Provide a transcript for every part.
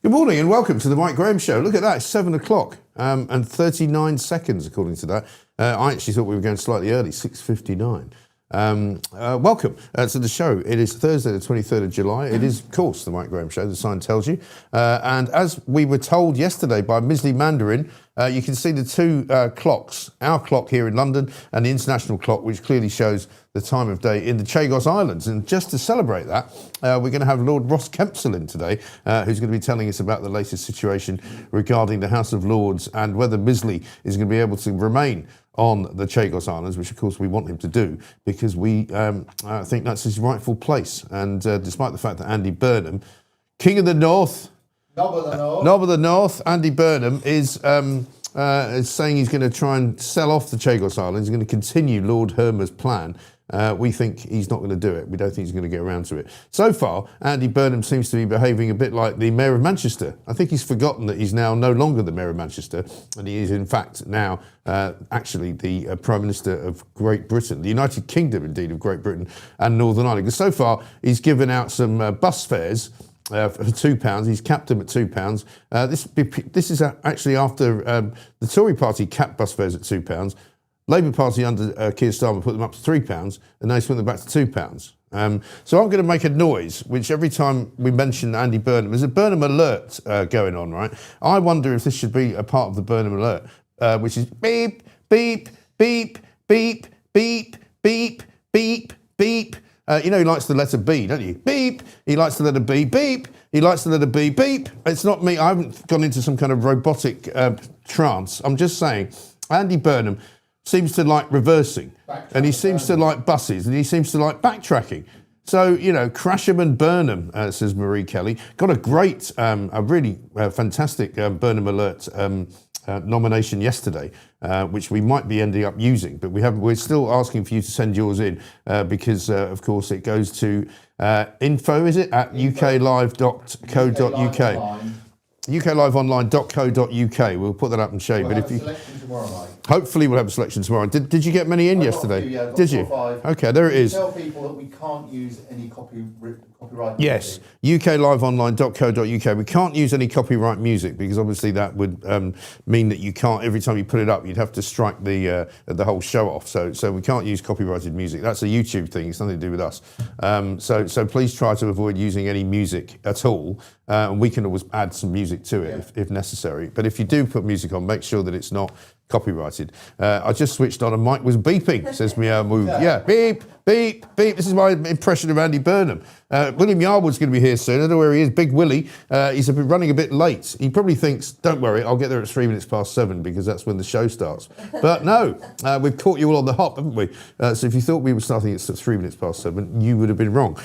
Good morning and welcome to the Mike Graham Show. Look at that, it's 7 o'clock and 39 seconds according to that. I actually thought we were going slightly early, 6:59. Welcome to the show. It is Thursday the 23rd of July. It is, of course, the Mike Graham Show, the sign tells you. And as we were told yesterday by Misley Mandarin, you can see the two clocks, our clock here in London and the international clock, which clearly shows the time of day in the Chagos Islands. And just to celebrate that, we're going to have Lord Ross Kempsell in today, who's going to be telling us about the latest situation regarding the House of Lords and whether Misley is going to be able to remain on the Chagos Islands, which of course we want him to do because we think that's his rightful place. And despite the fact that Andy Burnham, King of the North, Knob of the North, Knob of the North, Andy Burnham is saying he's going to try and sell off the Chagos Islands. He's going to continue Lord Hermer's plan. We think he's not going to do it. We don't think he's going to get around to it. So far, Andy Burnham seems to be behaving a bit like the Mayor of Manchester. I think he's forgotten that he's now no longer the Mayor of Manchester, and he is in fact now actually the Prime Minister of Great Britain, the United Kingdom indeed of Great Britain and Northern Ireland. Because so far, he's given out some bus fares for £2. He's capped them at £2. This is actually after the Tory party capped bus fares at £2. Labour Party under Keir Starmer put them up to £3, and now he's put them back to £2. So I'm going to make a noise, which every time we mention Andy Burnham, there's a Burnham alert going on, right? I wonder if this should be a part of the Burnham alert, which is beep, beep, beep, beep, beep, beep, beep, beep. You know he likes the letter B, don't you? Beep. He likes the letter B. Beep. He likes the letter B. Beep. It's not me. I haven't gone into some kind of robotic trance. I'm just saying, Andy Burnham seems to like reversing, and he seems to like buses, and he seems to like backtracking. So, you know, Crasham and Burnham, says Marie Kelly. Got a great, a really fantastic Burnham Alert nomination yesterday, which we might be ending up using, but we're still asking for you to send yours in because, of course, it goes to info, is it, at uklive.co.uk. ukliveonline.co.uk. We'll put that up and show you. We'll but if you selection tomorrow night. Hopefully we'll have a selection tomorrow. Did you get many in yesterday? Yeah, got did 4 you? or 5. Okay, there it is. Tell people that we can't use any copyright. Yes, ukliveonline.co.uk. We can't use any copyright music because obviously that would mean that you can't, every time you put it up, you'd have to strike the whole show off. So we can't use copyrighted music. That's a YouTube thing. It's nothing to do with us. So please try to avoid using any music at all. And we can always add some music to it if necessary. But if you do put music on, make sure that it's not copyrighted. I just switched on and Mike was beeping, says Meow Move. Yeah, beep, beep, beep. This is my impression of Andy Burnham. William Yarwood's going to be here soon. I don't know where he is. Big Willie. He's running a bit late. He probably thinks, don't worry, I'll get there at 3 minutes past 7 because that's when the show starts. But no, we've caught you all on the hop, haven't we? So if you thought we were starting at 3 minutes past 7, you would have been wrong.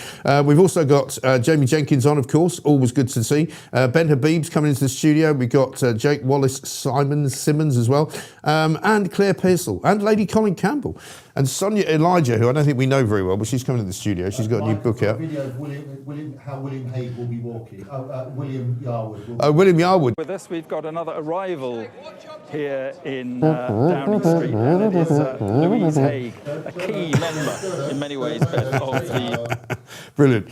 We've also got Jamie Jenkins on, of course. Always good to see. Ben Habib's coming into the studio. We've got Jake Wallace Simmons as well. And Claire Pearsall and Lady Colin Campbell. And Sonia Elijah, who I don't think we know very well, but she's coming to the studio. She's got a new book out. Video of how William Hague will be walking. William Yarwood. William Yarwood. With us, we've got another arrival here in Downing Street, and it is Louise Hague, a key member in many ways of the... Brilliant.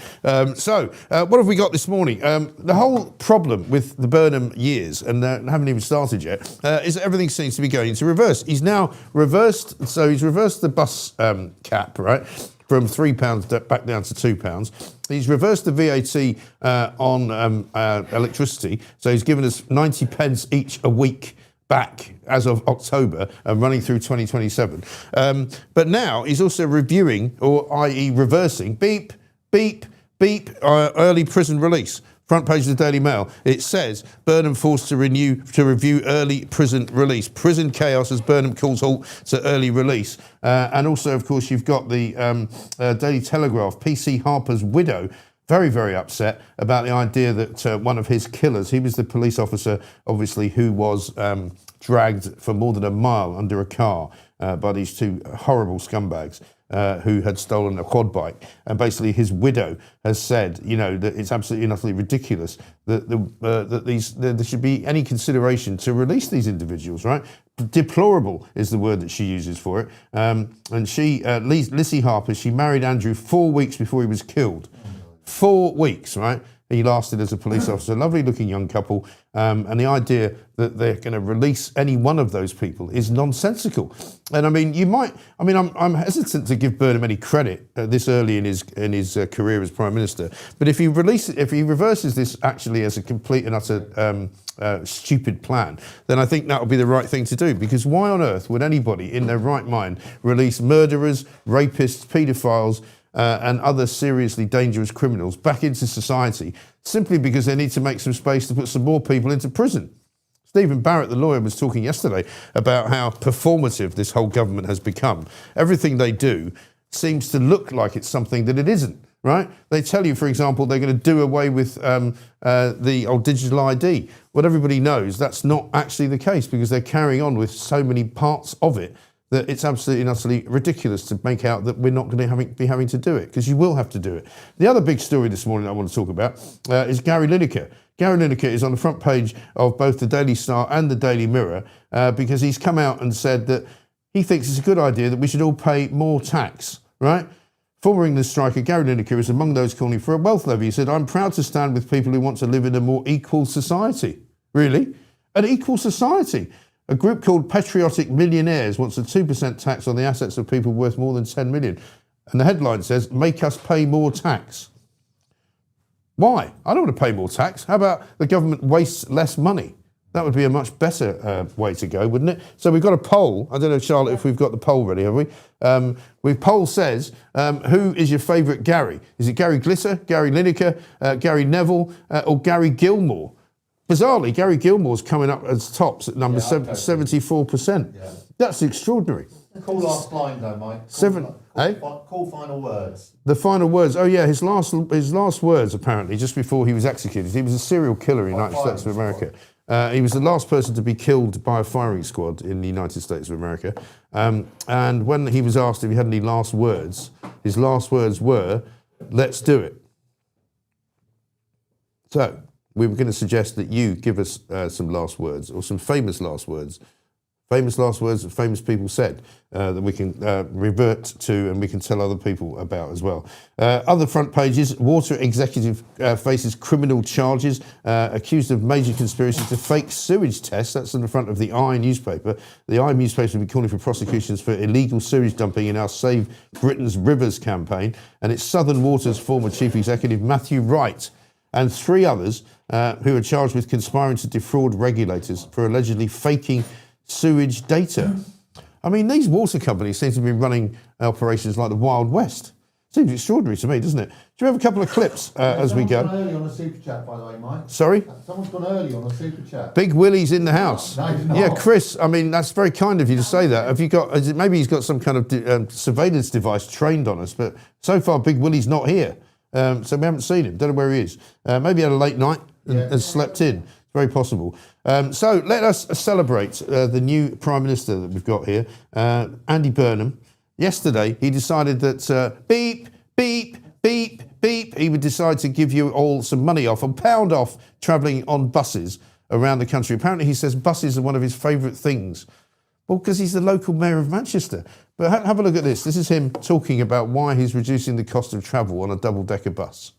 So, what have we got this morning? The whole problem with the Burnham years, and haven't even started yet, is that everything seems to be going into reverse. He's now reversed, so he's reversed the bus cap, right, from £3 back down to £2. He's reversed the VAT on electricity, so he's given us 90 pence each a week back as of October and running through 2027. But now he's also reviewing, or i.e. reversing, beep, beep, beep, early prison release. Front page of the Daily Mail. It says Burnham forced to review early prison release. Prison chaos as Burnham calls halt to early release. And also, of course, you've got the Daily Telegraph. PC Harper's widow, very, very upset about the idea that one of his killers, he was the police officer, obviously, who was dragged for more than a mile under a car by these two horrible scumbags. Who had stolen a quad bike, and basically his widow has said, you know, that it's absolutely and utterly ridiculous that there should be any consideration to release these individuals, right? Deplorable is the word that she uses for it. And she, Lizzie Harper, she married Andrew 4 weeks before he was killed. 4 weeks, right? he lasted as a police officer. Lovely looking young couple. And the idea that they're going to release any one of those people is nonsensical. And I mean, I'm hesitant to give Burnham any credit this early in his career as Prime Minister. But if he reverses this actually as a complete and utter stupid plan, then I think that would be the right thing to do. Because why on earth would anybody in their right mind release murderers, rapists, paedophiles, and other seriously dangerous criminals back into society simply because they need to make some space to put some more people into prison? Stephen Barrett, the lawyer, was talking yesterday about how performative this whole government has become. Everything they do seems to look like it's something that it isn't, right? They tell you, for example, they're going to do away with the old digital ID. Well, everybody knows that's not actually the case because they're carrying on with so many parts of it that it's absolutely and utterly ridiculous to make out that we're not going to be having to do it, because you will have to do it. The other big story this morning I want to talk about is Gary Lineker. Gary Lineker is on the front page of both the Daily Star and the Daily Mirror because he's come out and said that he thinks it's a good idea that we should all pay more tax, right? Former England striker Gary Lineker is among those calling for a wealth levy. He said, "I'm proud to stand with people who want to live in a more equal society." Really? An equal society? A group called Patriotic Millionaires wants a 2% tax on the assets of people worth more than 10 million. And the headline says, "Make us pay more tax." Why? I don't want to pay more tax. How about the government wastes less money? That would be a much better way to go, wouldn't it? So we've got a poll. I don't know, Charlotte, if we've got the poll ready, have we? Poll says, who is your favourite Gary? Is it Gary Glitter, Gary Lineker, Gary Neville, or Gary Gilmore? Bizarrely, Gary Gilmore's coming up as tops at number 74%. Yeah. That's extraordinary. Call last line though, Mike. Call final words. The final words. Oh yeah, his last words apparently just before he was executed. He was a serial killer in the United States of America. He was the last person to be killed by a firing squad in the United States of America. And when he was asked if he had any last words, his last words were, "Let's do it." So we were going to suggest that you give us some last words, or some famous last words that famous people said that we can revert to and we can tell other people about as well. Other front pages: water executive faces criminal charges, accused of major conspiracy to fake sewage tests. That's on the front of the Eye newspaper. The Eye newspaper will be calling for prosecutions for illegal sewage dumping in our Save Britain's Rivers campaign. And it's Southern Water's former chief executive Matthew Wright and 3 others who are charged with conspiring to defraud regulators for allegedly faking sewage data. I mean, these water companies seem to be running operations like the Wild West. Seems extraordinary to me, doesn't it? Do you have a couple of clips as we go? Someone's gone early on a super chat, by the way, Mike. Sorry? Someone's gone early on a super chat. Big Willie's in the house. No, he's not. Yeah, Chris, I mean, that's very kind of you to say that. Have you got, maybe he's got some kind of surveillance device trained on us, but so far Big Willie's not here. So we haven't seen him. Don't know where he is. Maybe he had a late night and slept in. Very possible. So let us celebrate the new Prime Minister that we've got here, Andy Burnham. Yesterday, he decided that beep, beep, beep, beep, he would decide to give you all some money off, and pound off travelling on buses around the country. Apparently, he says buses are one of his favourite things. Well, because he's the local mayor of Manchester. But have a look at this. This is him talking about why he's reducing the cost of travel on a double-decker bus.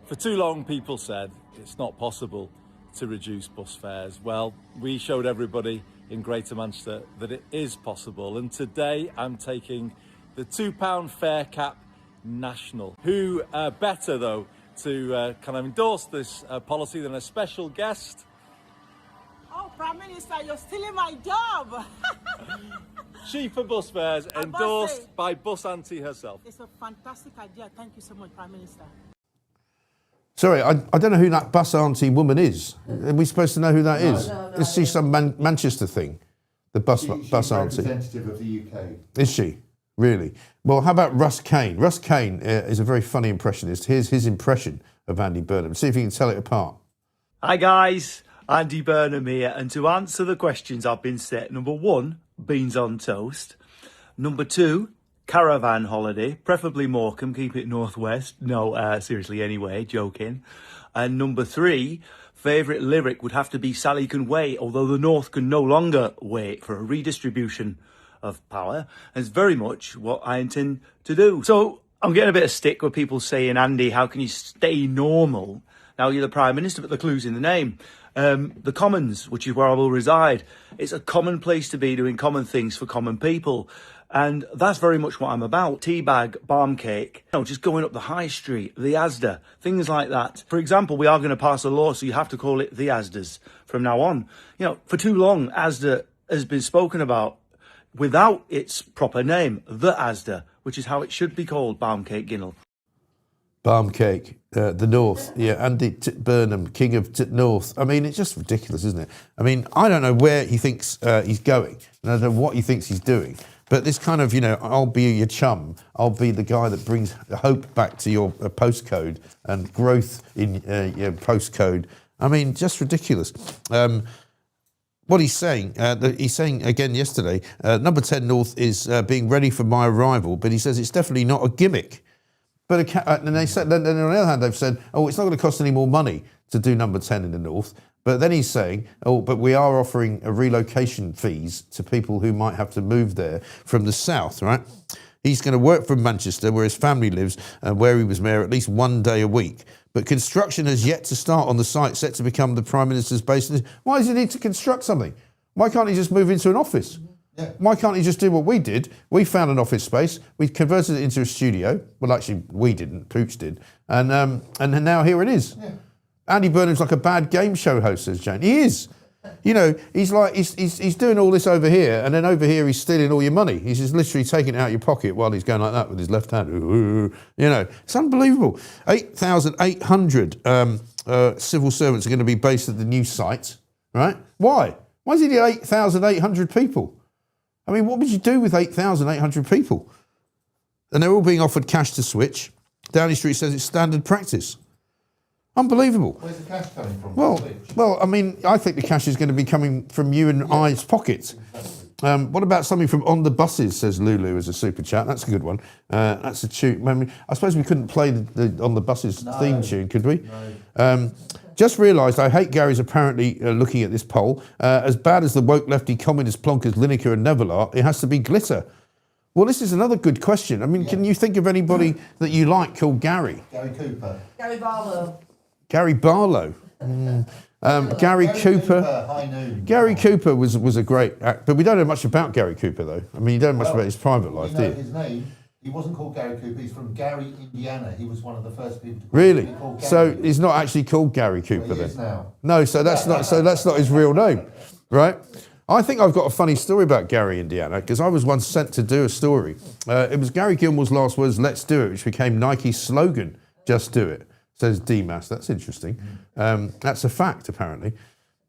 For too long, people said it's not possible to reduce bus fares. Well, we showed everybody in Greater Manchester that it is possible. And today I'm taking the £2 fare cap national. Who better, though, to kind of endorse this policy than a special guest? Oh, Prime Minister, you're stealing my job. Cheaper bus fares, endorsed by Bus Auntie herself. It's a fantastic idea. Thank you so much, Prime Minister. Sorry, I don't know who that bus auntie woman is. Are we supposed to know who that is? No. Is she some Manchester thing? The bus She's auntie? representative of the UK. Is she? Really? Well, how about Russ Kane? Russ Kane is a very funny impressionist. Here's his impression of Andy Burnham. See if you can tell it apart. Hi guys, Andy Burnham here, and to answer the questions I've been set: number 1, beans on toast; number 2, caravan holiday, preferably Morecambe, keep it northwest. No, seriously, anyway, joking. And number 3, favourite lyric would have to be Sally Can Wait, although the North can no longer wait for a redistribution of power. It's very much what I intend to do. So I'm getting a bit of stick with people saying, Andy, how can you stay normal? Now you're the Prime Minister, but the clue's in the name. The Commons, which is where I will reside, it's a common place to be doing common things for common people. And that's very much what I'm about. Teabag, barm cake, just going up the high street, the Asda, things like that. For example, we are going to pass a law, so you have to call it the Asdas from now on. For too long, Asda has been spoken about without its proper name, the Asda, which is how it should be called, barm cake Ginnell. Barm cake, the North, Andy Burnham, King of North. I mean, it's just ridiculous, isn't it? I mean, I don't know where he thinks he's going, and I don't know what he thinks he's doing. But this kind of, I'll be your chum. I'll be the guy that brings hope back to your postcode and growth in your postcode. I mean, just ridiculous. What he's saying again yesterday, number 10 North is being ready for my arrival, but he says it's definitely not a gimmick. But and they said, then on the other hand, they've said, it's not going to cost any more money to do number 10 in the North. But then he's saying, but we are offering relocation fees to people who might have to move there from the south, right? He's going to work from Manchester, where his family lives, and where he was mayor, at least one day a week. But construction has yet to start on the site set to become the Prime Minister's base. Why does he need to construct something? Why can't he just move into an office? Yeah. Why can't he just do what we did? We found an office space, we converted it into a studio. Well, actually, we didn't, Pooch did. And now here it is. Yeah. Andy Burnham's like a bad game show host, says Jane. He is. He's doing all this over here, and then over here he's stealing all your money. He's just literally taking it out of your pocket while he's going like that with his left hand. It's unbelievable. 8,800 civil servants are going to be based at the new site, right? Why? Why does he need 8,800 people? I mean, what would you do with 8,800 people? And they're all being offered cash to switch. Downing Street says it's standard practice. Unbelievable. Where's the cash coming from? Well, I mean, I think the cash is going to be coming from you and I's pockets. What about something from On the Buses, says Lulu as a super chat. That's a good one. That's a tune. I suppose we couldn't play the On the Buses theme tune, could we? No. Just realised I hate Gary's apparently looking at this poll. As bad as the woke lefty communist plonkers Lineker and Neville are, it has to be glitter. Well, this is another good question. I mean, can you think of anybody that you like called Gary? Gary Cooper. Gary Barlow. Gary Barlow. Gary Cooper. High Noon. Gary Cooper was a great actor, but we don't know much about Gary Cooper, though. I mean, you don't know much about his private life, do you? His name, he wasn't called Gary Cooper, he's from Gary, Indiana. He was one of the first people to really? be called Gary. So he's not actually called Gary Cooper, well, he then? is now. No, so that's not his real name, right? I think I've got a funny story about Gary, Indiana, because I was once sent to do a story. It was Gary Gilmore's last words, "Let's do it," which became Nike's slogan, "Just do it," says DMAS. That's interesting. That's a fact, apparently.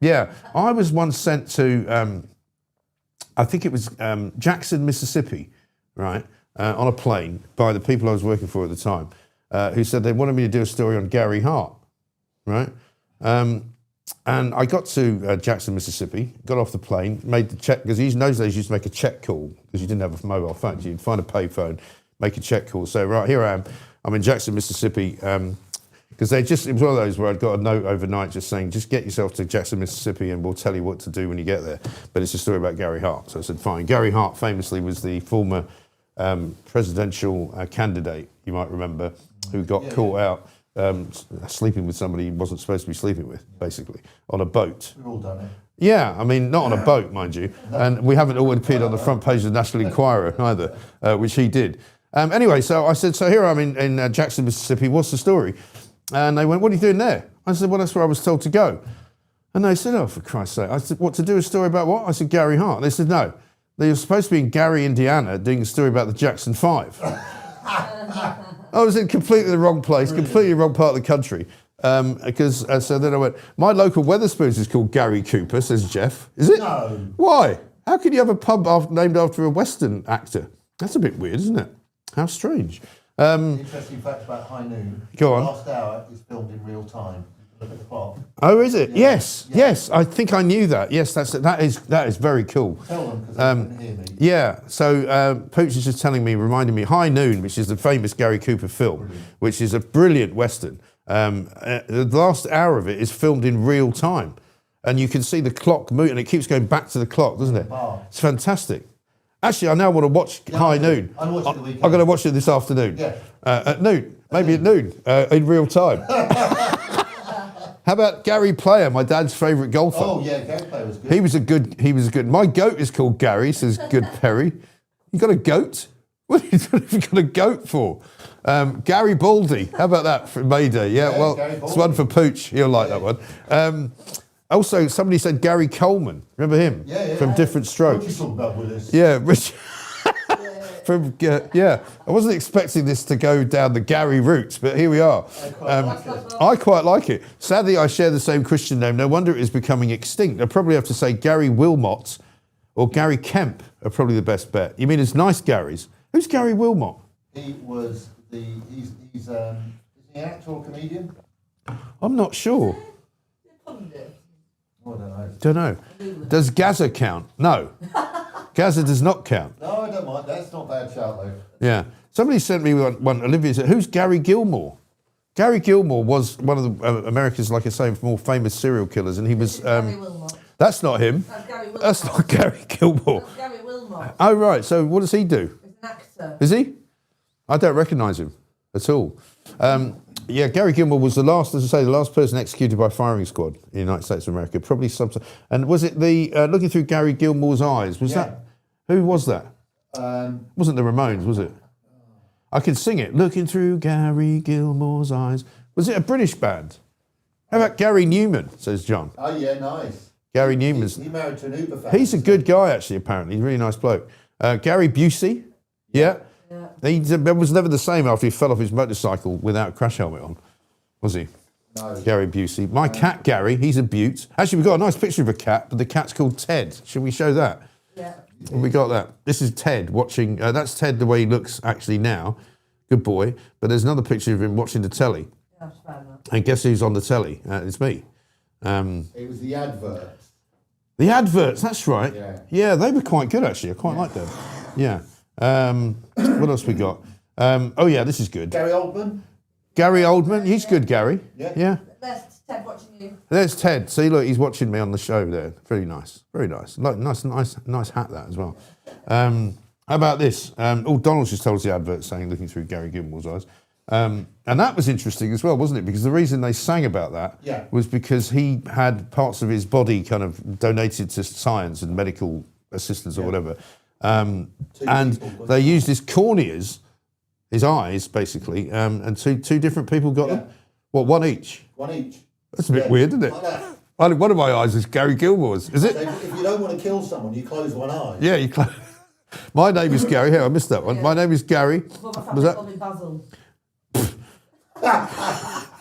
Yeah, I was once sent to, I think it was Jackson, Mississippi, right, on a plane by the people I was working for at the time, who said they wanted me to do a story on Gary Hart, right? And I got to Jackson, Mississippi, got off the plane, made the check, because in those days you used to make a check call, because you didn't have a mobile phone. So you'd find a pay phone, make a check call, say, right, here I am, I'm in Jackson, Mississippi, because it was one of those where I'd got a note overnight just saying, just get yourself to Jackson, Mississippi, and we'll tell you what to do when you get there. But it's a story about Gary Hart. So I said, fine. Gary Hart famously was the former presidential candidate, you might remember, who got caught out sleeping with somebody he wasn't supposed to be sleeping with, basically, on a boat. We've all done it. Yeah, I mean, not on a boat, mind you. And we haven't all appeared on the front page of the National Enquirer either, which he did. Anyway, so I said, so here I'm in Jackson, Mississippi, what's the story? And they went, what are you doing there? I said, well, that's where I was told to go. And they said, oh, for Christ's sake. I said, what, to do a story about what? I said, Gary Hart. They said, no. They were supposed to be in Gary, Indiana, doing a story about the Jackson 5. I was in completely the wrong place, completely wrong part of the country. Because so then I went, my local Wetherspoons is called Gary Cooper, says Jeff. Is it? No. Why? How can you have a pub named after a Western actor? That's a bit weird, isn't it? How strange. Interesting fact about High Noon. Go on. The last hour is filmed in real time. Look at the clock. Oh, is it? Yeah. Yes. I think I knew that. Yes, that is very cool. Tell them because they couldn't hear me. Yeah. So Pooch is just reminding me, High Noon, which is the famous Gary Cooper film, which is a brilliant Western. The last hour of it is filmed in real time. And you can see the clock move, and it keeps going back to the clock, doesn't it? Wow. It's fantastic. Actually, I now want to watch High Noon. I watched it the weekend. I'm going to watch it this afternoon. Yeah. At noon. Maybe at noon, in real time. How about Gary Player, my dad's favourite golfer? Oh yeah, Gary Player was good. He was a good. My goat is called Gary, says Good Perry. You got a goat? What have you got a goat for? Gary Baldy. How about that for Mayday? Yeah, well, Gary it's Baldy. one for Pooch. He'll like that one. Also, somebody said Gary Coleman. Remember him? Yeah. From Different What Strokes. you talking about, Willis? Yeah, Rich. I wasn't expecting this to go down the Gary route, but here we are. I quite like it. Sadly, I share the same Christian name. No wonder it is becoming extinct. I probably have to say Gary Wilmot or Gary Kemp are probably the best bet. You mean it's nice Garys? Who's Gary Wilmot? He was he's is he an actor or comedian? I'm not sure. Oh, I don't know. Don't know. Does Gaza count? No. Gaza does not count. No, I don't mind. That's not a bad shout though. Yeah. Somebody sent me one. Olivia said, "Who's Gary Gilmore?" Gary Gilmore was one of the America's, like I say, more famous serial killers, and he was. Gary Wilmot. That's not him. That's Gary Wilmot. That's not Gary Gilmore. That's Gary Wilmot. Oh right. So what does he do? He's an actor. Is he? I don't recognise him at all. Yeah, Gary Gilmore was the last, as I say, the last person executed by firing squad in the United States of America. Probably some. And was it the looking through Gary Gilmore's eyes? Was that? Who was that? Wasn't the Ramones, was it? I can sing it. Looking through Gary Gilmore's eyes. Was it a British band? How about Gary Newman? Says John. Oh yeah, nice. Gary Newman's. He married to an Uber fan. He's a good guy, actually. Apparently, he's a really nice bloke. Gary Busey. Yeah. He was never the same after he fell off his motorcycle without a crash helmet on, was he? No. Gary Busey. My cat Gary, he's a beaut. Actually, we've got a nice picture of a cat, but the cat's called Ted. Should we show that? Yeah. We got that. This is Ted watching. That's Ted the way he looks actually now. Good boy. But there's another picture of him watching the telly. Yeah, that's fair enough. And guess who's on the telly? It's me. It was the adverts. The adverts, that's right. Yeah. They were quite good actually. I quite like them. Yeah. What else we got? Oh yeah, this is good. Gary Oldman. Gary Oldman, he's good, Gary. Yeah. There's Ted watching you. There's Ted. See, look, he's watching me on the show there. Very nice. Very nice. Nice hat that as well. How about this? Donald's just told us the advert saying looking through Gary Gilmore's eyes. And that was interesting as well, wasn't it? Because the reason they sang about that was because he had parts of his body kind of donated to science and medical assistance or whatever. And they used his corneas, his eyes, basically, and two different people got them. What, one each? One each. That's a bit weird, isn't it? Like that. One of my eyes is Gary Gilmore's. Is it? So if you don't want to kill someone, you close one eye. Yeah, you close. My name is Gary. Here, I missed that one. Yeah. My name is Gary. Well, my Was family that? called me Basil.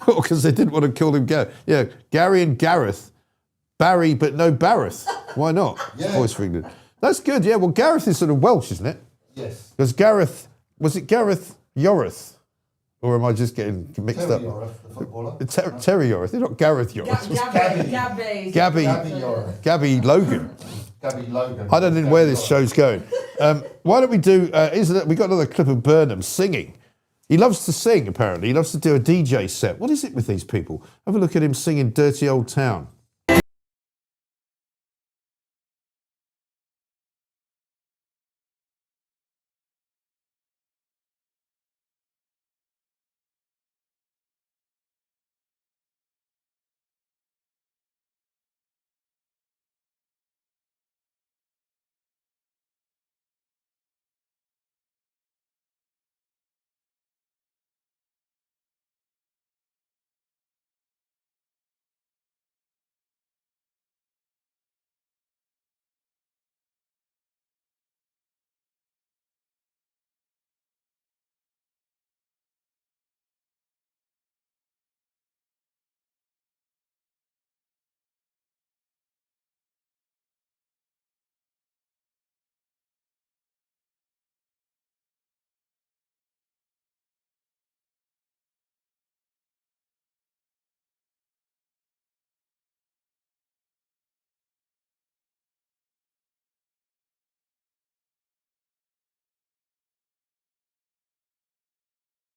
Because they didn't want to call him Gary. Yeah, Gary and Gareth. Barry, but no Barreth. Why not? Yeah. Voice for England. That's good, yeah. Well, Gareth is sort of Welsh, isn't it? Yes. Because Gareth, was it Gareth Yorith? Or am I just getting mixed Terry up? Yorith, the footballer. Terry Yorith, not Gareth Yorith. Gabby Logan. Gabby Logan. I don't know where this show's going. Why don't we do, we got another clip of Burnham singing. He loves to sing, apparently. He loves to do a DJ set. What is it with these people? Have a look at him singing Dirty Old Town.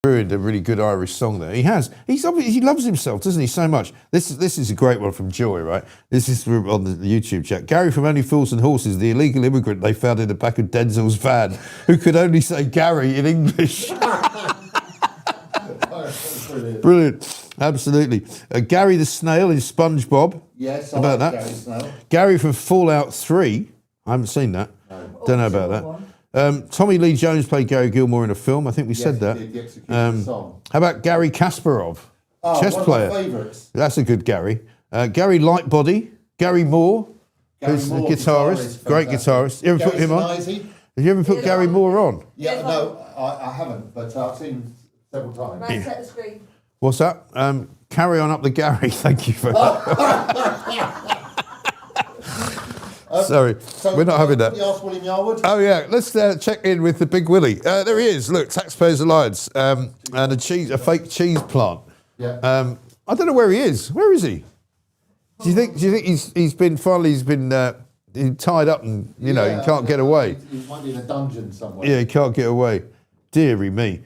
Ruined a really good Irish song there. He loves himself, doesn't he, so much. This is a great one from Joy, right? This is on the YouTube chat. Gary from Only Fools and Horses, the illegal immigrant they found in the back of Denzel's van, who could only say Gary in English. Brilliant. Absolutely. Gary the Snail is SpongeBob. Yes, about that. Gary Snell. Gary from Fallout 3. I haven't seen that. Don't know about that. Tommy Lee Jones played Gary Gilmore in a film. I think we said that. He did the Execution song. How about Gary Kasparov? Oh, Chess one player. of my favourites. That's a good Gary. Gary Lightbody. Gary Moore. Gary who's Moore, the guitarist. Great fantastic. guitarist. You ever Gary put him on? Sinise. Have you ever put Gary Moore on? Yeah, no, I haven't, but I've seen him several times. Man, set the screen. What's that? Carry on up the Gary. Thank you for that. Sorry, So, we're not having that. You asked William Yarwood? Oh yeah, let's check in with the Big Willie. There he is. Look, Taxpayers Alliance and a fake cheese plant. Yeah. I don't know where he is. Where is he? Do you think he's been tied up and he can't get away? He might be in a dungeon somewhere. Yeah, he can't get away. Deary me.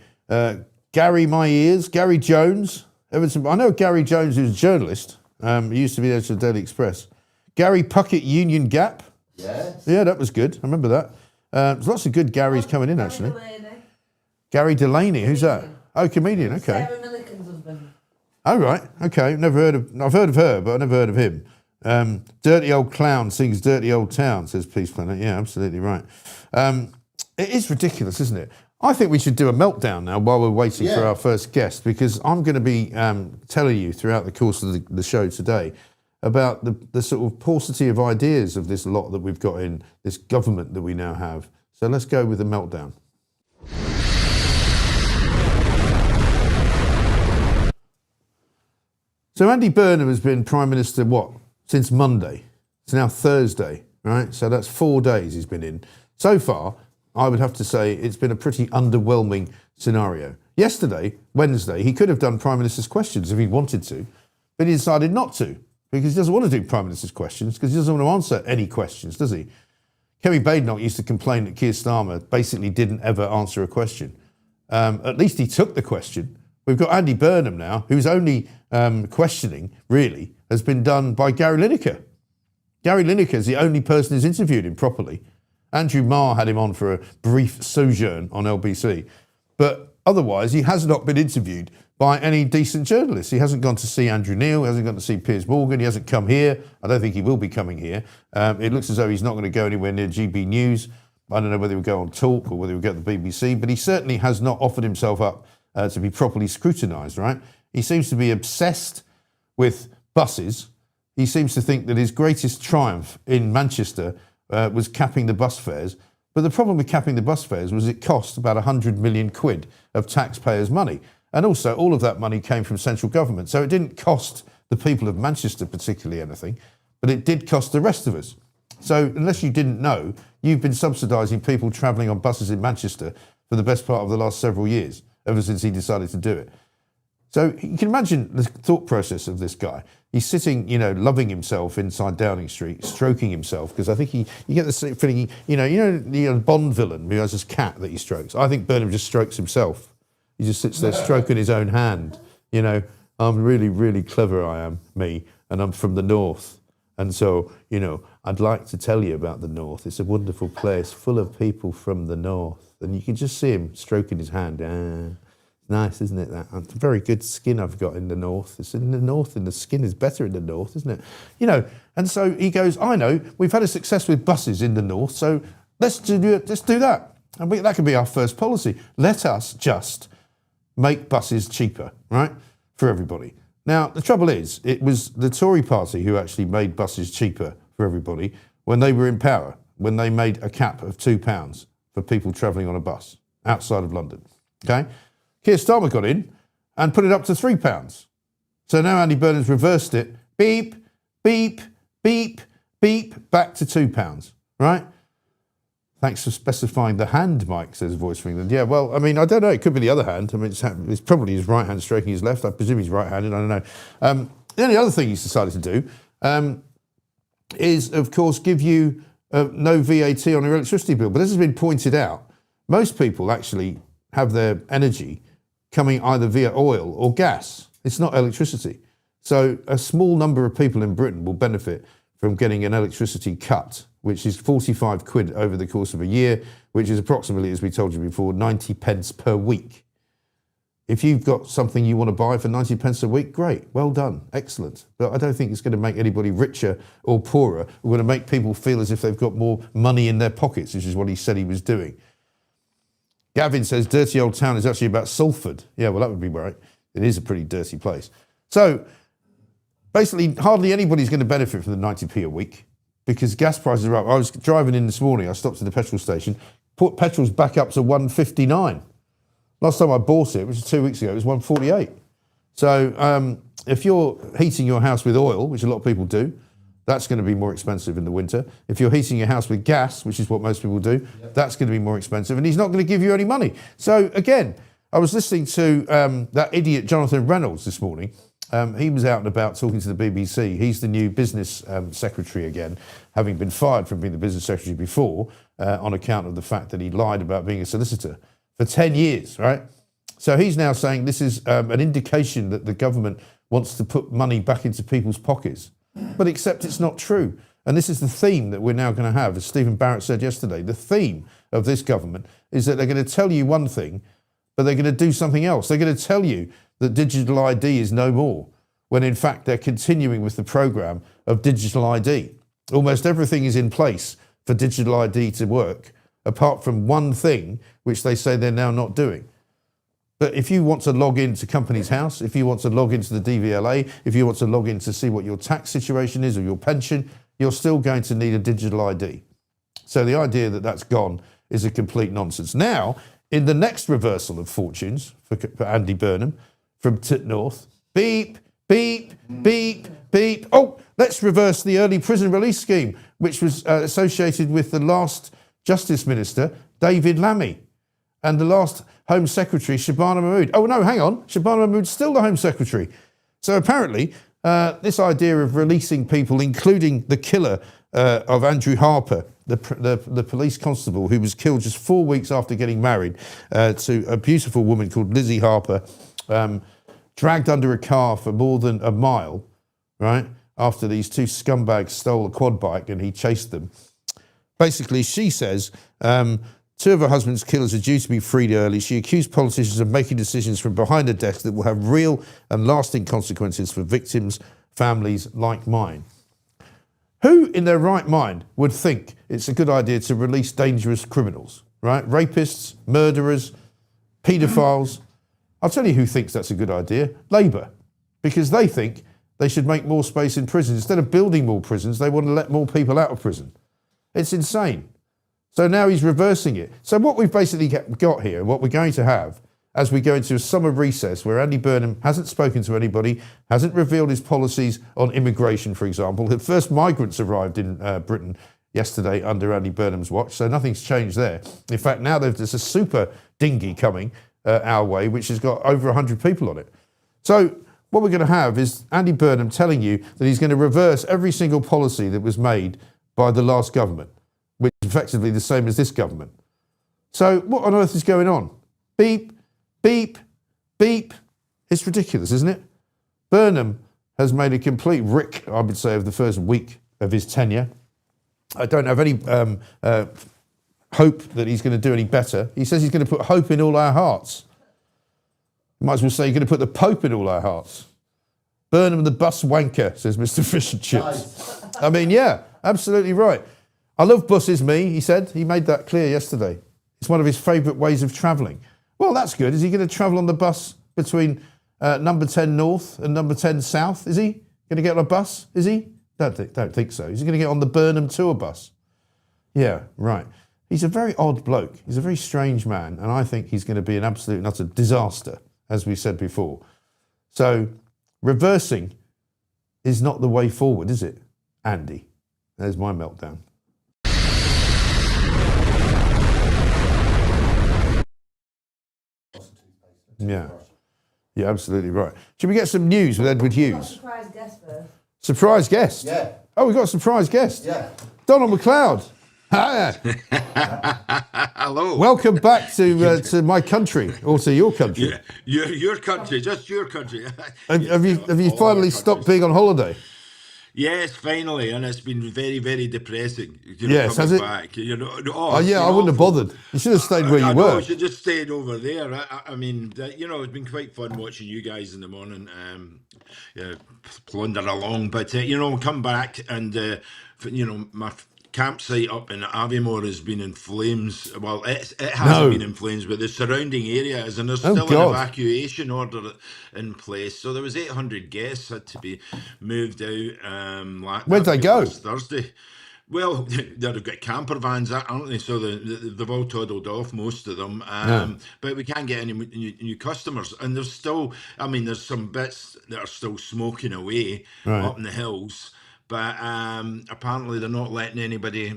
Gary My Ears, Gary Jones. I know Gary Jones, who's a journalist. He used to be there to the Daily Express. Gary Puckett, Union Gap. Yes. Yeah, that was good. I remember that. There's lots of good Garys coming in, actually. Gary Delaney, who's that? Oh, comedian, okay. Sarah Millican's husband. Oh, right, okay. I've heard of her, but I've never heard of him. Dirty Old Clown sings Dirty Old Town, says Peace Planet. Yeah, absolutely right. It is ridiculous, isn't it? I think we should do a meltdown now while we're waiting for our first guest, because I'm going to be telling you throughout the course of the show today about the sort of paucity of ideas of this lot that we've got in this government that we now have. So let's go with the meltdown. So Andy Burnham has been Prime Minister, since Monday? It's now Thursday, right? So that's 4 days he's been in. So far, I would have to say it's been a pretty underwhelming scenario. Yesterday, Wednesday, he could have done Prime Minister's questions if he wanted to, but he decided not to, because he doesn't want to do Prime Minister's questions, because he doesn't want to answer any questions, does he? Kemi Badenoch used to complain that Keir Starmer basically didn't ever answer a question. At least he took the question. We've got Andy Burnham now, whose only questioning, really, has been done by Gary Lineker. Gary Lineker is the only person who's interviewed him properly. Andrew Marr had him on for a brief sojourn on LBC. But otherwise, he has not been interviewed by any decent journalists. He hasn't gone to see Andrew Neil, he hasn't gone to see Piers Morgan, he hasn't come here. I don't think he will be coming here. It looks as though he's not going to go anywhere near GB News. I don't know whether he'll go on Talk or whether he'll go to the BBC, but he certainly has not offered himself up to be properly scrutinised, right? He seems to be obsessed with buses. He seems to think that his greatest triumph in Manchester was capping the bus fares. But the problem with capping the bus fares was it cost about 100 million quid of taxpayers' money. And also, all of that money came from central government. So it didn't cost the people of Manchester particularly anything, but it did cost the rest of us. So unless you didn't know, you've been subsidising people travelling on buses in Manchester for the best part of the last several years, ever since he decided to do it. So you can imagine the thought process of this guy. He's sitting, loving himself inside Downing Street, stroking himself, because I think you get the feeling, the Bond villain who has this cat that he strokes. I think Burnham just strokes himself. He just sits there stroking his own hand. I'm really, really clever, I am, me, and I'm from the north. And so, I'd like to tell you about the north. It's a wonderful place full of people from the north. And you can just see him stroking his hand. Nice, isn't it? That very good skin I've got in the north. It's in the north, and the skin is better in the north, isn't it? And so he goes, I know, we've had a success with buses in the north, so let's do that. And that could be our first policy. Let us just make buses cheaper, right, for everybody. Now, the trouble is, it was the Tory party who actually made buses cheaper for everybody when they were in power, when they made a cap of £2 for people travelling on a bus outside of London, okay? Keir Starmer got in and put it up to £3. So now Andy Burnham's reversed it. Beep, beep, beep, beep, back to £2, right? Thanks for specifying the hand, Mike, says Voice from England. Yeah, well, I don't know. It could be the other hand. It's probably his right hand stroking his left. I presume he's right-handed. I don't know. The only other thing he's decided to do is, of course, give you no VAT on your electricity bill. But as has been pointed out, most people actually have their energy coming either via oil or gas. It's not electricity. So a small number of people in Britain will benefit from getting an electricity cut, which is 45 quid over the course of a year, which is approximately, as we told you before, 90 pence per week. If you've got something you want to buy for 90 pence a week, great, well done, excellent. But I don't think it's going to make anybody richer or poorer. We're going to make people feel as if they've got more money in their pockets, which is what he said he was doing. Gavin says, dirty old town is actually about Salford. Yeah, well, that would be right. It is a pretty dirty place. So basically, hardly anybody's going to benefit from the 90p a week because gas prices are up. I was driving in this morning, I stopped at the petrol station, put petrol's back up to 159. Last time I bought it, which was 2 weeks ago, it was 148. So if you're heating your house with oil, which a lot of people do, that's going to be more expensive in the winter. If you're heating your house with gas, which is what most people do, that's going to be more expensive. And he's not going to give you any money. So again, I was listening to that idiot Jonathan Reynolds this morning. He was out and about talking to the BBC. He's the new business secretary again, having been fired from being the business secretary before on account of the fact that he lied about being a solicitor for 10 years, right? So he's now saying this is an indication that the government wants to put money back into people's pockets. But except it's not true. And this is the theme that we're now going to have. As Stephen Barrett said yesterday, the theme of this government is that they're going to tell you one thing, but they're going to do something else. They're going to tell you that digital ID is no more, when in fact they're continuing with the programme of digital ID. Almost everything is in place for digital ID to work, apart from one thing, which they say they're now not doing. But if you want to log into Companies House, if you want to log into the DVLA, if you want to log in to see what your tax situation is or your pension, you're still going to need a digital ID. So the idea that that's gone is a complete nonsense. Now, in the next reversal of fortunes for Andy Burnham from Titnorth, beep, beep, beep, beep. Oh, let's reverse the early prison release scheme, which was associated with the last Justice Minister, David Lammy, and the last Home Secretary, Shabana Mahmood. Oh, no, hang on. Shabana Mahmood's still the Home Secretary. So apparently, this idea of releasing people, including the killer of Andrew Harper, the police constable who was killed just 4 weeks after getting married to a beautiful woman called Lizzie Harper, dragged under a car for more than a mile, right, after these two scumbags stole a quad bike and he chased them. Basically, she says two of her husband's killers are due to be freed early. She accused politicians of making decisions from behind a desk that will have real and lasting consequences for victims, families like mine. Who in their right mind would think it's a good idea to release dangerous criminals, right? Rapists, murderers, paedophiles. I'll tell you who thinks that's a good idea. Labour. Because they think they should make more space in prisons. Instead of building more prisons, they want to let more people out of prison. It's insane. So now he's reversing it. So what we've basically got here, what we're going to have as we go into a summer recess where Andy Burnham hasn't spoken to anybody, hasn't revealed his policies on immigration, for example. The first migrants arrived in Britain yesterday under Andy Burnham's watch, so nothing's changed there. In fact, now there's a super dinghy coming our way, which has got over 100 people on it. So what we're going to have is Andy Burnham telling you that he's going to reverse every single policy that was made by the last government, which is effectively the same as this government. So what on earth is going on? Beep, beep, beep. It's ridiculous, isn't it? Burnham has made a complete rick, I would say, of the first week of his tenure. I don't have any hope that he's going to do any better. He says he's going to put hope in all our hearts. You might as well say you're going to put the Pope in all our hearts. Burnham the bus wanker, says Mr. Fish and Chips. Nice. I mean, yeah, absolutely right. I love buses, me, he said. He made that clear yesterday. It's one of his favourite ways of travelling. Well, that's good. Is he going to travel on the bus between number 10 North and number 10 South? Is he going to get on a bus? Is he? Don't think so. Is he going to get on the Burnham tour bus? Yeah, right. He's a very odd bloke. He's a very strange man, and I think he's going to be an absolute and utter disaster, as we said before. So reversing is not the way forward, is it, Andy? There's my meltdown. Yeah. Yeah, absolutely right. Should we get some news with Edward Hughes? Surprise guest first. Surprise guest? Yeah. Oh, we've got a surprise guest. Yeah. Donald McLeod. Hiya. Hello. Welcome back to my country, or to your country. Yeah, your country, just your country. Have you finally stopped being on holiday? Yes, finally, and it's been very, very depressing. Yes, has Coming it? back. Oh, It's yeah, been I wouldn't have awful. bothered. You should have stayed where you I know I were. should just stayed over there. I mean, it's been quite fun watching you guys in the morning, yeah, plunder along. But come back and my campsite up in Aviemore has been in flames. Well, it hasn't been No. in flames, but the surrounding area is, and there's Oh, still an God. evacuation order in place. So there was 800 guests had to be moved out. Where'd they go? Last Thursday. Well, they've got camper vans, aren't they? So they've all toddled off, most of them. Yeah. But we can't get any new customers. And there's still, I mean, there's some bits that are still smoking away Right. up in the hills. But apparently they're not letting anybody,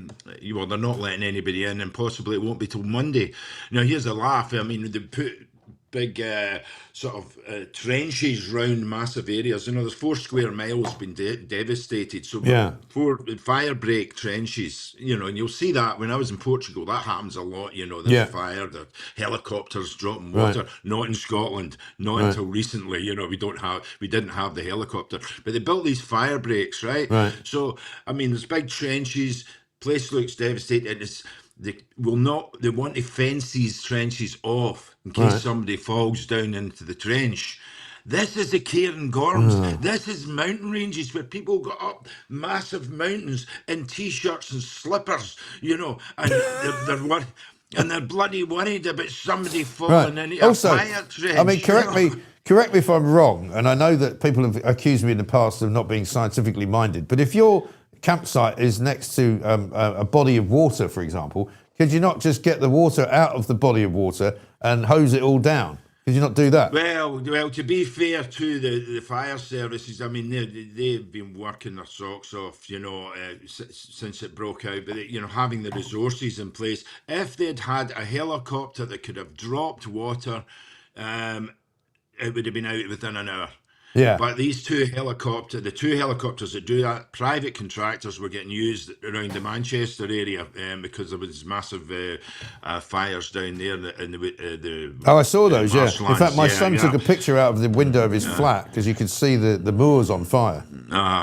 well, they're not letting anybody in, and possibly it won't be till Monday. Now, here's a laugh. I mean, they put big sort of trenches round massive areas. There's 4 square miles been devastated. So Yeah. 4 fire break trenches, and you'll see that when I was in Portugal, that happens a lot. There's Yeah. fire, the helicopters dropping Right. water. Not in Scotland, not until recently. We didn't have the helicopter, but they built these fire breaks, right? Right. So, I mean, there's big trenches. Place looks devastated. They want to fence these trenches off in case Right. somebody falls down into the trench. This is the Cairngorms. Uh-huh. This is mountain ranges where people go up massive mountains in t-shirts and slippers, and they're bloody worried about somebody falling Right. into a Also, fire trench. I mean, correct me if I'm wrong, and I know that people have accused me in the past of not being scientifically minded, but if your campsite is next to a body of water, for example, could you not just get the water out of the body of water and hose it all down? Could you not do that? Well, to be fair to the fire services, I mean, they've been working their socks off, since it broke out. But having the resources in place, if they'd had a helicopter that could have dropped water, it would have been out within an hour. Yeah. But the 2 helicopters that do that, private contractors, were getting used around the Manchester area because there was massive fires down there in the Oh, I saw those, yeah. In marshlands. fact, my son Yeah. took a picture out of the window of his flat because you could see the moors on fire.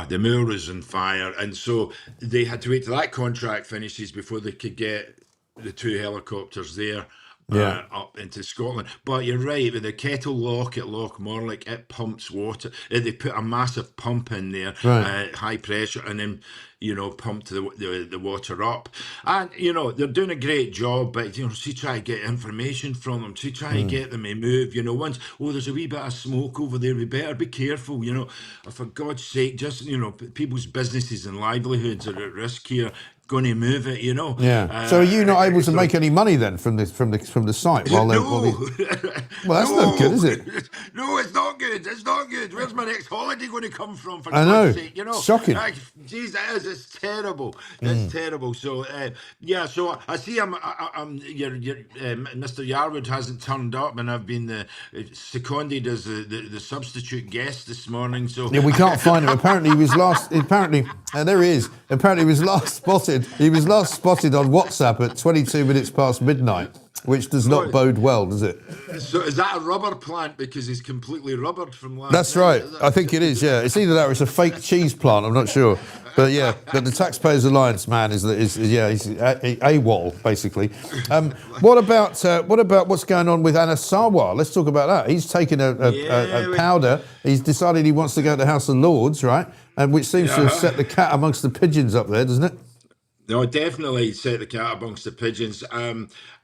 The moor was on fire, and so they had to wait till that contract finishes before they could get the 2 helicopters there. Yeah. Up into Scotland. But you're right, with the Kettle Lock at Loch Morlich, it pumps water. They put a massive pump in there, Right. high pressure, and then pump the water up. And they're doing a great job, but see, try to get information from them, to try to get them to move. Once, there's a wee bit of smoke over there, we better be careful. For God's sake, just people's businesses and livelihoods are at risk here. Going to move it, Yeah. So are you not able to make any money then from the site while they're? No. Well, that's no good, is it? No, it's not good. It's not good. Where's my next holiday going to come from? For I know. God's sake, Shocking. Jeez, it is. It's terrible. It's terrible. So, So I see. Mr. Yarwood hasn't turned up, and I've been seconded as the substitute guest this morning. So Yeah, we can't find him. Apparently, he was last. Apparently, there he is. Apparently, he was last spotted. He was last spotted on WhatsApp at 22 minutes past midnight, which does not bode well, does it? So is that a rubber plant because he's completely rubbered from last That's night? right. I think it is. Yeah, it's either that or it's a fake cheese plant. I'm not sure, but yeah, but the Taxpayers Alliance man he's AWOL basically. What about what's going on with Anasawa? Let's talk about that. He's taken a powder. He's decided he wants to go to the House of Lords, right? And which seems to have set the cat amongst the pigeons up there, doesn't it? No, definitely set the cat amongst the pigeons.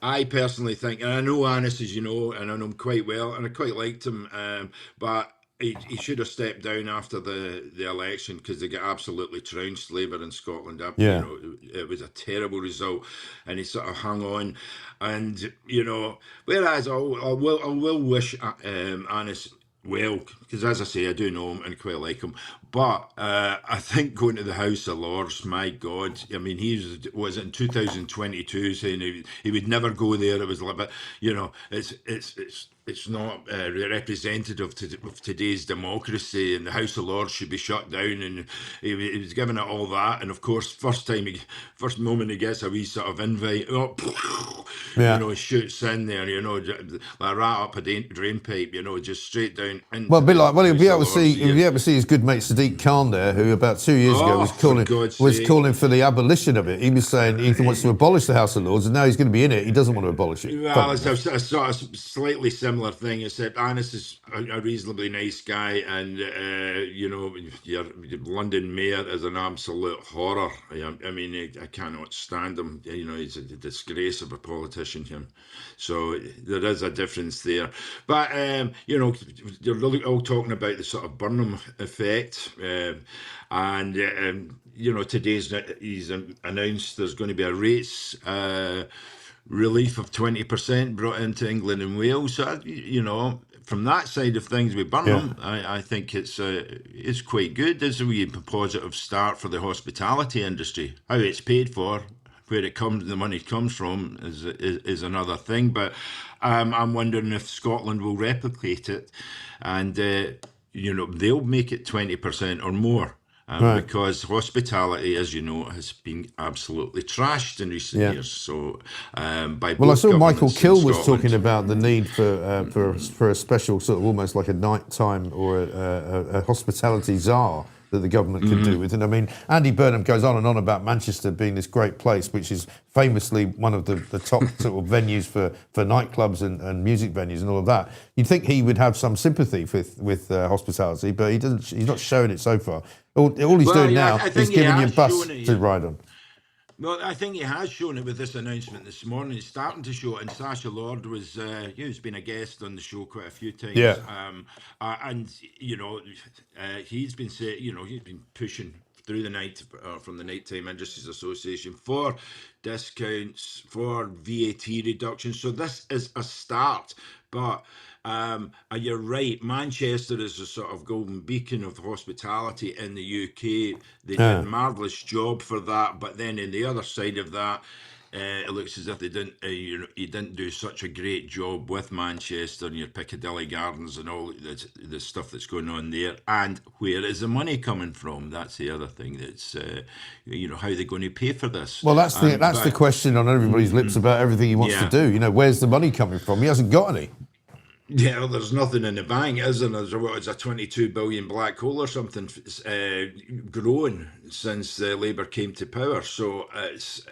I personally think, and I know Anis, as you know, and I know him quite well, and I quite liked him, but he should have stepped down after the election because they got absolutely trounced, Labour in Scotland. Yeah. It was a terrible result, and he sort of hung on. And, whereas I will wish Anis well, because as I say, I do know him and quite like him. But I think going to the House of Lords, my God, I mean, was in 2022 saying he would never go there. It was a little bit, it's not representative of today's democracy, and the House of Lords should be shut down. And he was giving it all that. And of course, first moment he gets a wee sort of invite, Yeah. you know, shoots in there, you know, like right up a drain pipe, you know, just straight down into Well, a bit the like, well, he'll House be of able to see, Lords. he'll be able to see his good mate Sadiq Khan there, who about 2 years ago Oh, for God's was sake. calling for the abolition of it. He was saying he wants to abolish the House of Lords, and now he's going to be in it. He doesn't want to abolish it. Well, it's a sort of slightly similar thing, except Anis is a reasonably nice guy, and you know, your London mayor is an absolute horror. I mean, I cannot stand him. You know, he's a disgrace of a politician, him. So there is a difference there. But you know, you're all talking about the sort of Burnham effect, and you know, he's announced there's going to be a rates. Relief of 20% brought into England and Wales. So, you know, from that side of things with Burnham, I think it's quite good. It's a wee positive start for the hospitality industry. How it's paid for, where it comes, the money comes from, is another thing. But I'm wondering if Scotland will replicate it, and you know, they'll make it 20% or more. Right. Because hospitality, as you know, has been absolutely trashed in recent years. So, by Well, I both saw Michael governments in Kill was Scotland. talking about the need for a special sort of almost like a nighttime or a hospitality czar that the government could do with. And I mean, Andy Burnham goes on and on about Manchester being this great place, which is famously one of the top sort of venues for nightclubs and music venues and all of that. You'd think he would have some sympathy with hospitality, but he doesn't. He's not showing it so far. All he's Well, doing yeah, now I is think he giving you a has bus shown it, to yeah. ride on. Well, I think he has shown it with this announcement this morning. He's starting to show it, and Sacha Lord was, he's been a guest on the show quite a few times. Yeah. And you know, he's been saying, you know, he's been pushing through the night from the Nighttime Industries Association for discounts, for VAT reductions. So this is a start, but. You're right. Manchester is a sort of golden beacon of hospitality in the UK. They did a marvellous job for that, but then in the other side of that, it looks as if they didn't. You know, you didn't do such a great job with Manchester and your Piccadilly Gardens and all the stuff that's going on there. And where is the money coming from? That's the other thing. That's you know, how are they going to pay for this? Well, that's the question on everybody's lips about everything he wants to do. You know, where's the money coming from? He hasn't got any. Yeah, well, there's nothing in the bank, isn't there? It's a 22 billion black hole or something growing since Labour came to power. So it's,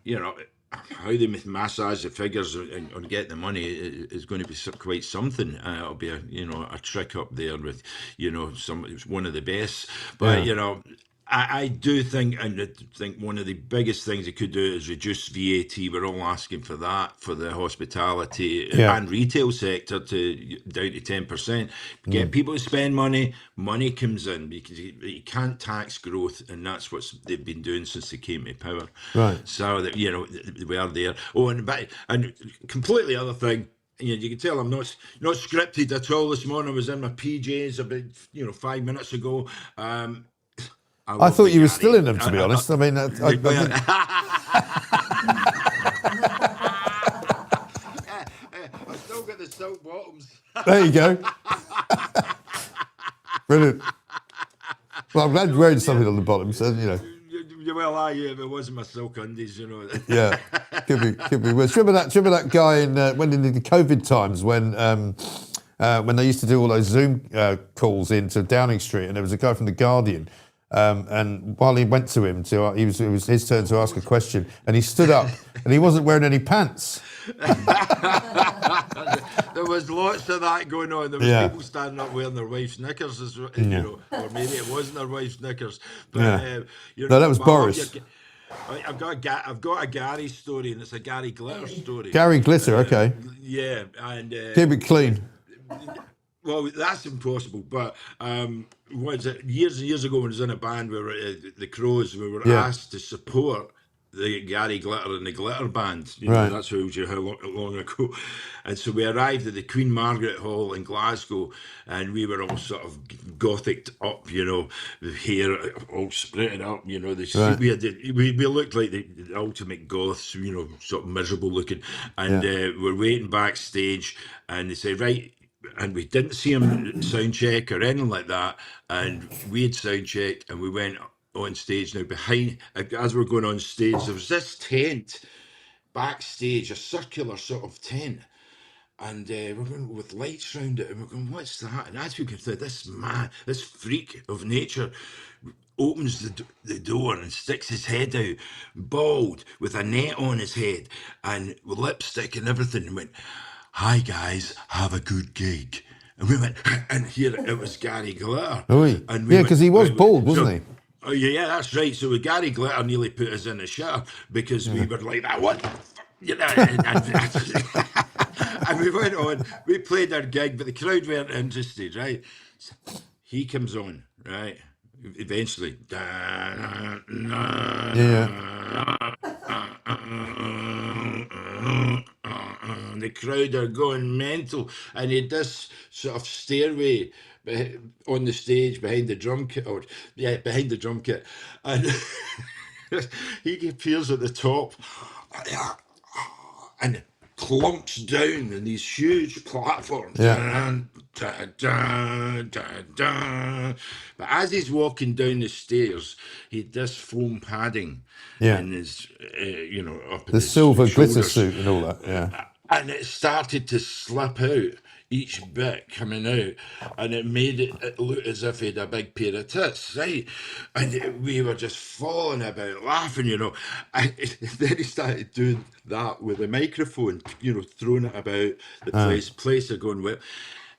you know, how they massage the figures and get the money is going to be quite something. It'll be a trick up there with, you know, it's one of the best. But, you know, I do think, and I think one of the biggest things they could do is reduce VAT. We're all asking for that for the hospitality and retail sector to down to 10%. Get people to spend money. Money comes in because you can't tax growth, and that's what they've been doing since they came to power. Right. So that, you know, we are there. Oh, and completely other thing. You can tell I'm not scripted at all this morning. I was in my PJs about 5 minutes ago. I thought you were still in them, to be honest. I mean, I still got the silk bottoms. there you go. Brilliant. Well, I'm glad you're wearing something on the bottom, so, you know. Well, if it wasn't my silk undies, you know. Yeah, could be worse. Remember that guy in the COVID times when they used to do all those Zoom calls into Downing Street, and there was a guy from The Guardian. And while he went to him, it was his turn to ask a question, and he stood up, and he wasn't wearing any pants. There was lots of that going on. There was people standing up wearing their wife's knickers, you know, or maybe it wasn't their wife's knickers. But you know, no, that was Boris. I've got a Gary story, and it's a Gary Glitter story. Gary Glitter, okay. Yeah, and keep it clean. Well, that's impossible. But was it years and years ago when I was in a band, we were the Crows. We were asked to support the Gary Glitter and the Glitter Band. You know, that's how long ago. And so we arrived at the Queen Margaret Hall in Glasgow, and we were all sort of gothicked up, you know, with hair all spreading up, you know. We looked like the ultimate goths, you know, sort of miserable looking. And we're waiting backstage, and they say, right. And we didn't see him sound check or anything like that. And we had sound checked, and we went on stage. Now, behind, as we're going on stage, there was this tent backstage, a circular sort of tent. And we're going with lights around it, and we're going, what's that? And as we go through, this man, this freak of nature, opens the door and sticks his head out, bald, with a net on his head, and with lipstick and everything, and went, "Hi guys, have a good gig." And we went, and here it was Gary Glitter. Oi. And we Yeah, 'cause he was bald, wasn't he? Oh yeah, that's right. So Gary Glitter nearly put us in the shitter because we were like that. What? The fuck? You know, and we went on. We played our gig, but the crowd weren't interested. Right? So he comes on. Right? Eventually. Yeah. The crowd are going mental, and he had this sort of stairway on the stage behind the drum kit, behind the drum kit, and he appears at the top and clumps down in these huge platforms. Yeah. But as he's walking down the stairs, he had this foam padding in his, up The his silver glitter shoulders. suit and all that. Yeah. And it started to slip out, each bit coming out, and it made it look as if he had a big pair of tits, right? And we were just falling about laughing, And then he started doing that with a microphone, throwing it about the place are going, well,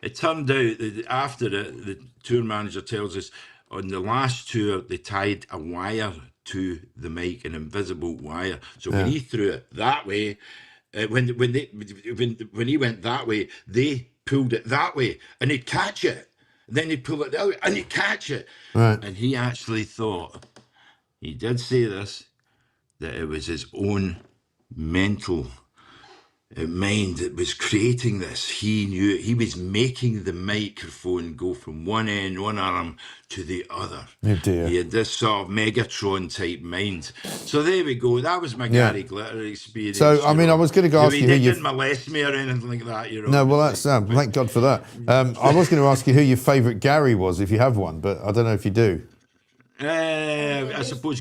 it turned out that after it, the tour manager tells us on the last tour, they tied a wire to the mic, an invisible wire. So when he threw it that way, when he went that way, they pulled it that way, and he'd catch it. Then he'd pull it the other way, and he'd catch it. Right. And he actually thought, he did say this, that it was his own mental mind that was creating this. He knew he was making the microphone go from one arm to the other. Oh dear. He had this sort of Megatron type mind. So there we go. That was my Gary Glitter experience. So, I mean, I was going to ask you who He you... didn't molest me or anything like that. No, well, that's thank God for that. I was going to ask you who your favourite Gary was, if you have one, but I don't know if you do. I suppose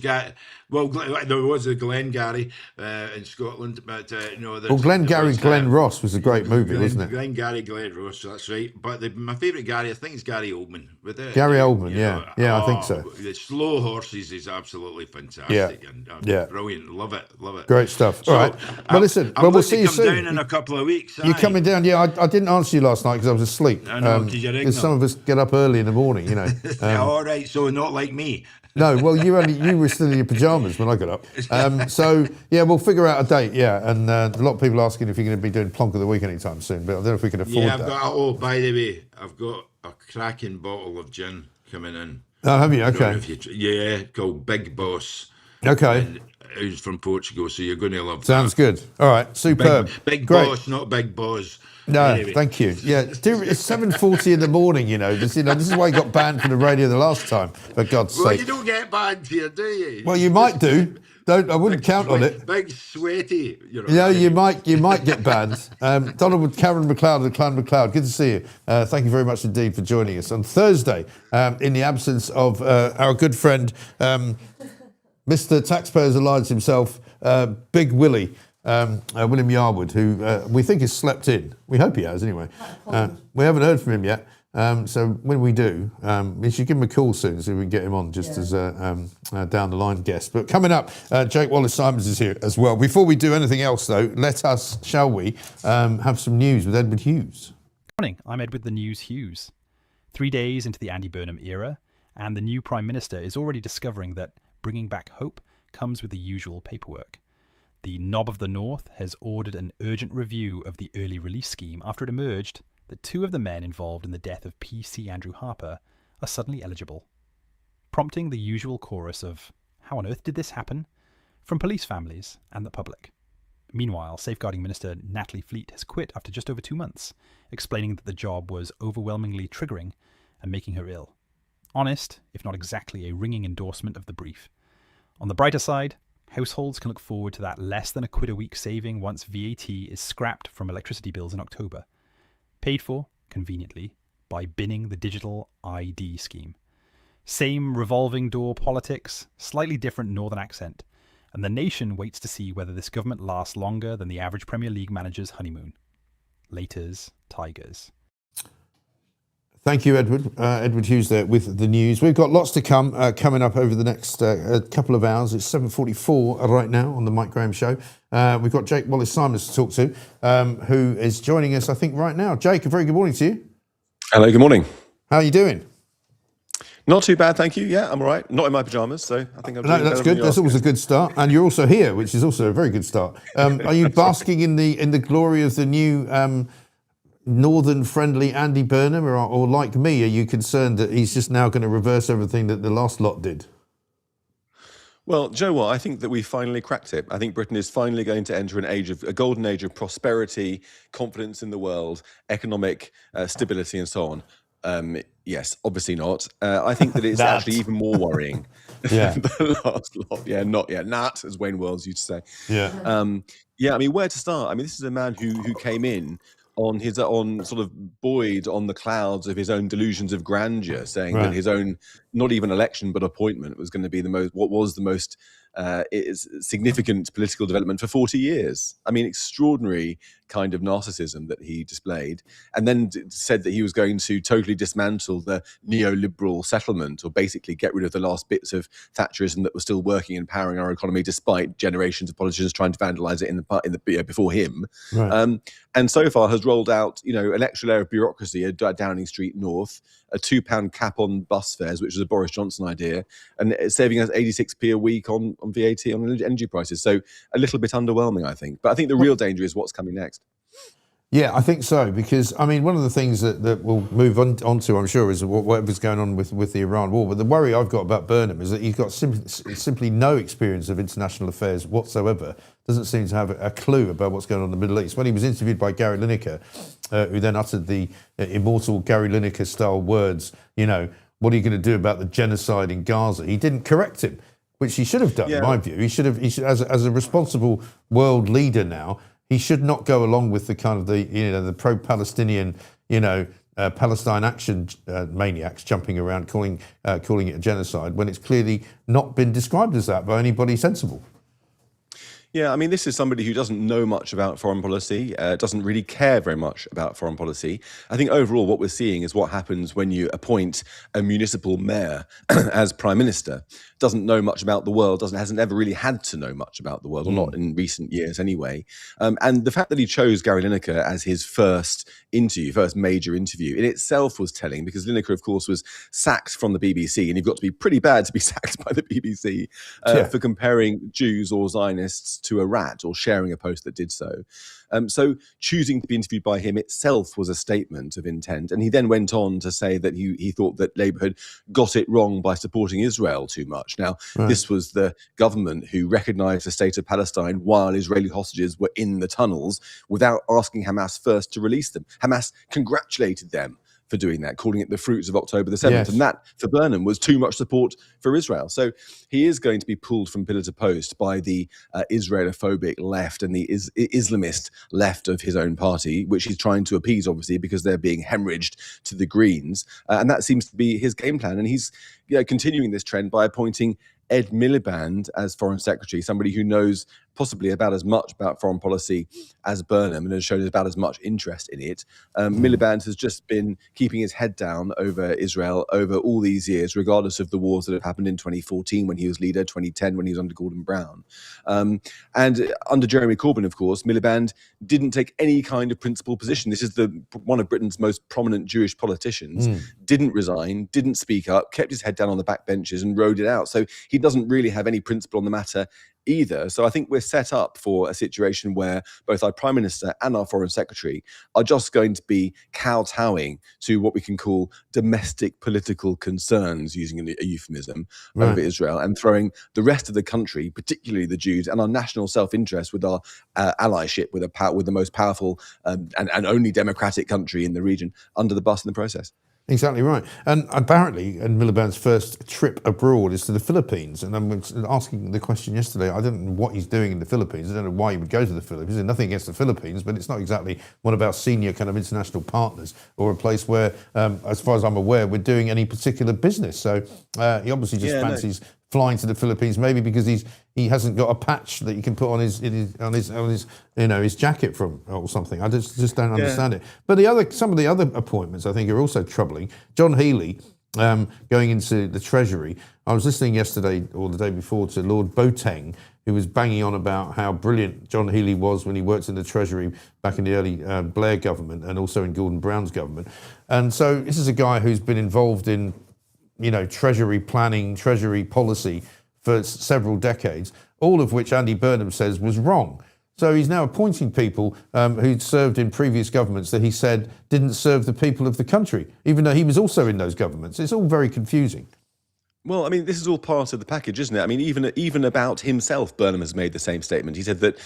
well, there was a Glengarry in Scotland, but no. Well, Glengarry Glen Ross was a great movie, wasn't it? Glengarry Glen Ross, that's right. But my favourite Gary, I think, is Gary Oldman. Gary Oldman, yeah, I think so. The Slow Horses is absolutely fantastic and brilliant. Love it. Great stuff. All right. Well, listen, we'll see you soon. I'm down in a couple of weeks. You're coming down, yeah. I didn't answer you last night because I was asleep. I know, because you're ignorant. Some of us get up early in the morning, All right, so not like me. No, well, you were still in your pajamas when I got up. So, yeah, we'll figure out a date, and a lot of people asking if you're going to be doing Plonk of the Week anytime soon, but I don't know if we can afford that. By the way, I've got a cracking bottle of gin coming in. Oh, have you? Okay. Called Big Boss. Okay. And who's from Portugal, so you're going to love that. Sounds good. All right, superb. Big Great. Boss, not Big Boss. No, anyway. Thank you. Yeah, it's 7:40 in the morning. This is why you got banned from the radio the last time. For God's sake. Well, you don't get banned here, do you? Well, you might do. I wouldn't count on it. Big sweaty. You might get banned. Donald with Karen McLeod of the Clan McLeod. Good to see you. Thank you very much indeed for joining us on Thursday. In the absence of our good friend, Mr. Taxpayers Alliance himself, Big Willie. William Yarwood, who we think has slept in. We hope he has, anyway. We haven't heard from him yet. So when we do, we should give him a call soon so we can get him on just as a down the line guest. But coming up, Jake Wallace-Simons is here as well. Before we do anything else, though, let us, shall we, have some news with Edward Hughes. Morning, I'm Edward the News Hughes. 3 days into the Andy Burnham era, and the new Prime Minister is already discovering that bringing back hope comes with the usual paperwork. The Knob of the North has ordered an urgent review of the early release scheme after it emerged that 2 of the men involved in the death of PC Andrew Harper are suddenly eligible, prompting the usual chorus of "How on earth did this happen?" from police families and the public. Meanwhile, Safeguarding Minister Natalie Fleet has quit after just over 2 months, explaining that the job was overwhelmingly triggering and making her ill. Honest, if not exactly a ringing endorsement of the brief. On the brighter side, households can look forward to that less than £1 a week saving once VAT is scrapped from electricity bills in October. Paid for, conveniently, by binning the digital ID scheme. Same revolving door politics, slightly different northern accent, and the nation waits to see whether this government lasts longer than the average Premier League manager's honeymoon. Laters, Tigers. Thank you, Edward. Edward Hughes there with the news. We've got lots to come coming up over the next couple of hours. It's 7:44 right now on the Mike Graham Show. We've got Jake Wallace-Simons to talk to, who is joining us, I think, right now. Jake, a very good morning to you. Hello, good morning. How are you doing? Not too bad, thank you. Yeah, I'm all right. Not in my pyjamas, so I think I'm doing that's good. That's always a good start. And you're also here, which is also a very good start. Are you basking in the glory of the new northern-friendly Andy Burnham, or like me, are you concerned that he's just now going to reverse everything that the last lot did? Well, do you know what? I think that we finally cracked it. I think Britain is finally going to enter a golden age of prosperity, confidence in the world, economic stability, and so on. Yes, obviously not. I think that it's actually even more worrying. Yeah. The last lot. Yeah, not yet. Not, as Wayne Wells used to say. Yeah. Yeah, I mean, where to start? I mean, this is a man who came in on sort of buoyed on the clouds of his own delusions of grandeur, saying that his own, not even election, but appointment was going to be the most significant political development for 40 years. I mean, extraordinary kind of narcissism that he displayed, and then said that he was going to totally dismantle the neoliberal settlement, or basically get rid of the last bits of Thatcherism that was still working and powering our economy, despite generations of politicians trying to vandalise it before him. Right. And so far has rolled out, an extra layer of bureaucracy at Downing Street North, a £2 cap on bus fares, which was a Boris Johnson idea, and it's saving us 86p a week on VAT on energy prices. So a little bit underwhelming, I think. But I think the real danger is what's coming next. Yeah, I think so, because, I mean, one of the things that we'll move on to, I'm sure, is whatever's going on with the Iran war. But the worry I've got about Burnham is that he's got simply no experience of international affairs whatsoever. Doesn't seem to have a clue about what's going on in the Middle East. When he was interviewed by Gary Lineker, who then uttered the immortal Gary Lineker-style words, what are you going to do about the genocide in Gaza? He didn't correct him, which he should have done, in my view. He should, as a responsible world leader now, he should not go along with the kind of the pro-Palestinian, Palestine action maniacs jumping around calling it a genocide when it's clearly not been described as that by anybody sensible. Yeah, I mean, this is somebody who doesn't know much about foreign policy, doesn't really care very much about foreign policy. I think overall what we're seeing is what happens when you appoint a municipal mayor as prime minister. Doesn't know much about the world, hasn't ever really had to know much about the world, or not in recent years anyway. And the fact that he chose Gary Lineker as his first major interview, in itself was telling, because Lineker, of course, was sacked from the BBC, and you've got to be pretty bad to be sacked by the BBC for comparing Jews or Zionists to a rat, or sharing a post that did so. So choosing to be interviewed by him itself was a statement of intent. And he then went on to say that he thought that Labour had got it wrong by supporting Israel too much. Now, this was the government who recognised the state of Palestine while Israeli hostages were in the tunnels without asking Hamas first to release them. Hamas congratulated them for doing that, calling it the fruits of October the 7th. Yes. And that, for Burnham, was too much support for Israel. So he is going to be pulled from pillar to post by the Israelophobic left and the Islamist left of his own party, which he's trying to appease, obviously, because they're being hemorrhaged to the Greens. And that seems to be his game plan. And he's continuing this trend by appointing Ed Miliband as Foreign Secretary, somebody who knows possibly about as much about foreign policy as Burnham and has shown about as much interest in it. Miliband has just been keeping his head down over Israel over all these years, regardless of the wars that have happened in 2014 when he was leader, 2010 when he was under Gordon Brown. And under Jeremy Corbyn, of course, Miliband didn't take any kind of principled position. This is one of Britain's most prominent Jewish politicians, didn't resign, didn't speak up, kept his head down on the back benches and rode it out. So he doesn't really have any principle on the matter either. So I think we're set up for a situation where both our Prime Minister and our Foreign Secretary are just going to be kowtowing to what we can call domestic political concerns, using a euphemism, over Israel, and throwing the rest of the country, particularly the Jews, and our national self-interest with our allyship with the most powerful and only democratic country in the region under the bus in the process. Exactly right. And apparently, Miliband's first trip abroad is to the Philippines. And I'm asking the question yesterday, I don't know what he's doing in the Philippines. I don't know why he would go to the Philippines. There's nothing against the Philippines, but it's not exactly one of our senior kind of international partners, or a place where, as far as I'm aware, we're doing any particular business. So he obviously just fancies flying to the Philippines, maybe because he hasn't got a patch that you can put on his his jacket from or something. I just don't understand it. But some of the other appointments I think are also troubling. John Healey going into the Treasury. I was listening yesterday or the day before to Lord Boateng, who was banging on about how brilliant John Healey was when he worked in the Treasury back in the early Blair government and also in Gordon Brown's government. And so this is a guy who's been involved in, Treasury planning, Treasury policy for several decades, all of which Andy Burnham says was wrong. So he's now appointing people who'd served in previous governments that he said didn't serve the people of the country, even though he was also in those governments. It's all very confusing. Well, I mean, this is all part of the package, isn't it? I mean, even about himself, Burnham has made the same statement. He said that,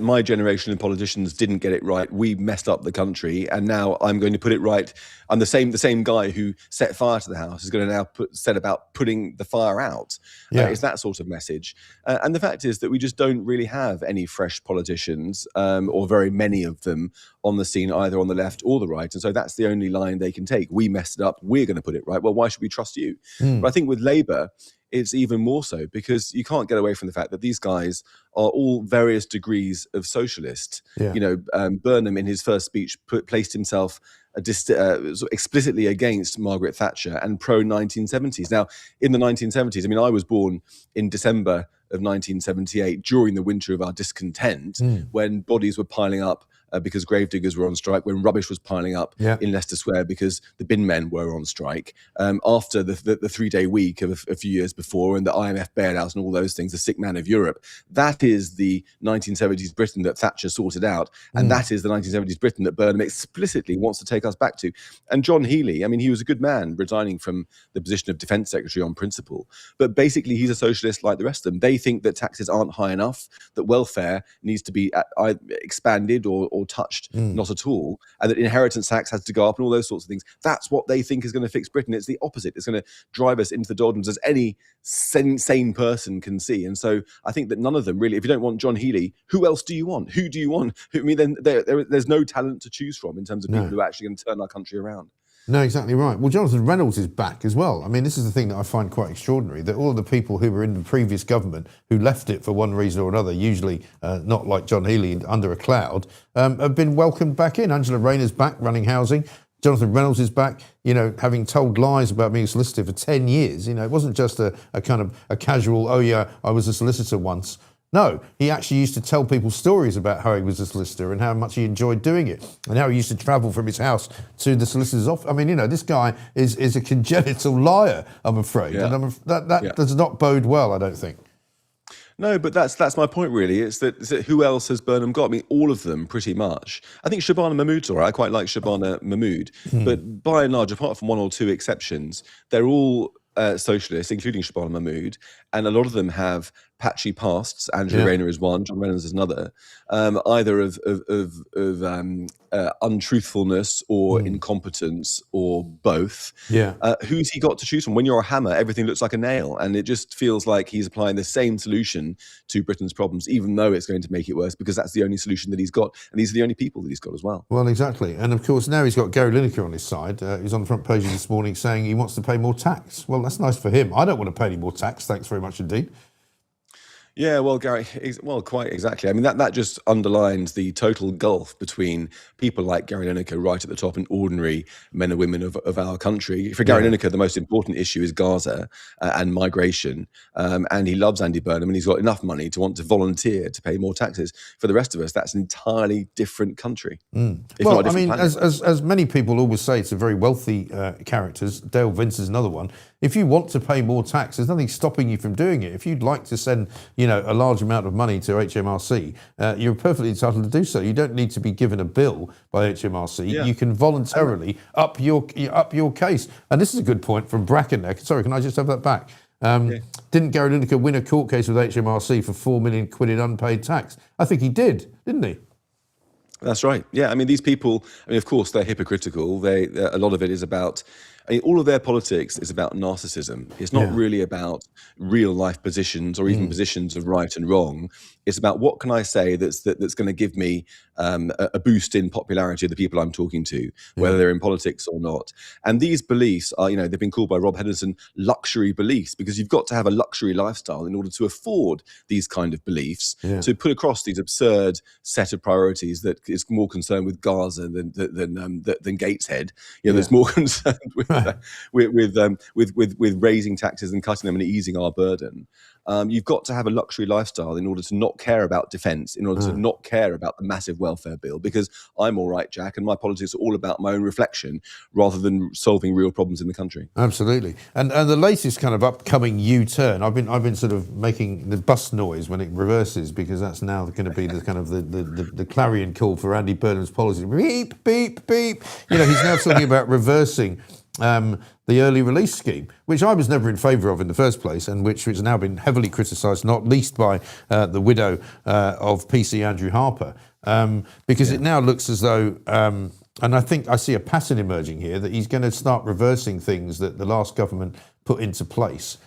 my generation of politicians didn't get it right. We messed up the country, and now I'm going to put it right. I'm the same guy who set fire to the house is going to now set about putting the fire out. It's that sort of message. And the fact is that we just don't really have any fresh politicians, or very many of them, on the scene, either on the left or the right. And so that's the only line they can take. We messed it up. We're going to put it right. Well, why should we trust you? But I think with Labour, it's even more so, because you can't get away from the fact that these guys are all various degrees of socialist. Burnham, in his first speech, placed himself explicitly against Margaret Thatcher and pro-1970s. Now, in the 1970s, I mean, I was born in December of 1978 during the winter of our discontent, when bodies were piling up because gravediggers were on strike, when rubbish was piling up in Leicester Square because the bin men were on strike, after the 3-day week of a few years before, and the IMF bailout and all those things, the sick man of Europe. That is the 1970s Britain that Thatcher sorted out, and that is the 1970s Britain that Burnham explicitly wants to take us back to. And John Healey, I mean, he was a good man, resigning from the position of Defence Secretary on principle, but basically he's a socialist like the rest of them. They think that taxes aren't high enough, that welfare needs to be expanded or touched, not at all, and that inheritance tax has to go up and all those sorts of things. That's what they think is going to fix Britain. It's the opposite. It's going to drive us into the doldrums, as any sane person can see. And so I think that none of them really, if you don't want John Healey, who else do you want? Who do you want? I mean, then there's no talent to choose from in terms of people who are actually going to turn our country around. No, exactly right. Well, Jonathan Reynolds is back as well. I mean, this is the thing that I find quite extraordinary, that all of the people who were in the previous government who left it for one reason or another, usually not like John Healey under a cloud, have been welcomed back in. Angela Rayner's back running housing. Jonathan Reynolds is back, having told lies about being a solicitor for 10 years. It wasn't just a kind of a casual, oh yeah, I was a solicitor once. No, he actually used to tell people stories about how he was a solicitor and how much he enjoyed doing it, and how he used to travel from his house to the solicitor's office. I mean, this guy is a congenital liar, I'm afraid, and that does not bode well, I don't think. No, but that's my point, really. It's that who else has Burnham got? I mean, all of them, pretty much. I think Shabana Mahmood's all right. I quite like Shabana Mahmood. But by and large, apart from one or two exceptions, they're all socialists, including Shabana Mahmood, and a lot of them have patchy pasts. Angela Rayner is one, John Reynolds is another, either of untruthfulness or incompetence or both. Who's he got to choose from? When you're a hammer, everything looks like a nail, and it just feels like he's applying the same solution to Britain's problems, even though it's going to make it worse, because that's the only solution that he's got, and these are the only people that he's got as well. Well, exactly. And of course, now he's got Gary Lineker on his side. He's on the front pages this morning saying he wants to pay more tax. Well, that's nice for him. I don't want to pay any more tax. Thanks very much indeed. Yeah, well, Gary, quite exactly. I mean, that just underlines the total gulf between people like Gary Lineker right at the top and ordinary men and women of our country. For Gary Lineker, the most important issue is Gaza and migration, and he loves Andy Burnham, and he's got enough money to want to volunteer to pay more taxes. For the rest of us, that's an entirely different country. Well, I mean, as many people always say, it's a very wealthy characters. Dale Vince is another one. If you want to pay more tax, there's nothing stopping you from doing it. If you'd like to send, a large amount of money to HMRC, you're perfectly entitled to do so. You don't need to be given a bill by HMRC. You can voluntarily up your case. And this is a good point from Bracken there. Sorry, can I just have that back? Didn't Gary Lineker win a court case with HMRC for £4 million in unpaid tax? I think he did, didn't he? That's right. Yeah, I mean, these people, of course, they're hypocritical. A lot of it is about I mean, all of their politics is about narcissism. It's not really about real life positions or even positions of right and wrong. It's about what can I say that's going to give me a boost in popularity of the people I'm talking to, whether they're in politics or not. And these beliefs are, they've been called by Rob Henderson luxury beliefs, because you've got to have a luxury lifestyle in order to afford these kind of beliefs, to put across these absurd set of priorities that is more concerned with Gaza than Gateshead. There's more concerned with raising taxes and cutting them and easing our burden. You've got to have a luxury lifestyle in order to not care about defence, in order to not care about the massive welfare bill, because I'm all right, Jack, and my politics are all about my own reflection rather than solving real problems in the country. Absolutely. And the latest kind of upcoming U-turn, I've been sort of making the bus noise when it reverses, because that's now going to be the kind of the clarion call for Andy Burnham's policy. Beep, beep, beep. He's now talking about reversing the early release scheme, which I was never in favour of in the first place, and which has now been heavily criticised, not least by the widow of PC Andrew Harper, because it now looks as though, and I think I see a pattern emerging here, that he's going to start reversing things that the last government put into place,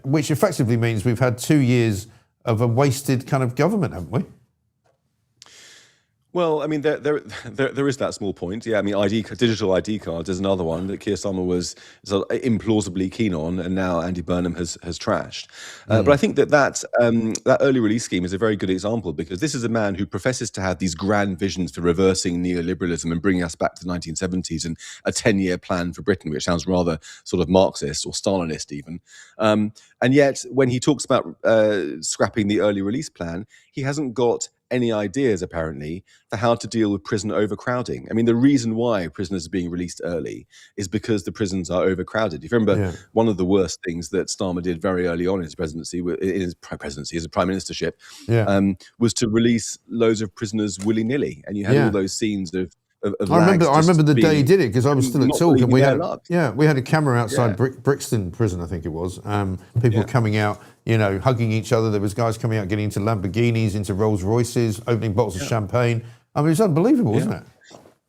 which effectively means we've had 2 years of a wasted kind of government, haven't we? Well, I mean, there is that small point. Yeah, I mean, digital ID cards is another one that Keir Starmer was implausibly keen on, and now Andy Burnham has trashed. But I think that early release scheme is a very good example, because this is a man who professes to have these grand visions for reversing neoliberalism and bringing us back to the 1970s and a 10-year plan for Britain, which sounds rather sort of Marxist or Stalinist even. And yet, when he talks about scrapping the early release plan, he hasn't got any ideas, apparently, for how to deal with prison overcrowding. I mean, the reason why prisoners are being released early is because the prisons are overcrowded. If you remember, one of the worst things that Starmer did very early on in his presidency, his prime ministership, was to release loads of prisoners willy-nilly. And you had all those scenes of I remember the day he did it, because I was still at Talk, and we had a camera outside Brixton Prison, I think it was. People coming out, hugging each other. There was guys coming out, getting into Lamborghinis, into Rolls Royces, opening bottles of champagne. I mean, it was unbelievable, wasn't it?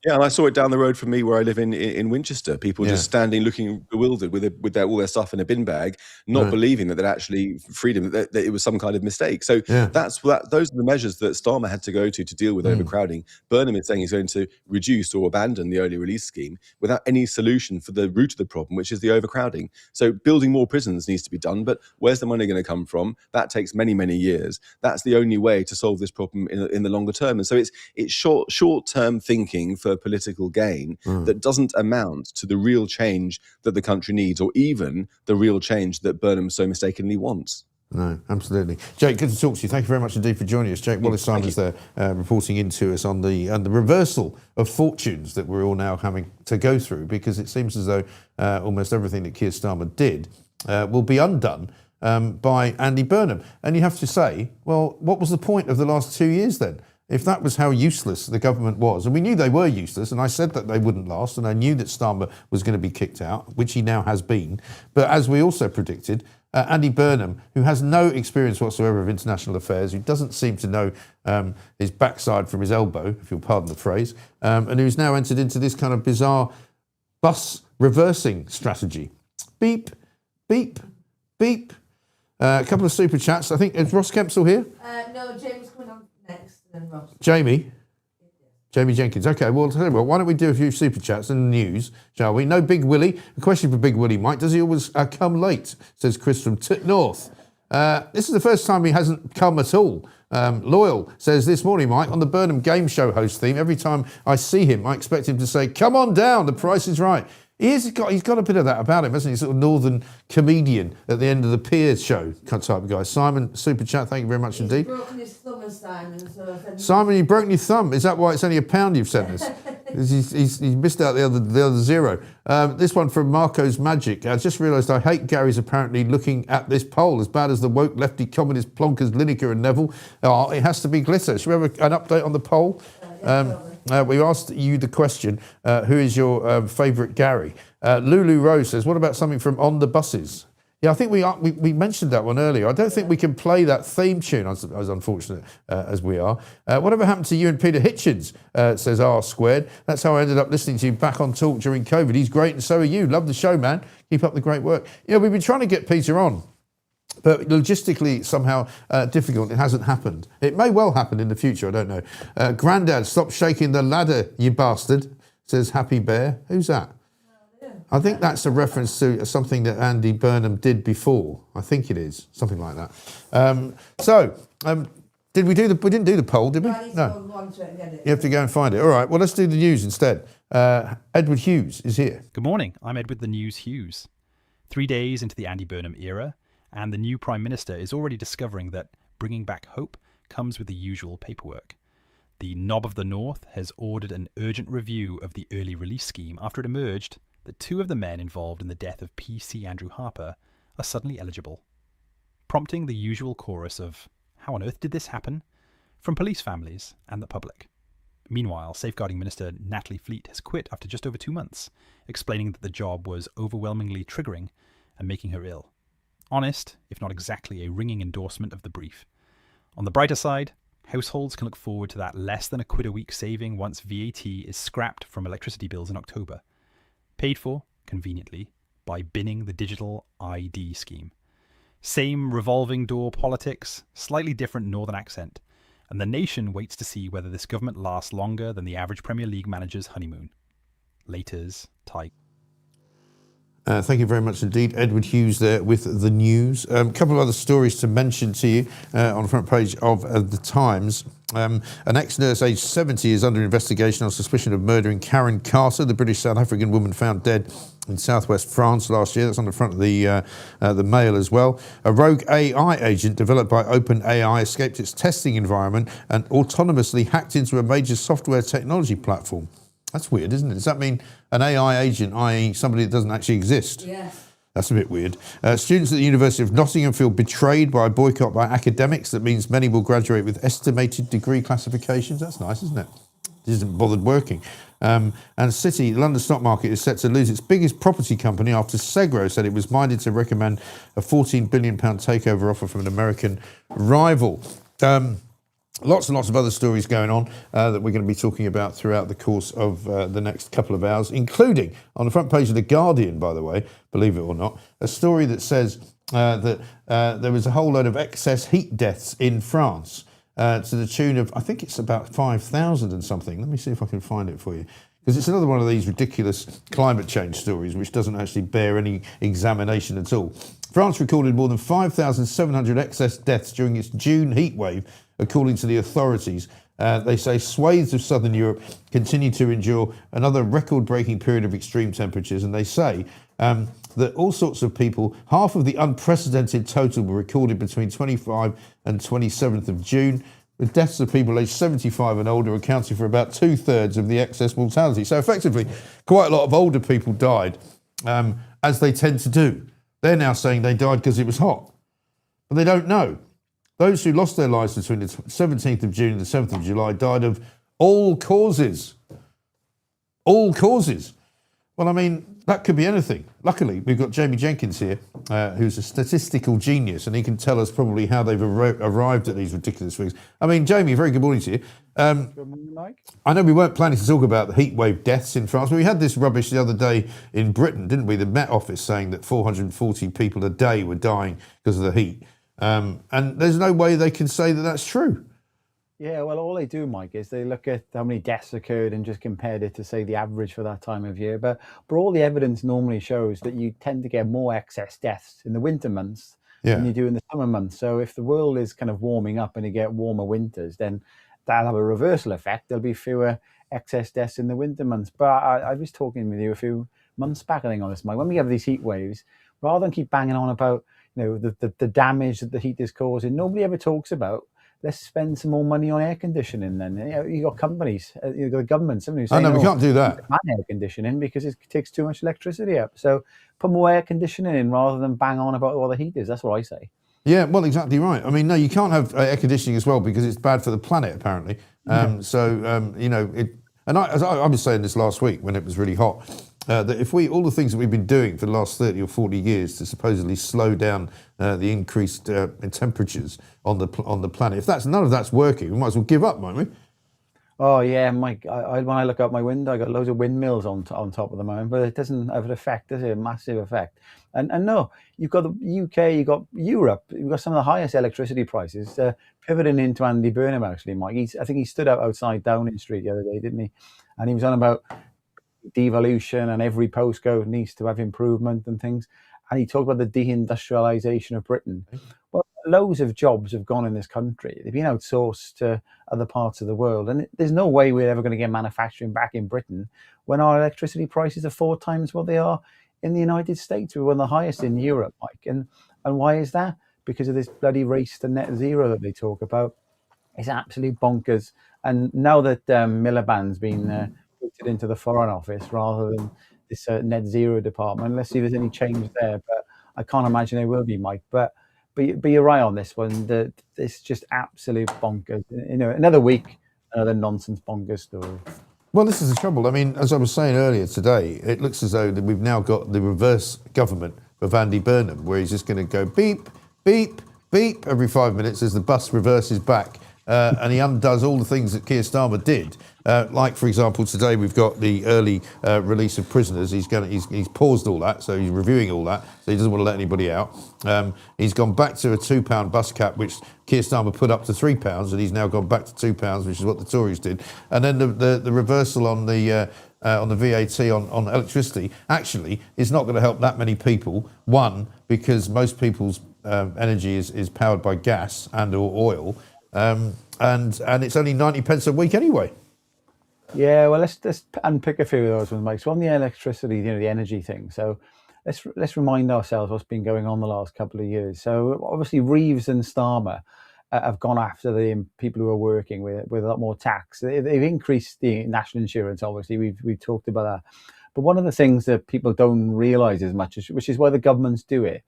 Yeah, and I saw it down the road from me where I live in Winchester. People just standing, looking bewildered with all their stuff in a bin bag, not believing that they'd actually freedom, that it was some kind of mistake. So those are the measures that Starmer had to go to deal with overcrowding. Burnham is saying he's going to reduce or abandon the early release scheme without any solution for the root of the problem, which is the overcrowding. So building more prisons needs to be done, but where's the money going to come from? That takes many, many years. That's the only way to solve this problem in the longer term. And so it's short-term thinking for political gain that doesn't amount to the real change that the country needs, or even the real change that Burnham so mistakenly wants. No, absolutely. Jake, good to talk to you. Thank you very much indeed for joining us. Jake Wallace-Simons there, reporting into us on the reversal of fortunes that we're all now having to go through, because it seems as though almost everything that Keir Starmer did will be undone by Andy Burnham. And you have to say, well, what was the point of the last 2 years then? If that was how useless the government was, and we knew they were useless, and I said that they wouldn't last, and I knew that Starmer was going to be kicked out, which he now has been. But as we also predicted, Andy Burnham, who has no experience whatsoever of international affairs, who doesn't seem to know his backside from his elbow, if you'll pardon the phrase, and who's now entered into this kind of bizarre bus reversing strategy. Beep, beep, beep. A couple of super chats. I think, is Ross Kemp still here? No, James coming on next. Jamie Jenkins. Okay, well, tell you what, why don't we do a few super chats and the news, shall we? No Big Willie. A question for Big Willie, Mike. Does he always come late? Says Chris from North. This is the first time he hasn't come at all. Loyal says, this morning, Mike, on the Burnham game show host theme, every time I see him, I expect him to say, come on down, the price is right. He's got a bit of that about him, hasn't he? Sort of northern comedian at the end of the Piers show type of guy. Simon, super chat, thank you very much indeed. He's broken his thumb, Simon. Simon, you've broken your thumb. Is that why it's only £1 you've sent us? He's missed out the other zero. This one from Marco's Magic. I just realised I hate Gary's apparently looking at this poll as bad as the woke lefty communist plonkers Lineker and Neville. Oh, it has to be Glitter. Should we have an update on the poll? We asked you the question, who is your favourite Gary? Lulu Rose says, what about something from On the Buses? Yeah, I think we mentioned that one earlier. I don't think we can play that theme tune, as unfortunate as we are. Whatever happened to you and Peter Hitchens, says R Squared. That's how I ended up listening to you back on Talk during COVID. He's great and so are you. Love the show, man. Keep up the great work. Yeah, we've been trying to get Peter on, but logistically somehow difficult. It hasn't happened. It may well happen in the future, I don't know. Grandad, stop shaking the ladder, you bastard, says Happy Bear. Who's that? I think that's a reference to something that Andy Burnham did before. I think it is something like that. Did we do we didn't do the poll, did we? No. You have to go and find it. All right. Well, let's do the news instead. Edward Hughes is here. Good morning. I'm Edward the News Hughes. 3 days into the Andy Burnham era, and the new Prime Minister is already discovering that bringing back hope comes with the usual paperwork. The Knob of the North has ordered an urgent review of the early release scheme after it emerged that 2 of the men involved in the death of PC Andrew Harper are suddenly eligible, prompting the usual chorus of "How on earth did this happen?" from police families and the public. Meanwhile, Safeguarding Minister Natalie Fleet has quit after just over 2 months, explaining that the job was overwhelmingly triggering and making her ill. Honest, if not exactly a ringing endorsement of the brief. On the brighter side, households can look forward to that less than £1 a week saving once VAT is scrapped from electricity bills in October. Paid for, conveniently, by binning the digital ID scheme. Same revolving door politics, slightly different northern accent, and the nation waits to see whether this government lasts longer than the average Premier League manager's honeymoon. Laters, Tiger. Thank you very much indeed. Edward Hughes there with the news. A couple of other stories to mention to you on the front page of The Times. An ex-nurse aged 70 is under investigation on suspicion of murdering Karen Carter, the British South African woman found dead in southwest France last year. That's on the front of the Mail as well. A rogue AI agent developed by OpenAI escaped its testing environment and autonomously hacked into a major software technology platform. That's weird, isn't it? Does that mean an AI agent, i.e. somebody that doesn't actually exist? Yes. That's a bit weird. Students at the University of Nottingham feel betrayed by a boycott by academics. That means many will graduate with estimated degree classifications. That's nice, isn't it? It isn't bothered working. And City, the London stock market is set to lose its biggest property company after Segro said it was minded to recommend a £14 billion takeover offer from an American rival. Lots and lots of other stories going on that we're going to be talking about throughout the course of the next couple of hours, including on the front page of The Guardian, by the way, believe it or not, a story that says that there was a whole load of excess heat deaths in France to the tune of, I think it's about 5,000 and something. Let me see if I can find it for you. Because it's another one of these ridiculous climate change stories which doesn't actually bear any examination at all. France recorded more than 5,700 excess deaths during its June heat wave, according to the authorities. They say swathes of southern Europe continue to endure another record-breaking period of extreme temperatures, and they say that all sorts of people, half of the unprecedented total were recorded between 25 and 27th of June, with deaths of people aged 75 and older accounting for about 2/3 of the excess mortality. So effectively, quite a lot of older people died, as they tend to do. They're now saying they died because it was hot, but they don't know. Those who lost their lives between the 17th of June and the 7th of July died of all causes. All causes. Well, I mean, that could be anything. Luckily, we've got Jamie Jenkins here, who's a statistical genius, and he can tell us probably how they've arrived at these ridiculous figures. I mean, Jamie, very good morning to you. Good morning, Mike. I know we weren't planning to talk about the heatwave deaths in France, but we had this rubbish the other day in Britain, didn't we? The Met Office saying that 440 people a day were dying because of the heat. And there's no way they can say that that's true. Yeah, well, all they do, Mike, is they look at how many deaths occurred and just compared it to, say, the average for that time of year. But all the evidence normally shows that you tend to get more excess deaths in the winter months than you do in the summer months. So if the world is kind of warming up and you get warmer winters, then that'll have a reversal effect. There'll be fewer excess deaths in the winter months. But I was talking with you a few months back, I think, on this, Mike. When we have these heat waves, rather than keep banging on about the damage that the heat is causing, nobody ever talks about, let's spend some more money on air conditioning then. You got companies, you got the government, somebody who's saying, we can't do that. Air conditioning because it takes too much electricity up. So put more air conditioning in rather than bang on about what the heat is. That's what I say. Yeah, well, exactly right. I mean, no, you can't have air conditioning as well because it's bad for the planet, apparently. And I was saying this last week when it was really hot. that if we all the things that we've been doing for the last 30 or 40 years to supposedly slow down the increased temperatures on the planet, if none of that's working, we might as well give up, might we? Oh yeah, Mike. When I look out my window, I got loads of windmills on top of the mountain, but it doesn't have an effect, does it? A massive effect. And no, you've got the UK, you've got Europe, you've got some of the highest electricity prices. Pivoting into Andy Burnham, actually, Mike. I think he stood up outside Downing Street the other day, didn't he? And he was on about devolution and every postcode needs to have improvement and things. And he talked about the deindustrialization of Britain. Well, loads of jobs have gone in this country. They've been outsourced to other parts of the world. And there's no way we're ever going to get manufacturing back in Britain when our electricity prices are 4 times what they are in the United States. We're one of the highest in Europe, Mike. And why is that? Because of this bloody race to net zero that they talk about. It's absolute bonkers. And now that Miliband's been put into the Foreign Office rather than this net zero department, let's see if there's any change there. But I can't imagine there will be, Mike. But you're right on this one. That it's just absolute bonkers. You know, another week, another nonsense bonkers story. Well, this is the trouble. I mean, as I was saying earlier today, it looks as though that we've now got the reverse government of Andy Burnham, where he's just going to go beep, beep, beep every 5 minutes as the bus reverses back. And he undoes all the things that Keir Starmer did. Like, for example, today we've got the early release of prisoners. He's paused all that, so he's reviewing all that. So he doesn't want to let anybody out. He's gone back to a £2 bus cap, which Keir Starmer put up to £3, and he's now gone back to £2, which is what the Tories did. And then the reversal on the VAT on electricity actually is not going to help that many people. One, because most people's energy is powered by gas and or oil. And it's only 90 pence a week anyway. Yeah, well, let's just unpick a few of those ones, Mike. So on the electricity, you know, the energy thing. So let's remind ourselves what's been going on the last couple of years. So obviously Reeves and Starmer have gone after the people who are working with a lot more tax. They've increased the national insurance. Obviously, we've talked about that. But one of the things that people don't realise as much, which is why the governments do it,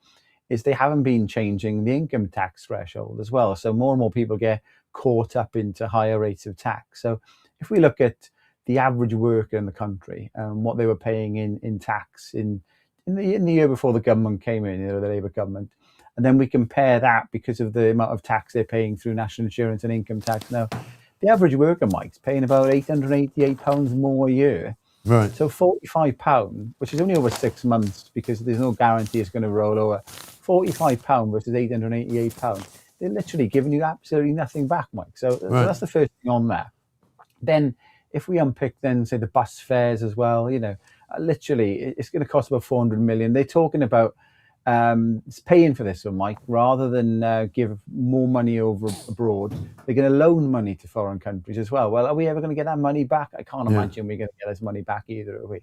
is they haven't been changing the income tax threshold as well. So more and more people get caught up into higher rates of tax. So if we look at the average worker in the country and what they were paying in tax in the year before the government came in, you know, the Labour government, and then we compare that because of the amount of tax they're paying through national insurance and income tax now, the average worker, Mike's paying about £888 more a year. Right. So £45, which is only over 6 months because there's no guarantee it's going to roll over. £45 versus £888. They're literally giving you absolutely nothing back, Mike. So that's the first thing on that. Then if we unpick then say the bus fares as well, you know, literally it's going to cost about 400 million. They're talking about paying for this one, Mike, rather than give more money over abroad. They're going to loan money to foreign countries as well. Well, are we ever going to get that money back? I can't imagine we're going to get this money back either, are we?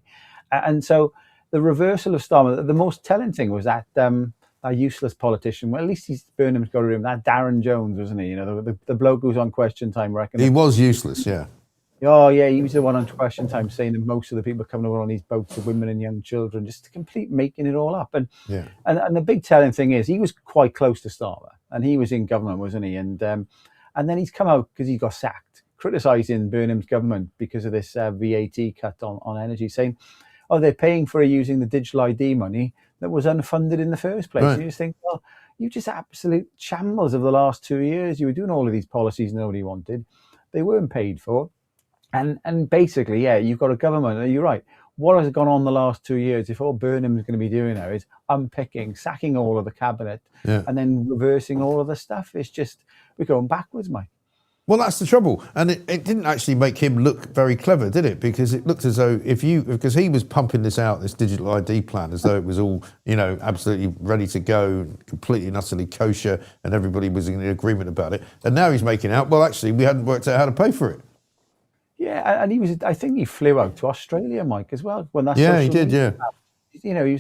And so the reversal of Starmer, the most telling thing was that a useless politician, well, at least Burnham's got rid of him, that Darren Jones, wasn't he? You know, the bloke who was on Question Time, reckon. He was useless, yeah. Oh, yeah, he was the one on Question Time saying that most of the people coming over on these boats are women and young children, just to complete making it all up. And the big telling thing is he was quite close to Starmer, and he was in government, wasn't he? And then he's come out because he got sacked, criticising Burnham's government because of this VAT cut on energy, saying, oh, they're paying for using the digital ID money that was unfunded in the first place. Right. And you just think, well, you just absolute shambles of the last 2 years. You were doing all of these policies nobody wanted. They weren't paid for. And basically, yeah, you've got a government, and you're right. What has gone on the last 2 years, if all Burnham's going to be doing now is unpicking, sacking all of the cabinet, and then reversing all of the stuff, it's just, we're going backwards, Mike. Well, that's the trouble. And it didn't actually make him look very clever, did it? Because it looked as though because he was pumping this out, this digital ID plan, as though it was all, you know, absolutely ready to go, completely and utterly kosher, and everybody was in agreement about it. And now he's making out, well, actually, we hadn't worked out how to pay for it. Yeah, and I think he flew out to Australia, Mike, as well. When that he did, yeah. You know,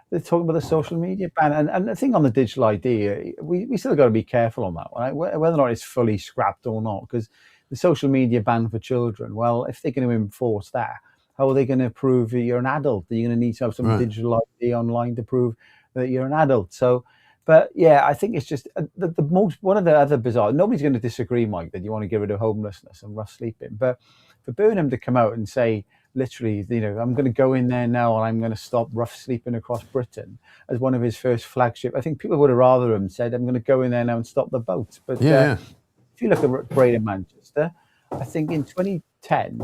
they're talking about the social media ban. And the thing on the digital ID, we still got to be careful on that one, right? Whether or not it's fully scrapped or not, because the social media ban for children, well, if they're going to enforce that, how are they going to prove that you're an adult? Are you going to need to have some digital ID online to prove that you're an adult? So, but yeah, I think it's just one of the other bizarre, nobody's going to disagree, Mike, that you want to get rid of homelessness and rough sleeping. But for Burnham to come out and say literally, I'm going to go in there now and I'm going to stop rough sleeping across Britain as one of his first flagship. I think people would have rather him said, I'm going to go in there now and stop the boats. But Yeah. if you look at Greater Manchester, I think in 2010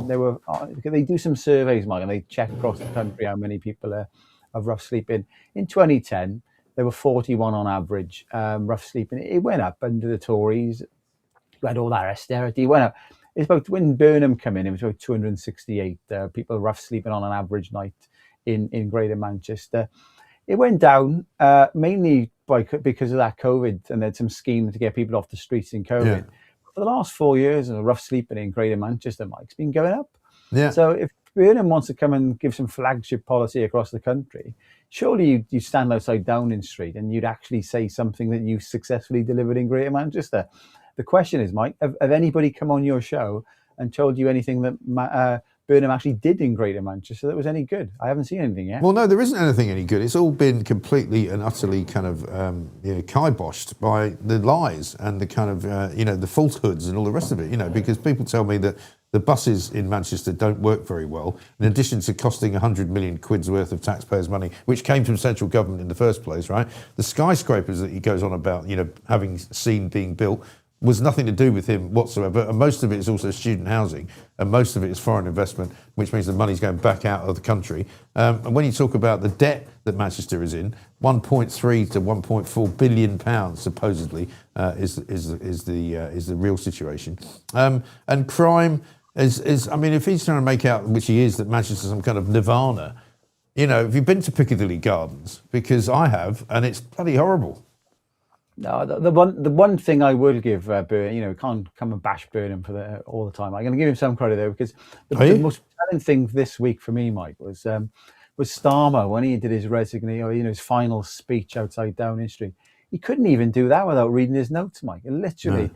they do some surveys, Mike, and they check across the country how many people are rough sleeping. In 2010, there were 41 on average rough sleeping. It went up under the Tories. We had all that austerity. It went up. It's about when Burnham came in, it was about 268 people rough sleeping on an average night in Greater Manchester. It went down mainly because of that COVID, and then some scheme to get people off the streets in COVID. Yeah. For the last 4 years, rough sleeping in Greater Manchester, Mike's been going up. Yeah. So if Burnham wants to come and give some flagship policy across the country, surely you stand outside Downing Street and you'd actually say something that you successfully delivered in Greater Manchester. The question is, Mike, have anybody come on your show and told you anything that Burnham actually did in Greater Manchester that was any good? I haven't seen anything yet. Well, no, there isn't anything any good. It's all been completely and utterly kind of kiboshed by the lies and the kind of the falsehoods and all the rest of it. Because people tell me that the buses in Manchester don't work very well, in addition to costing 100 million quid's worth of taxpayers' money, which came from central government in the first place, right? The skyscrapers that he goes on about, having seen being built, was nothing to do with him whatsoever. And most of it is also student housing, and most of it is foreign investment, which means the money's going back out of the country. And when you talk about the debt that Manchester is in, 1.3 to 1.4 billion pounds supposedly is the real situation. And crime is, I mean, if he's trying to make out, which he is, that Manchester's some kind of nirvana, have you been to Piccadilly Gardens? Because I have, and it's bloody horrible. No, the one thing I will give Burnham, can't come and bash Burnham for all the time. I'm going to give him some credit though, because the most telling thing this week for me, Mike, was Starmer when he did his resignation, his final speech outside Downing Street. He couldn't even do that without reading his notes, Mike. And literally,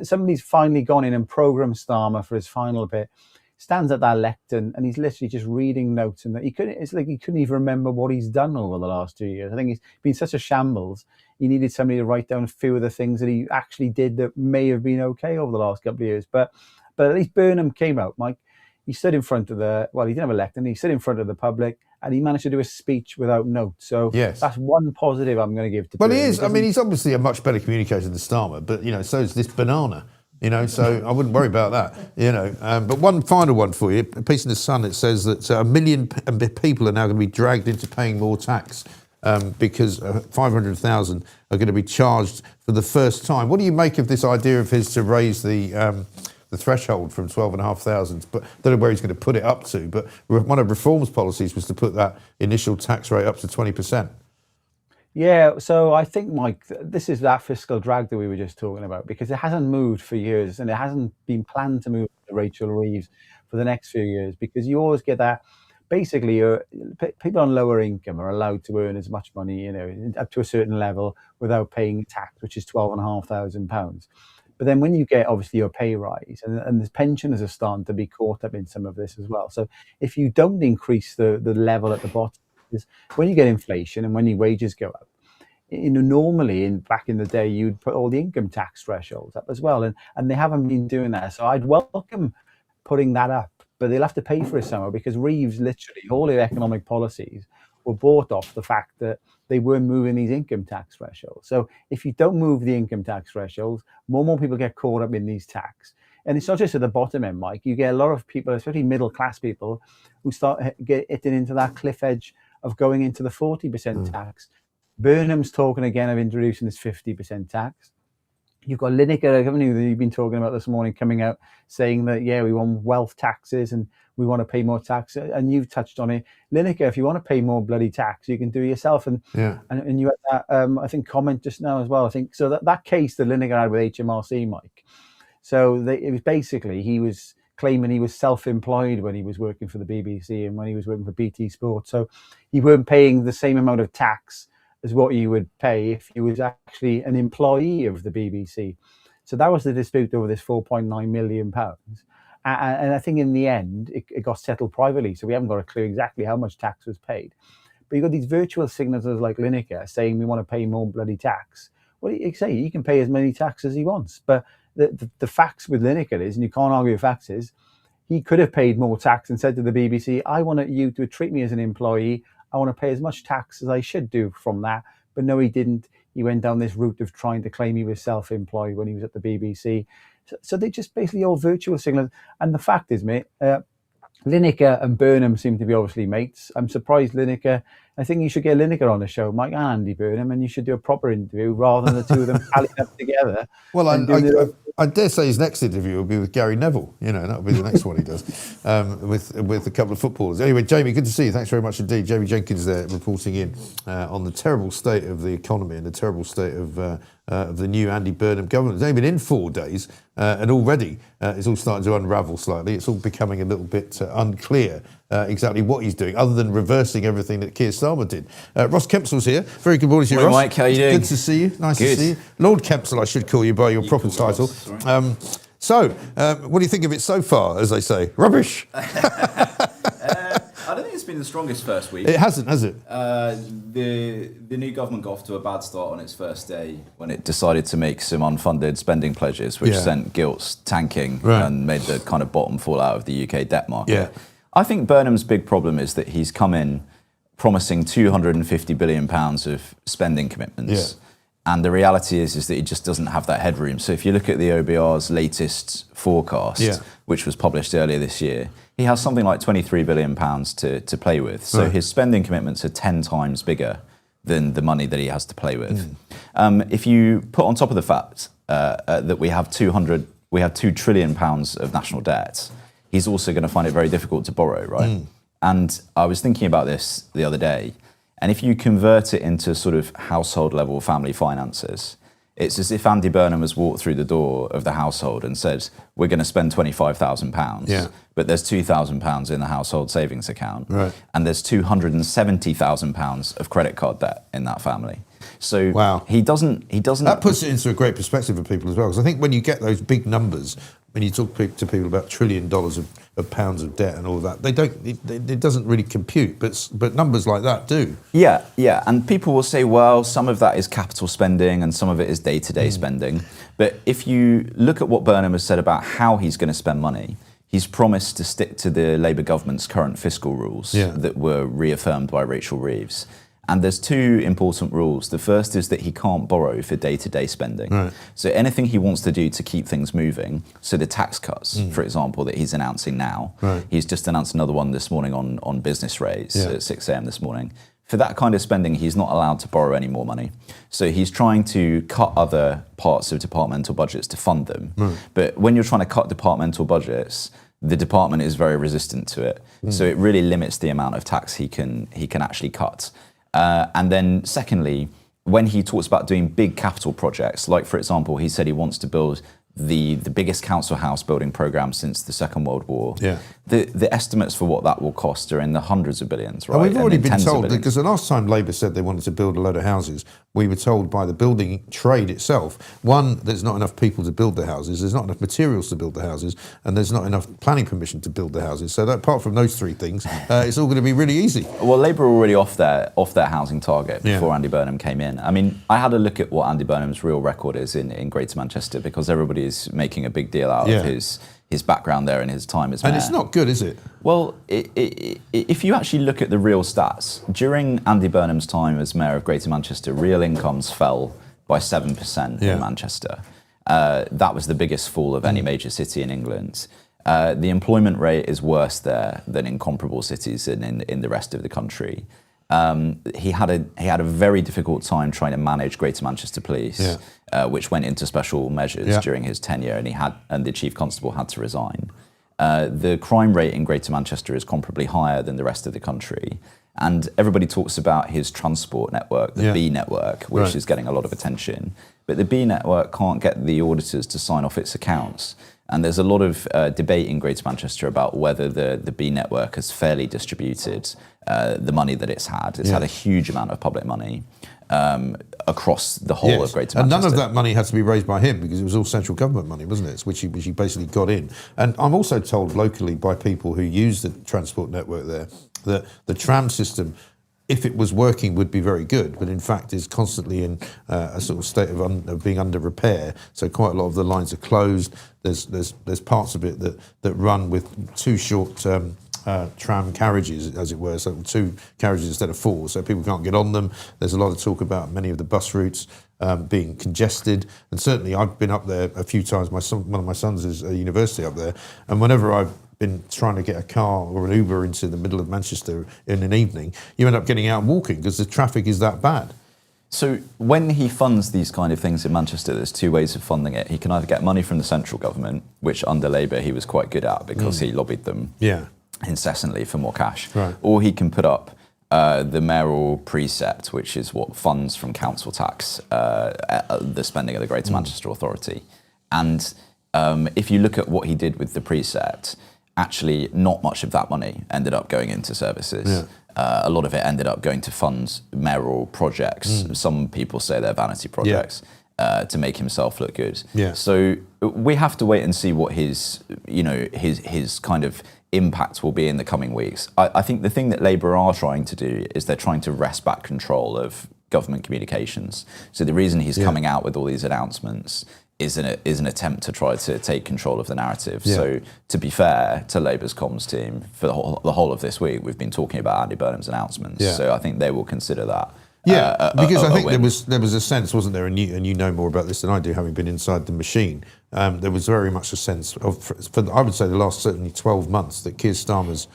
somebody's finally gone in and programmed Starmer for his final bit. Stands at that lectern and he's literally just reading notes, and it's like he couldn't even remember what he's done over the last 2 years. I think he's been such a shambles. He needed somebody to write down a few of the things that he actually did that may have been okay over the last couple of years. But at least Burnham came out, Mike. He stood in front of he didn't have a lectern. He stood in front of the public and he managed to do a speech without notes. So that's one positive I'm going to give to Burnham. Well, he is. I mean, he's obviously a much better communicator than Starmer, but, so is this banana. So I wouldn't worry about that, But one final one for you, a piece in The Sun, it says that 1 million people are now going to be dragged into paying more tax because 500,000 are going to be charged for the first time. What do you make of this idea of his to raise the threshold from 12,500? But I don't know where he's going to put it up to, but one of Reform's policies was to put that initial tax rate up to 20%. Yeah, so I think, Mike, this is that fiscal drag that we were just talking about, because it hasn't moved for years and it hasn't been planned to move to Rachel Reeves for the next few years, because you always get that. Basically, people on lower income are allowed to earn as much money, up to a certain level without paying tax, which is £12,500. But then when you get, obviously, your pay rise, and the pensioners are starting to be caught up in some of this as well. So if you don't increase the level at the bottom, when you get inflation and when your wages go up, normally back in the day, you'd put all the income tax thresholds up as well. And they haven't been doing that. So I'd welcome putting that up, but they'll have to pay for it somehow, because Reeves, literally, all their economic policies were bought off the fact that they weren't moving these income tax thresholds. So if you don't move the income tax thresholds, more and more people get caught up in these tax. And it's not just at the bottom end, Mike. You get a lot of people, especially middle class people, who start getting into that cliff edge of going into the 40% tax. Burnham's talking again of introducing this 50% tax. You've got Lineker, haven't you, that you've been talking about this morning, coming out saying that, we want wealth taxes and we want to pay more tax. And you've touched on it. Lineker, if you want to pay more bloody tax, you can do it yourself. And you had that, I think, comment just now as well. I think so that case that Lineker had with HMRC, Mike. So it was basically, he was claiming he was self-employed when he was working for the BBC and when he was working for BT Sport. So he weren't paying the same amount of tax as what you would pay if he was actually an employee of the BBC. So that was the dispute over this £4.9 million. And I think in the end, it got settled privately. So we haven't got a clue exactly how much tax was paid. But you've got these virtual signatures like Lineker saying we want to pay more bloody tax. Well, you say he can pay as many tax as he wants. But the facts with Lineker is, and you can't argue with facts, is he could have paid more tax and said to the BBC, I want you to treat me as an employee. I want to pay as much tax as I should do from that. But no, he didn't. He went down this route of trying to claim he was self-employed when he was at the BBC. So they just basically all virtual signals. And the fact is, mate, Lineker and Burnham seem to be obviously mates. I'm surprised Lineker. I think you should get Lineker on the show, Mike and Andy Burnham, and you should do a proper interview rather than the two of them tallying up together. Well, I dare say his next interview will be with Gary Neville. You know, that'll be the next one he does with a couple of footballers. Anyway, Jamie, good to see you. Thanks very much indeed. Jamie Jenkins there reporting in on the terrible state of the economy and the terrible state of the new Andy Burnham government. It's only been in 4 days, and already it's all starting to unravel slightly. It's all becoming a little bit unclear exactly what he's doing, other than reversing everything that Keir Starmer did. Ross Kempsell's here. Very good morning to you, Morning, Ross. Mike. How are you doing? Good to see you. Nice to see you. Lord Kempsell, I should call you by your proper title. What do you think of it so far, as they say? Rubbish. I don't think it's been the strongest first week. It hasn't, has it? The new government got off to a bad start on its first day when it decided to make some unfunded spending pledges, which sent gilts tanking and made the kind of bottom fall out of the UK debt market. Yeah. I think Burnham's big problem is that he's come in promising £250 billion of spending commitments. And the reality is that he just doesn't have that headroom. So if you look at the OBR's latest forecast, which was published earlier this year, he has something like £23 billion to play with. So his spending commitments are 10 times bigger than the money that he has to play with. If you put on top of the fact that we have £2 trillion of national debt, he's also going to find it very difficult to borrow, right? And I was thinking about this the other day. And if you convert it into sort of household level family finances, it's as if Andy Burnham has walked through the door of the household and said, we're going to spend £25,000, but there's £2,000 in the household savings account, and there's £270,000 of credit card debt in that family. So he doesn't. That puts it into a great perspective for people as well, because I think when you get those big numbers, when you talk to people about $1 trillion of pounds of debt and all of that, they don't. It doesn't really compute, but numbers like that do. Yeah, and people will say, well, some of that is capital spending and some of it is day-to-day spending. But if you look at what Burnham has said about how he's going to spend money, he's promised to stick to the Labour government's current fiscal rules that were reaffirmed by Rachel Reeves. And there's two important rules. The first is that he can't borrow for day-to-day spending. So anything he wants to do to keep things moving, so the tax cuts, for example, that he's announcing now, he's just announced another one this morning on business rates at 6 a.m. this morning. For that kind of spending, he's not allowed to borrow any more money. So he's trying to cut other parts of departmental budgets to fund them. But when you're trying to cut departmental budgets, the department is very resistant to it. So it really limits the amount of tax he can actually cut. And then secondly, when he talks about doing big capital projects, like for example, he said he wants to build the biggest council house building programme since the Second World War. The estimates for what that will cost are in the hundreds of billions, right? And we've already been tens of told, billions. because the last time Labour said they wanted to build a load of houses, we were told by the building trade itself, one, there's not enough people to build the houses, there's not enough materials to build the houses, and there's not enough planning permission to build the houses. So that, apart from those three things, it's all going to be really easy. Well, Labour were already off their housing target before Andy Burnham came in. I mean, I had a look at what Andy Burnham's real record is in Greater Manchester, because everybody is making a big deal out of his background there and his time as mayor. And it's not good, is it? Well, if you actually look at the real stats, during Andy Burnham's time as mayor of Greater Manchester, real incomes fell by 7% in Manchester. That was the biggest fall of any major city in England. The employment rate is worse there than in comparable cities in the rest of the country. He had a very difficult time trying to manage Greater Manchester Police, which went into special measures during his tenure, and the chief constable had to resign. The crime rate in Greater Manchester is comparably higher than the rest of the country, and everybody talks about his transport network, the B network, which is getting a lot of attention. But the B network can't get the auditors to sign off its accounts. And there's a lot of debate in Greater Manchester about whether the B network has fairly distributed the money that it's had. It's had a huge amount of public money across the whole of Greater Manchester. And none of that money had to be raised by him, because it was all central government money, wasn't it? Which he basically got in. And I'm also told locally by people who use the transport network there that the tram system if it was working, would be very good, but in fact is constantly in a sort of state of being under repair. So quite a lot of the lines are closed. There's parts of it that run with too short tram carriages, as it were, so 2 carriages instead of 4, so people can't get on them. There's a lot of talk about many of the bus routes being congested, and certainly I've been up there a few times. One of my sons is at university up there, and whenever I've been trying to get a car or an Uber into the middle of Manchester in an evening, you end up getting out and walking because the traffic is that bad. So when he funds these kind of things in Manchester, there's 2 ways of funding it. He can either get money from the central government, which under Labour he was quite good at because he lobbied them incessantly for more cash, right. Or he can put up the mayoral precept, which is what funds from council tax the spending of the Greater Manchester Authority. And if you look at what he did with the precept, actually not much of that money ended up going into services. Yeah. A lot of it ended up going to fund mayoral projects. Some people say they're vanity projects to make himself look good. Yeah. So we have to wait and see what his kind of impact will be in the coming weeks. I think the thing that Labour are trying to do is they're trying to wrest back control of government communications. So the reason he's coming out with all these announcements is an attempt to try to take control of the narrative. Yeah. So to be fair to Labour's comms team, for the whole of this week, we've been talking about Andy Burnham's announcements. Yeah. So I think they will consider that. Because I think there was a sense, wasn't there, and you know more about this than I do, having been inside the machine. There was very much a sense of, for I would say, the last certainly 12 months, that Keir Starmer's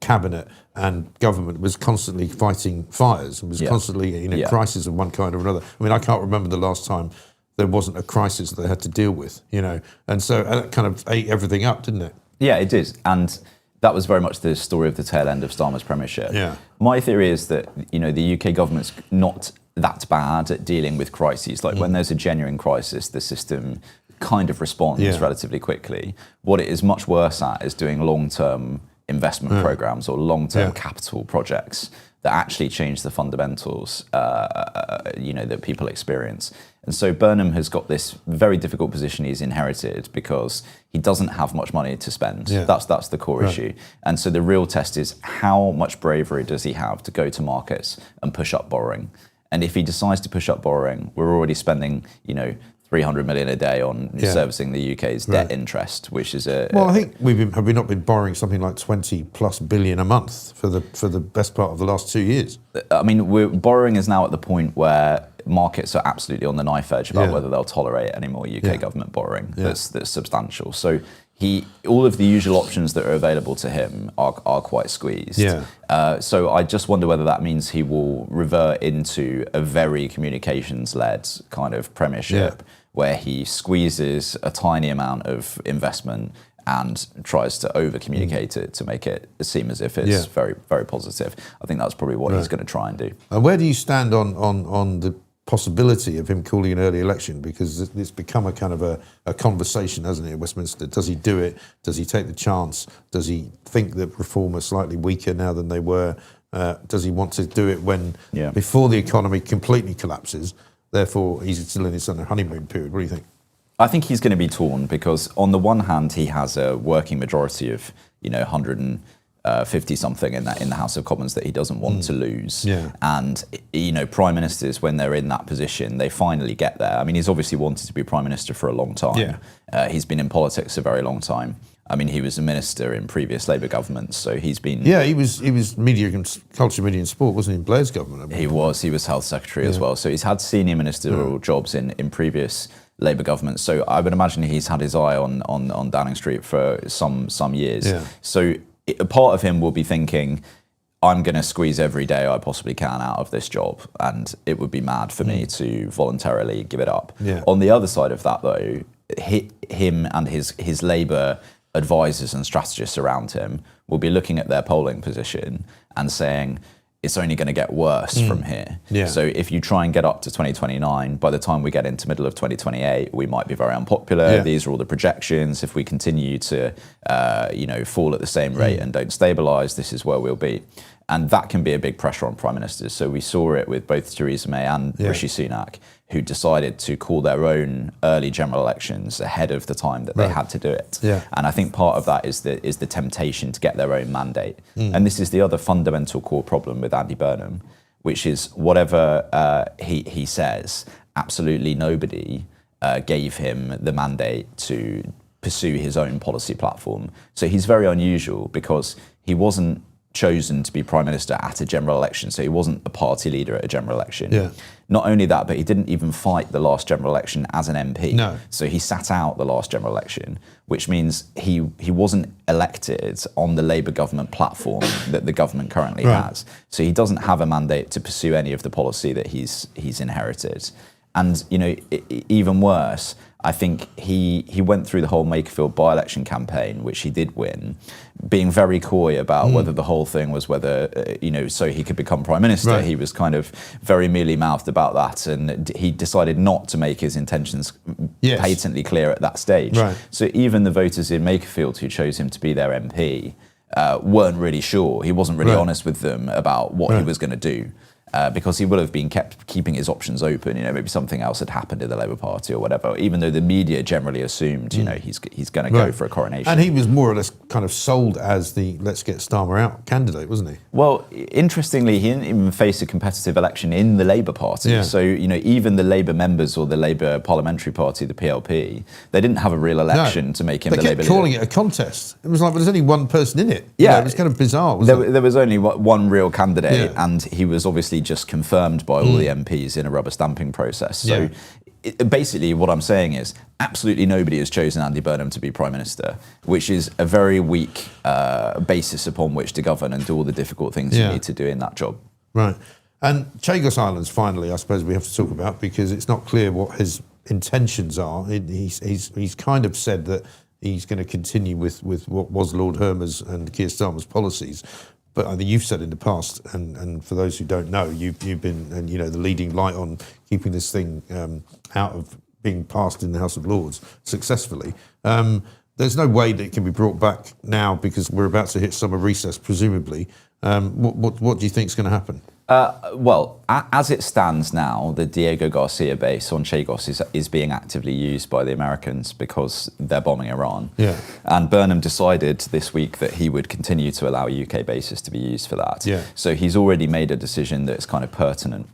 cabinet and government was constantly fighting fires and was constantly in a crisis of one kind or another. I mean, I can't remember the last time there wasn't a crisis that they had to deal with, and so that kind of ate everything up, didn't it? Yeah, it did, and that was very much the story of the tail end of Starmer's premiership. Yeah. My theory is that the UK government's not that bad at dealing with crises. Like when there's a genuine crisis, the system kind of responds relatively quickly. What it is much worse at is doing long-term investment programs or long-term capital projects that actually change the fundamentals, that people experience. And so Burnham has got this very difficult position he's inherited because he doesn't have much money to spend. Yeah. That's the core issue. And so the real test is how much bravery does he have to go to markets and push up borrowing? And if he decides to push up borrowing, we're already spending, 300 million a day on servicing the UK's debt interest, which is Well, I think have we not been borrowing something like 20+ billion a month for the best part of the last 2 years? I mean, borrowing is now at the point where markets are absolutely on the knife edge about whether they'll tolerate any more UK government borrowing that's substantial. So all of the usual options that are available to him are quite squeezed. Yeah. So I just wonder whether that means he will revert into a very communications-led kind of premiership where he squeezes a tiny amount of investment and tries to over-communicate it to make it seem as if it's very, very positive. I think that's probably what he's going to try and do. And where do you stand on the possibility of him calling an early election? Because it's become a kind of a conversation, hasn't it, in Westminster? Does he do it? Does he take the chance? Does he think that Reform are slightly weaker now than they were? Does he want to do it before the economy completely collapses? Therefore, he's still in his honeymoon period. What do you think? I think he's going to be torn because on the one hand, he has a working majority of 150 something in the House of Commons that he doesn't want to lose. Yeah. And prime ministers, when they're in that position, they finally get there. I mean, he's obviously wanted to be prime minister for a long time. Yeah. He's been in politics a very long time. I mean, he was a minister in previous Labour governments, so he's been... Yeah, he was culture, media and sport, wasn't he, in Blair's government? He was health secretary as well. So he's had senior ministerial jobs in previous Labour governments. So I would imagine he's had his eye on Downing Street for some years. Yeah. So a part of him will be thinking, I'm going to squeeze every day I possibly can out of this job, and it would be mad for me to voluntarily give it up. Yeah. On the other side of that, though, him and his Labour advisors and strategists around him will be looking at their polling position and saying, it's only going to get worse from here. Yeah. So if you try and get up to 2029, by the time we get into middle of 2028, we might be very unpopular. Yeah. These are all the projections. If we continue to, fall at the same rate and don't stabilise, this is where we'll be. And that can be a big pressure on prime ministers. So we saw it with both Theresa May and Rishi Sunak, who decided to call their own early general elections ahead of the time that they had to do it. Yeah. And I think part of that is the temptation to get their own mandate. And this is the other fundamental core problem with Andy Burnham, which is whatever he says, absolutely nobody gave him the mandate to pursue his own policy platform. So he's very unusual because he wasn't chosen to be Prime Minister at a general election, so he wasn't a party leader at a general election. Yeah. Not only that, but he didn't even fight the last general election as an MP. No. So he sat out the last general election, which means he wasn't elected on the Labour government platform that the government currently has. So he doesn't have a mandate to pursue any of the policy that he's inherited. And even worse, I think he went through the whole Makerfield by-election campaign, which he did win, being very coy about whether the whole thing was so he could become Prime Minister. Right. He was kind of very mealy-mouthed about that, and he decided not to make his intentions patently clear at that stage. Right. So even the voters in Makerfield who chose him to be their MP weren't really sure. He wasn't really honest with them about what he was going to do. Because he would have been keeping his options open. Maybe something else had happened in the Labour Party or whatever. Even though the media generally assumed, he's going to go for a coronation. And he was more or less kind of sold as the let's get Starmer out candidate, wasn't he? Well, interestingly, he didn't even face a competitive election in the Labour Party. Yeah. So even the Labour members or the Labour Parliamentary Party, the PLP, they didn't have a real election to make him the Labour leader. They kept calling it a contest. It was like, well, there's only one person in it. Yeah, it was kind of bizarre. Wasn't it? There was only one real candidate, and he was obviously just confirmed by all the MPs in a rubber stamping process. So basically what I'm saying is absolutely nobody has chosen Andy Burnham to be Prime Minister, which is a very weak basis upon which to govern and do all the difficult things you need to do in that job. Right. And Chagos Islands, finally, I suppose we have to talk about, because it's not clear what his intentions are. He's kind of said that he's going to continue with what was Lord Hermer's and Keir Starmer's policies. But I think you've said in the past, and for those who don't know, you've been the leading light on keeping this thing out of being passed in the House of Lords successfully. There's no way that it can be brought back now because we're about to hit summer recess, presumably. What do you think is going to happen? Well, as it stands now, the Diego Garcia base on Chagos is being actively used by the Americans because they're bombing Iran. Yeah. And Burnham decided this week that he would continue to allow UK bases to be used for that. Yeah. So he's already made a decision that's kind of pertinent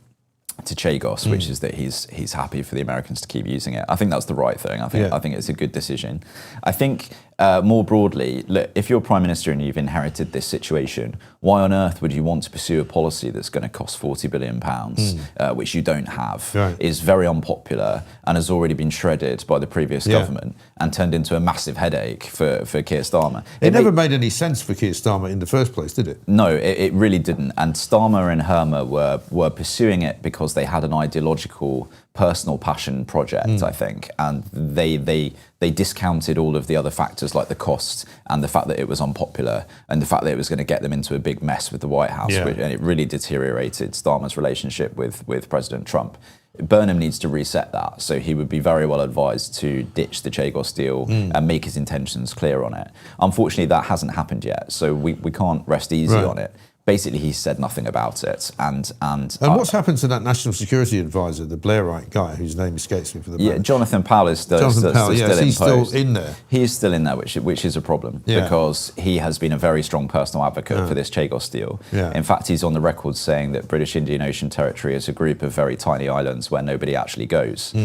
to Chagos, which is that he's happy for the Americans to keep using it. I think that's the right thing. I think it's a good decision. I think more broadly, look, if you're Prime Minister and you've inherited this situation, why on earth would you want to pursue a policy that's going to cost £40 billion, which you don't have, is very unpopular and has already been shredded by the previous government and turned into a massive headache for Keir Starmer. It never made any sense for Keir Starmer in the first place, did it? No, it really didn't. And Starmer and Hermer were pursuing it because they had an ideological personal passion project, I think, and they discounted all of the other factors like the costs and the fact that it was unpopular and the fact that it was going to get them into a big mess with the White House, and it really deteriorated Starmer's relationship with President Trump. Burnham needs to reset that, so he would be very well advised to ditch the Chagos deal and make his intentions clear on it. Unfortunately, that hasn't happened yet, so we can't rest easy on it. Basically, he said nothing about it. And what's happened to that National Security Advisor, the Blairite guy, whose name escapes me for the moment? Yeah, Jonathan Powell is still he's still in there. He is still in there, which is a problem because he has been a very strong personal advocate for this Chagos deal. Yeah. In fact, he's on the record saying that British Indian Ocean Territory is a group of very tiny islands where nobody actually goes,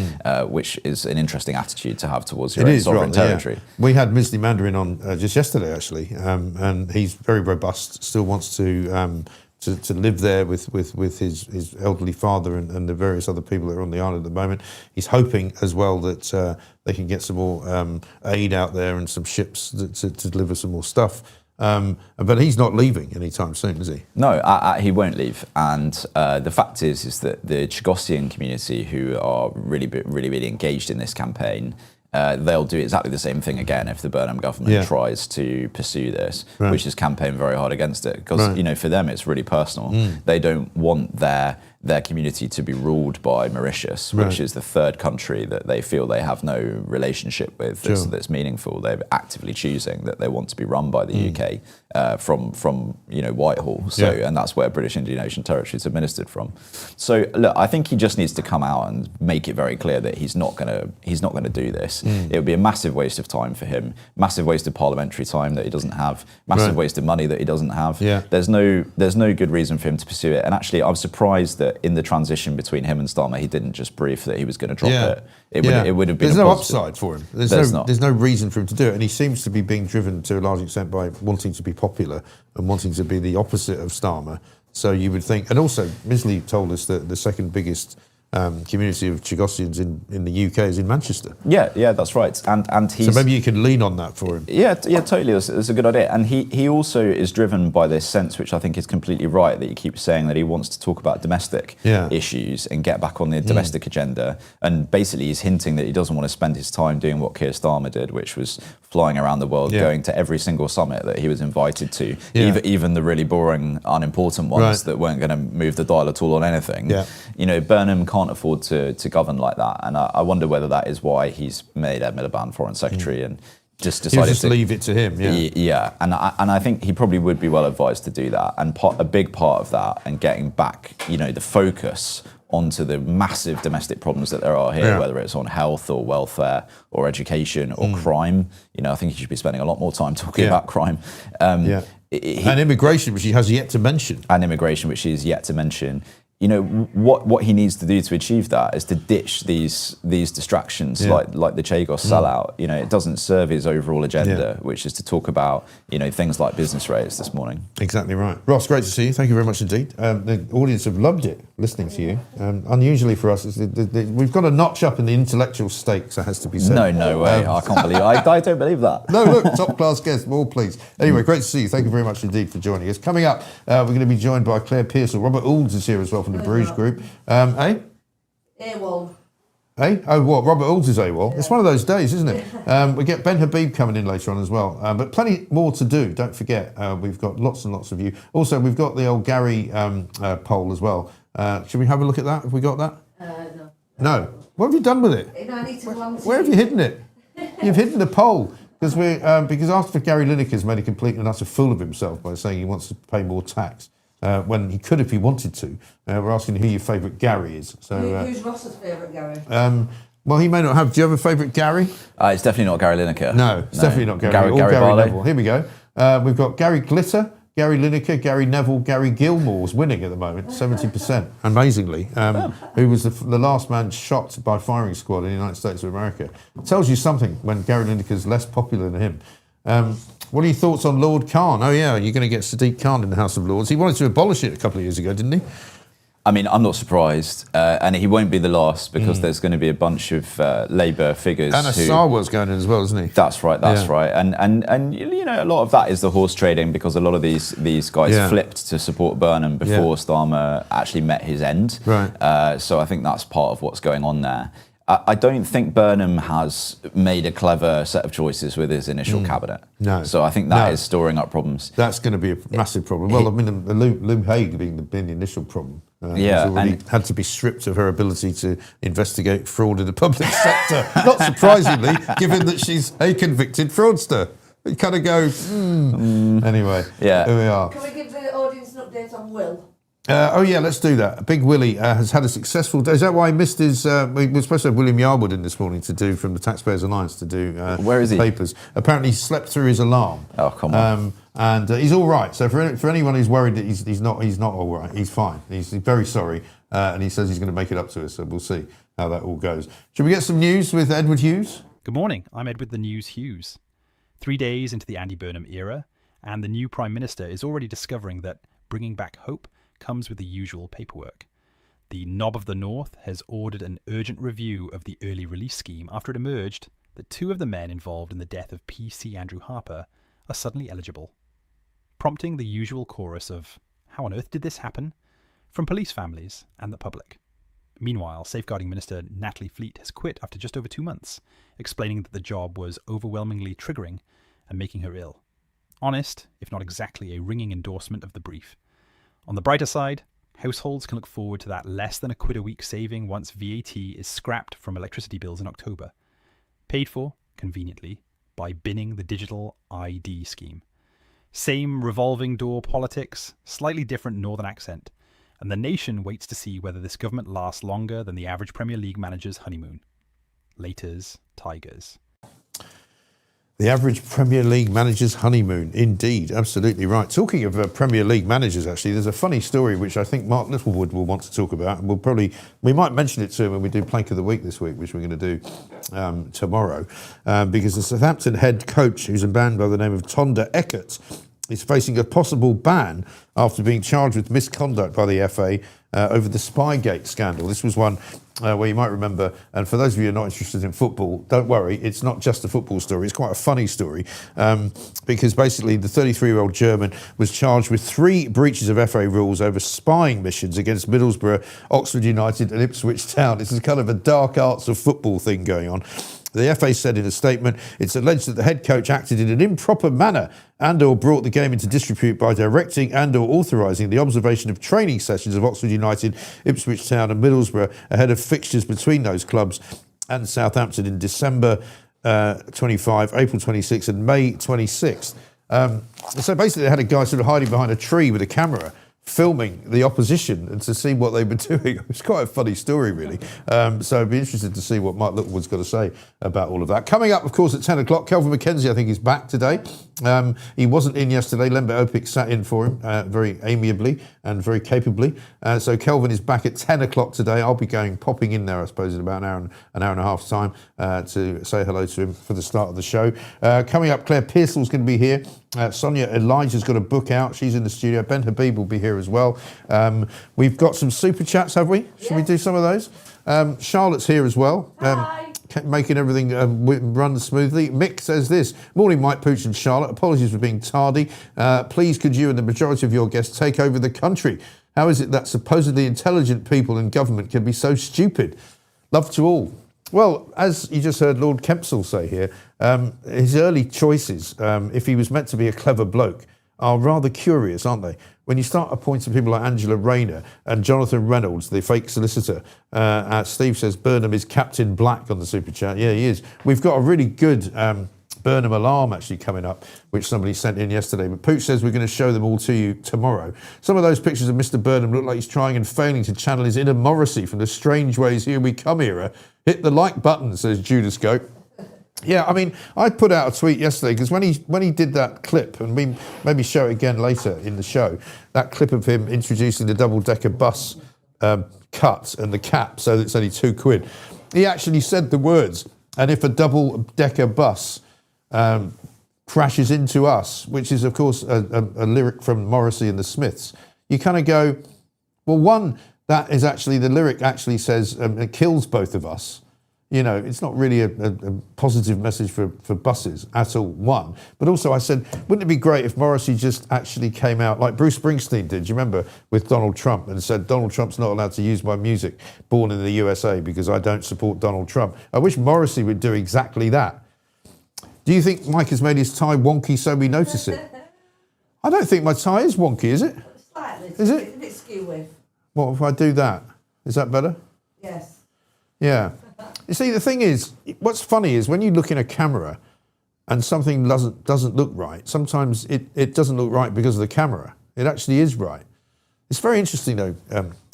which is an interesting attitude to have towards your own sovereign territory. We had Misley Mandarin on just yesterday, actually, and he's very robust, still wants to live there with his elderly father and the various other people that are on the island at the moment. He's hoping as well that they can get some more aid out there and some ships to deliver some more stuff. But he's not leaving anytime soon, is he? No, he won't leave. And the fact is that the Chagosian community, who are really engaged in this campaign, they'll do exactly the same thing again if the Burnham government tries to pursue this, which is campaign very hard against it. Because, for them, it's really personal. They don't want their their community to be ruled by Mauritius, which is the third country that they feel they have no relationship with that's meaningful. They're actively choosing that they want to be run by the UK from Whitehall. So and that's where British Indian Ocean Territory is administered from. So look, I think he just needs to come out and make it very clear that he's not gonna do this. It would be a massive waste of time for him, massive waste of parliamentary time that he doesn't have, massive waste of money that he doesn't have. There's no good reason for him to pursue it. And actually, I'm surprised that in the transition between him and Starmer, he didn't just brief that he was going to drop it. It would have been. There's no upside for him. There's no reason for him to do it, and he seems to be being driven to a large extent by wanting to be popular and wanting to be the opposite of Starmer. So you would think, and also Misley told us that the second biggest community of Chagossians in the UK is in Manchester. Yeah, that's right. And he's, so maybe you can lean on that for him. Yeah, totally. It's a good idea. And he also is driven by this sense, which I think is completely right, that he keeps saying that he wants to talk about domestic issues and get back on the domestic agenda. And basically he's hinting that he doesn't want to spend his time doing what Keir Starmer did, which was flying around the world, going to every single summit that he was invited to, even the really boring, unimportant ones that weren't going to move the dial at all on anything. Burnham can't afford to govern like that, and I wonder whether that is why he's made Ed Miliband Foreign Secretary and just decided to leave it to him. And I think he probably would be well advised to do that. And a big part of that, and getting back, the focus onto the massive domestic problems that there are here, whether it's on health or welfare or education or crime. I think he should be spending a lot more time talking about crime. And immigration, which he has yet to mention. What he needs to do to achieve that is to ditch these distractions like the Chagos sellout. It doesn't serve his overall agenda, which is to talk about things like business rates this morning. Exactly right. Ross, great to see you. Thank you very much indeed. The audience have loved it, listening to you. Unusually for us, we've got a notch up in the intellectual stakes, it has to be said. No way. I can't believe I don't believe that. No, look, top class guest, more please. Anyway, great to see you. Thank you very much indeed for joining us. Coming up, we're going to be joined by Claire Pearsall. Robert Oulds is here as well from the Bruges Group. AWOL. Eh? Oh, what? Robert Oulds is AWOL. It's one of those days, isn't it? We get Ben Habib coming in later on as well. But plenty more to do. Don't forget, we've got lots and lots of you. Also, we've got the old Gary poll as well. Should we have a look at that? Have we got that? No. No. What have you done with it? No, I need to go on to Where have you hidden it? You've hidden the poll. Because after Gary Lineker's made a complete and utter fool of himself by saying he wants to pay more tax. When he could if he wanted to. We're asking who your favourite Gary is. So who's Ross's favourite Gary? Well, he may not have. Do you have a favourite Gary? It's definitely not Gary Lineker. No, it's definitely not Gary. Gary Neville. Here we go. We've got Gary Glitter, Gary Lineker, Gary Neville, Gary Gilmore's winning at the moment, 70%, amazingly, who was the last man shot by firing squad in the United States of America. It tells you something when Gary Lineker's less popular than him. What are your thoughts on Lord Khan? Oh yeah, you're going to get Sadiq Khan in the House of Lords. He wanted to abolish it a couple of years ago, didn't he? I mean, I'm not surprised, and he won't be the last because there's going to be a bunch of Labour figures. And Asarwa's going in as well, isn't he? That's right, right. And a lot of that is the horse trading because a lot of these guys flipped to support Burnham before Starmer actually met his end. Right. So I think that's part of what's going on there. I don't think Burnham has made a clever set of choices with his initial cabinet. No. So I think that is storing up problems. That's going to be a massive problem. Well, I mean, Lou Haig being the initial problem. Already had to be stripped of her ability to investigate fraud in the public sector. Not surprisingly, given that she's a convicted fraudster. You kind of go, Anyway, here we are. Can we give the audience an update on Will? Let's do that. Big Willie has had a successful day. Is that why he missed his... we were supposed to have William Yarwood in this morning to do, from the Taxpayers Alliance, to do Where is he? papers. Apparently he slept through his alarm. Oh, come on. And he's all right. So for anyone who's worried that he's not all right, he's fine. He's very sorry. And he says he's going to make it up to us. So we'll see how that all goes. Should we get some news with Edward Hughes? Good morning. I'm Edward the News Hughes. 3 days into the Andy Burnham era, and the new Prime Minister is already discovering that bringing back hope comes with the usual paperwork. The Knob of the North has ordered an urgent review of the early release scheme after it emerged that 2 of the men involved in the death of PC Andrew Harper are suddenly eligible, prompting the usual chorus of "How on earth did this happen?" from police families and the public. Meanwhile, Safeguarding Minister Natalie Fleet has quit after just over 2 months, explaining that the job was overwhelmingly triggering and making her ill. Honest, if not exactly a ringing endorsement of the brief. On the brighter side, Households can look forward to that less than £1 a week saving once VAT is scrapped from electricity bills in October. Paid for, conveniently, by binning the digital ID scheme. Same revolving door politics, slightly different northern accent, and the nation waits to see whether this government lasts longer than the average Premier League manager's honeymoon. Laters, Tigers. The average Premier League manager's honeymoon. Indeed, absolutely right. Talking of Premier League managers, actually, there's a funny story which I think Mark Littlewood will want to talk about, and we might mention it to him when we do Plank of the Week this week, which we're going to do tomorrow, because the Southampton head coach, who's a man by the name of Tonda Eckert, is facing a possible ban after being charged with misconduct by the FA over the Spygate scandal. This was one where you might remember, and for those of you who are not interested in football, don't worry, it's not just a football story, it's quite a funny story, because basically the 33-year-old German was charged with 3 breaches of FA rules over spying missions against Middlesbrough, Oxford United and Ipswich Town. This is kind of a dark arts of football thing going on. The FA said in a statement, it's alleged that the head coach acted in an improper manner and or brought the game into disrepute by directing and or authorising the observation of training sessions of Oxford United, Ipswich Town and Middlesbrough ahead of fixtures between those clubs and Southampton in December 25, April 26 and May 26th. So basically they had a guy sort of hiding behind a tree with a camera filming the opposition and to see what they were doing. It's quite a funny story, really. So I'd be interested to see what Mike Littlewood's got to say about all of that. Coming up, of course, at 10 o'clock, Kelvin McKenzie, I think, is back today. He wasn't in yesterday. Lembit Opik sat in for him very amiably and very capably. So Kelvin is back at 10 o'clock today. I'll be popping in there, I suppose, in about an hour and a half time to say hello to him for the start of the show. Coming up, Claire Pearsall's going to be here. Sonia Elijah's got a book out. She's in the studio. Ben Habib will be here as well. We've got some super chats, have we? Should we do some of those? Charlotte's here as well. Making everything run smoothly. Mick says this. Morning, Mike Pooch and Charlotte. Apologies for being tardy. Please could you and the majority of your guests take over the country? How is it that supposedly intelligent people in government can be so stupid? Love to all. Well, as you just heard Lord Kempsell say here, his early choices, if he was meant to be a clever bloke, are rather curious, aren't they? When you start appointing people like Angela Rayner and Jonathan Reynolds, the fake solicitor, Steve says Burnham is Captain Black on the Super Chat. Yeah, he is. We've got a really good Burnham alarm actually coming up, which somebody sent in yesterday. But Pooch says we're going to show them all to you tomorrow. Some of those pictures of Mr. Burnham look like he's trying and failing to channel his inner Morrissey from the Strange Ways Here We Come era. Hit the like button, says Judas Goat. Yeah, I mean, I put out a tweet yesterday because when he did that clip, and we maybe show it again later in the show, that clip of him introducing the double-decker bus cut and the cap so that it's only £2, he actually said the words, and if a double-decker bus crashes into us, which is, of course, a lyric from Morrissey and the Smiths, you kind of go, well, one, that is actually, the lyric actually says it kills both of us. You know, it's not really a positive message for buses at all, one. But also I said, wouldn't it be great if Morrissey just actually came out like Bruce Springsteen did, do you remember, with Donald Trump, and said, Donald Trump's not allowed to use my music, born in the USA, because I don't support Donald Trump. I wish Morrissey would do exactly that. Do you think Mike has made his tie wonky so we notice it? I don't think my tie is wonky, is it? Slightly. Is it? It's a bit skew-with. What if I do that? Is that better? Yes. Yeah. You see, the thing is, what's funny is when you look in a camera and something doesn't look right, sometimes it doesn't look right because of the camera. It actually is right. It's very interesting, though,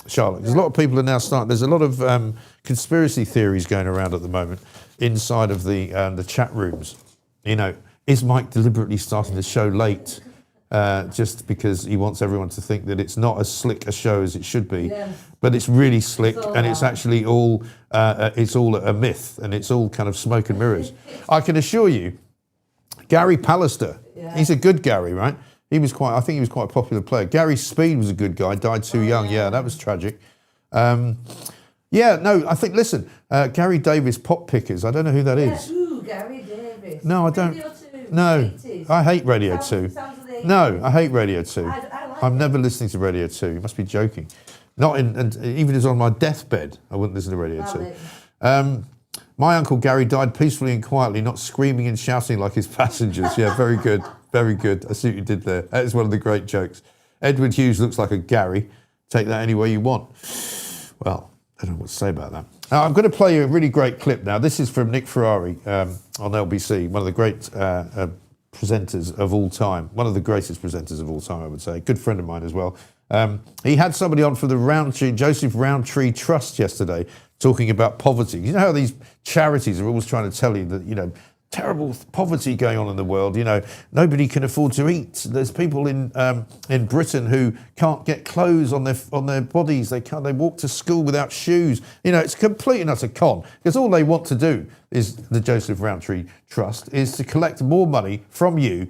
Charlotte. There's a lot of people are now starting. There's a lot of conspiracy theories going around at the moment inside of the chat rooms. You know, is Mike deliberately starting the show late just because he wants everyone to think that it's not as slick a show as it should be? Yes. But it's really slick, and it's actually all a myth, and it's all kind of smoke and mirrors. I can assure you, Gary Pallister, he's a good Gary, right? I think he was quite a popular player. Gary Speed was a good guy, died too young. Yeah, that was tragic. I think, listen, Gary Davis, Pop Pickers, I don't know who that is. Ooh, Gary Davis. No, I don't. Radio 2. No, 80s. I hate Radio 2. No, I hate Radio 2. I like I'm never listening to Radio 2. You must be joking. Not in, and even as on my deathbed, I wouldn't listen to Radio 2. My uncle Gary died peacefully and quietly, not screaming and shouting like his passengers. Yeah, very good, very good. I see what you did there. That is one of the great jokes. Edward Hughes looks like a Gary. take that any way you want. Well, I don't know what to say about that. Now, I'm going to play you a really great clip now. This is from Nick Ferrari on LBC, one of the great presenters of all time, one of the greatest presenters of all time, I would say. Good friend of mine as well. He had somebody on for the Joseph Rowntree Trust yesterday talking about poverty. You know how these charities are always trying to tell you that, you know, terrible poverty going on in the world. You know, nobody can afford to eat. There's people in Britain who can't get clothes on their bodies. They walk to school without shoes. You know, it's complete and utter con, because all they want to do is, the Joseph Rowntree Trust, is to collect more money from you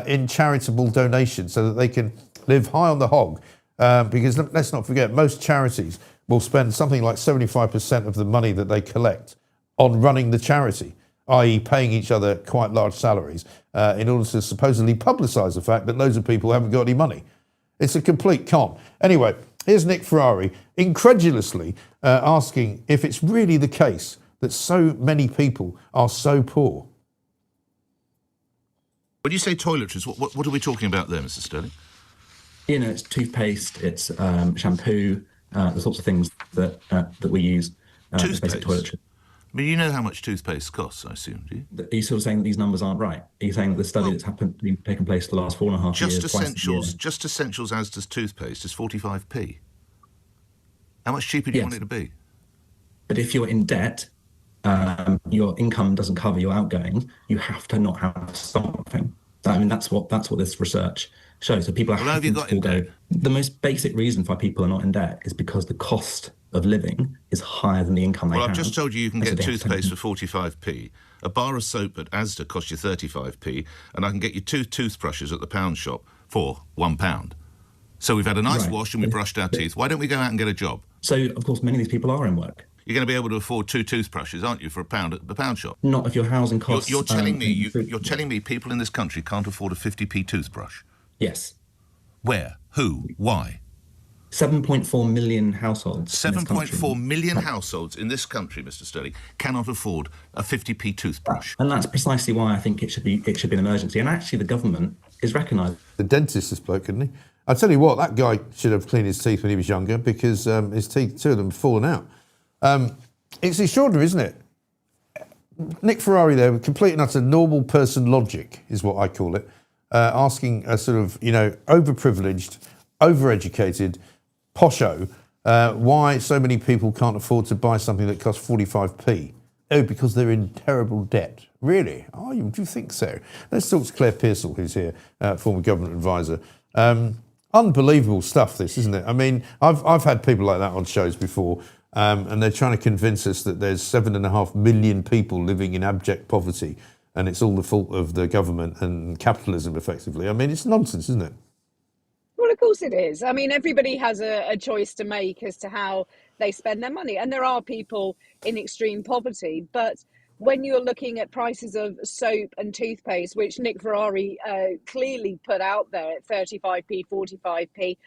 in charitable donations so that they can live high on the hog. Because let's not forget, most charities will spend something like 75% of the money that they collect on running the charity, i.e. paying each other quite large salaries in order to supposedly publicise the fact that loads of people haven't got any money. It's a complete con. Anyway, here's Nick Ferrari incredulously asking if it's really the case that so many people are so poor. When you say toiletries, what are we talking about there, Mr. Sterling? You know, it's toothpaste, it's shampoo, the sorts of things that we use. Basic toiletries. I mean, you know how much toothpaste costs, I assume, do you? Are you sort of saying that these numbers aren't right? Are you saying that the study that's taken place for the last 4.5 years... Just essentials as does toothpaste is 45p. How much cheaper do you want it to be? But if you're in debt, your income doesn't cover your outgoings, you have to not have something. I mean, that's what this research shows. So people are have you got in debt? The most basic reason why people are not in debt is because the cost of living is higher than the income they have. Well, I've just told you can get toothpaste for 45p. A bar of soap at Asda costs you 35p, and I can get you 2 toothbrushes at the pound shop for £1. So we've had a nice wash and we brushed our teeth. Why don't we go out and get a job? So, of course, many of these people are in work. You're going to be able to afford 2 toothbrushes, aren't you, for £1 at the pound shop? Not if your housing costs... You're telling me people in this country can't afford a 50p toothbrush? Yes. Where? Who? Why? 7.4 million households. 7.4 million households in this country, Mr. Sterling, cannot afford a 50p toothbrush. And that's precisely why I think it should be an emergency. And actually, the government is recognised. The dentist, this bloke, couldn't he? I tell you what, that guy should have cleaned his teeth when he was younger, because his teeth, 2 of them, have fallen out. It's extraordinary, isn't it? Nick Ferrari there, with complete and utter normal person logic, is what I call it, asking a sort of, you know, overprivileged, overeducated posho why so many people can't afford to buy something that costs 45p. Oh, because they're in terrible debt. Really? Oh, do you think so? Let's talk to Claire Pearsall, who's here, former government advisor. Unbelievable stuff, this, isn't it? I mean, I've had people like that on shows before, and they're trying to convince us that there's 7.5 million people living in abject poverty, and it's all the fault of the government and capitalism, effectively. I mean, it's nonsense, isn't it? Well, of course it is. I mean, everybody has a choice to make as to how they spend their money. And there are people in extreme poverty. But when you're looking at prices of soap and toothpaste, which Nick Ferrari clearly put out there at 35p, 45p,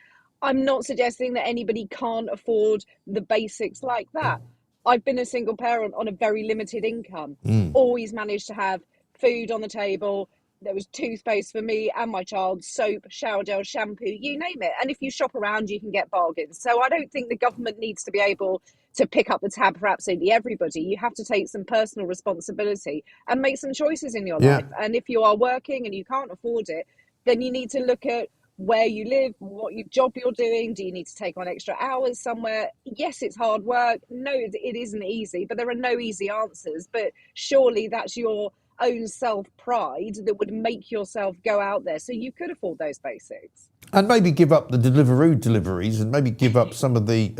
I'm not suggesting that anybody can't afford the basics like that. I've been a single parent on a very limited income, always managed to have food on the table. There was toothpaste for me and my child, soap, shower gel, shampoo, you name it. And if you shop around, you can get bargains. So I don't think the government needs to be able to pick up the tab for absolutely everybody. You have to take some personal responsibility and make some choices in your life. And if you are working and you can't afford it, then you need to look at where you live, what job you're doing. Do you need to take on extra hours somewhere? Yes, it's hard work. No, it isn't easy, but there are no easy answers. But surely that's your own self-pride that would make yourself go out there so you could afford those basics. And maybe give up the Deliveroo deliveries, and maybe give up some of the,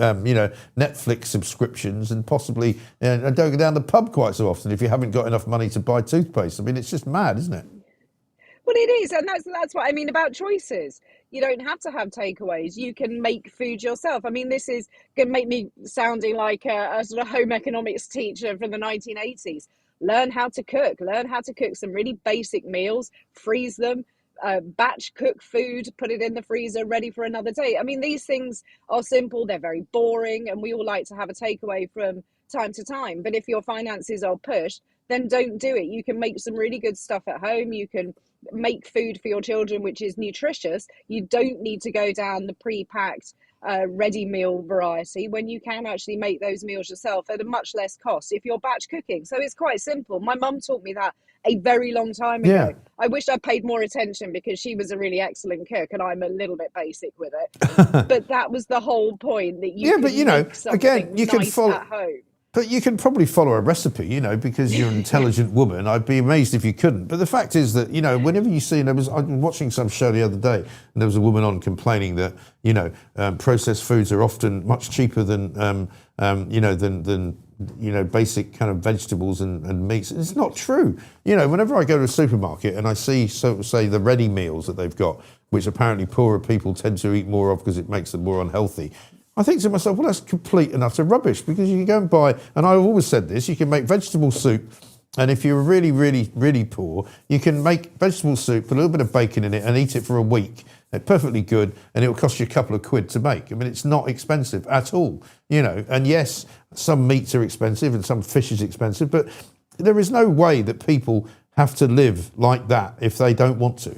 Netflix subscriptions, and possibly don't go down the pub quite so often if you haven't got enough money to buy toothpaste. I mean, it's just mad, isn't it? Well, it is, and that's what I mean about choices. You don't have to have takeaways. You can make food yourself. I mean, this is going to make me sounding like a sort of home economics teacher from the 1980s. Learn how to cook. Learn how to cook some really basic meals, freeze them, batch cook food, put it in the freezer, ready for another day. I mean, these things are simple. They're very boring, and we all like to have a takeaway from time to time. But if your finances are pushed, then don't do it. You can make some really good stuff at home. You can make food for your children, which is nutritious. You don't need to go down the pre-packed ready meal variety when you can actually make those meals yourself at a much less cost if you're batch cooking. So it's quite simple. My mum taught me that a very long time ago. Yeah. I wish I paid more attention because she was a really excellent cook and I'm a little bit basic with it. But that was the whole point, that you Yeah, could but you know, make something again, you can nice follow. at home. But you can probably follow a recipe, you know, because you're an intelligent woman. I'd be amazed if you couldn't. But the fact is that, you know, whenever you see, I was watching some show the other day, and there was a woman on complaining that, you know, processed foods are often much cheaper than, you know, than basic kind of vegetables and meats. It's not true. You know, whenever I go to a supermarket and I see, so say, the ready meals that they've got, which apparently poorer people tend to eat more of because it makes them more unhealthy, I think to myself, well, that's complete and utter rubbish, because you can go and buy, and I've always said this, you can make vegetable soup, and if you're really, really, really poor, you can make vegetable soup, put a little bit of bacon in it and eat it for a week. They're perfectly good, and it'll cost you a couple of quid to make. I mean, it's not expensive at all, you know. And yes, some meats are expensive and some fish is expensive, but there is no way that people have to live like that if they don't want to.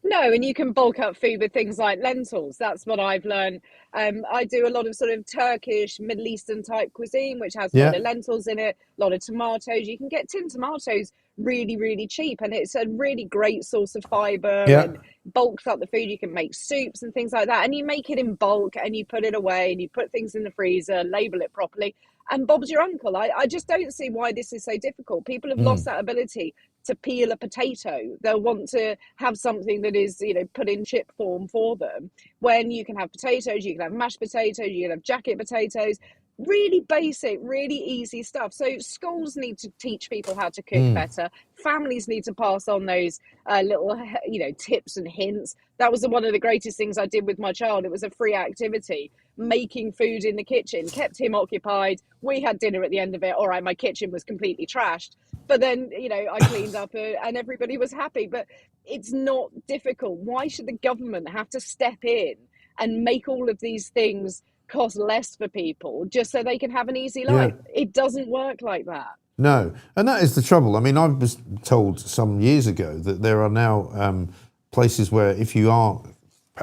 No, and you can bulk up food with things like lentils. That's what I've learned. I do a lot of sort of Turkish, Middle Eastern type cuisine, which has a lot of lentils in it, a lot of tomatoes. You can get tin tomatoes really, really cheap, and it's a really great source of fibre and bulks up the food. You can make soups and things like that, and you make it in bulk and you put it away and you put things in the freezer, label it properly, and Bob's your uncle. I just don't see why this is so difficult. People have lost that ability to peel a potato. They'll want to have something that is, you know, put in chip form for them, when you can have potatoes, you can have mashed potatoes, you can have jacket potatoes, really basic, really easy stuff. So schools need to teach people how to cook better. Families need to pass on those little, you know, tips and hints. That was one of the greatest things I did with my child. It was a free activity, making food in the kitchen, kept him occupied. We had dinner at the end of it. All right, my kitchen was completely trashed, but then, you know, I cleaned up and everybody was happy. But it's not difficult. Why should the government have to step in and make all of these things cost less for people just so they can have an easy life? It doesn't work like that. No, and that is the trouble. I mean, I was told some years ago that there are now places where if you are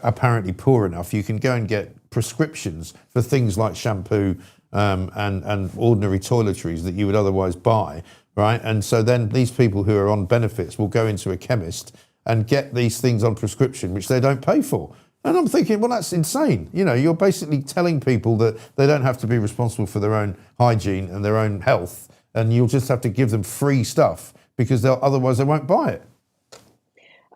apparently poor enough, you can go and get prescriptions for things like shampoo and ordinary toiletries that you would otherwise buy, right? And so then these people who are on benefits will go into a chemist and get these things on prescription, which they don't pay for. And I'm thinking, well, that's insane. You know, you're basically telling people that they don't have to be responsible for their own hygiene and their own health, and you'll just have to give them free stuff because otherwise they won't buy it.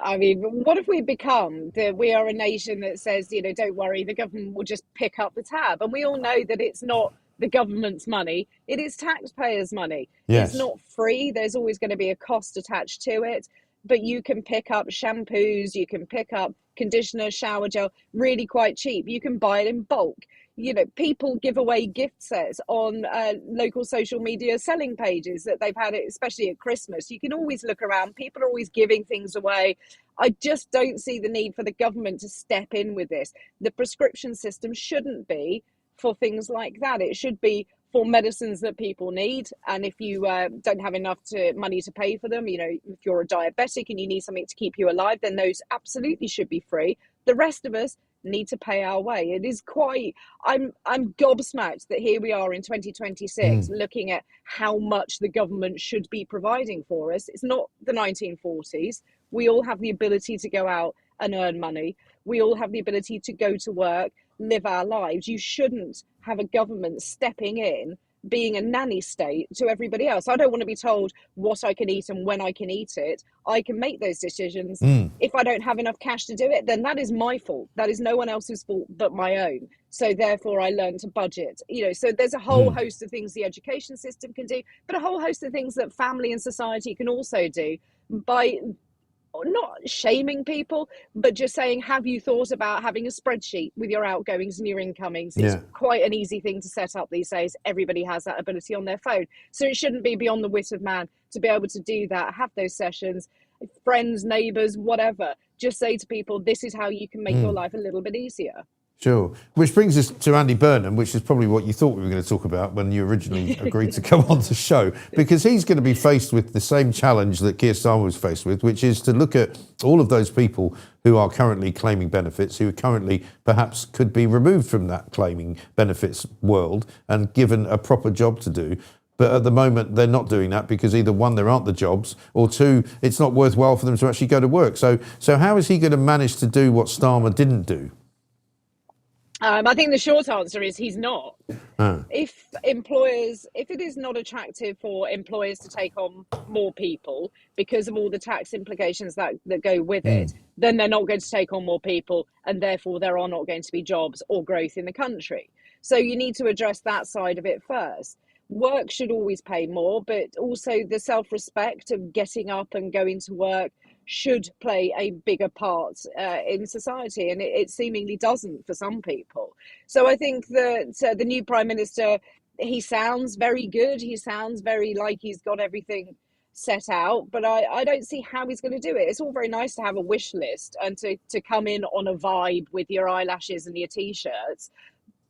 I mean, what have we become? That we are a nation that says, you know, don't worry, the government will just pick up the tab. And we all know that it's not the government's money, it is taxpayers' money. Yes. It's not free. There's always going to be a cost attached to it. But you can pick up shampoos, you can pick up conditioner, shower gel, really quite cheap. You can buy it in bulk. You know, people give away gift sets on local social media selling pages that they've had, especially at Christmas. You can always look around. People are always giving things away. I just don't see the need for the government to step in with this. The prescription system shouldn't be for things like that. It should be for medicines that people need. And if you don't have enough money to pay for them, you know, if you're a diabetic and you need something to keep you alive, then those absolutely should be free. The rest of us need to pay our way. It is quite, I'm gobsmacked that here we are in 2026 looking at how much the government should be providing for us. It's not the 1940s. We all have the ability to go out and earn money. We all have the ability to go to work, live our lives. You shouldn't have a government stepping in, being a nanny state to everybody else. I don't want to be told what I can eat and when I can eat it. I can make those decisions. If I don't have enough cash to do it, then that is my fault. That is no one else's fault but my own. So therefore I learn to budget. You know, so there's a whole host of things the education system can do, but a whole host of things that family and society can also do by not shaming people, but just saying, have you thought about having a spreadsheet with your outgoings and your incomings? It's quite an easy thing to set up these days. Everybody has that ability on their phone. So it shouldn't be beyond the wit of man to be able to do that, have those sessions, friends, neighbours, whatever. Just say to people, this is how you can make your life a little bit easier. Sure. Which brings us to Andy Burnham, which is probably what you thought we were going to talk about when you originally agreed to come on the show, because he's going to be faced with the same challenge that Keir Starmer was faced with, which is to look at all of those people who are currently claiming benefits, who currently perhaps could be removed from that claiming benefits world and given a proper job to do. But at the moment, they're not doing that because either one, there aren't the jobs, or two, it's not worthwhile for them to actually go to work. So how is he going to manage to do what Starmer didn't do? I think the short answer is he's not. If it is not attractive for employers to take on more people because of all the tax implications that go with it, then they're not going to take on more people, and therefore there are not going to be jobs or growth in the country. So you need to address that side of it first. Work should always pay more, but also the self-respect of getting up and going to work should play a bigger part in society, and it seemingly doesn't for some people. So I think that the new Prime Minister, he sounds very good, he sounds very like he's got everything set out, but I don't see how he's going to do it. It's all very nice to have a wish list and to come in on a vibe with your eyelashes and your t-shirts,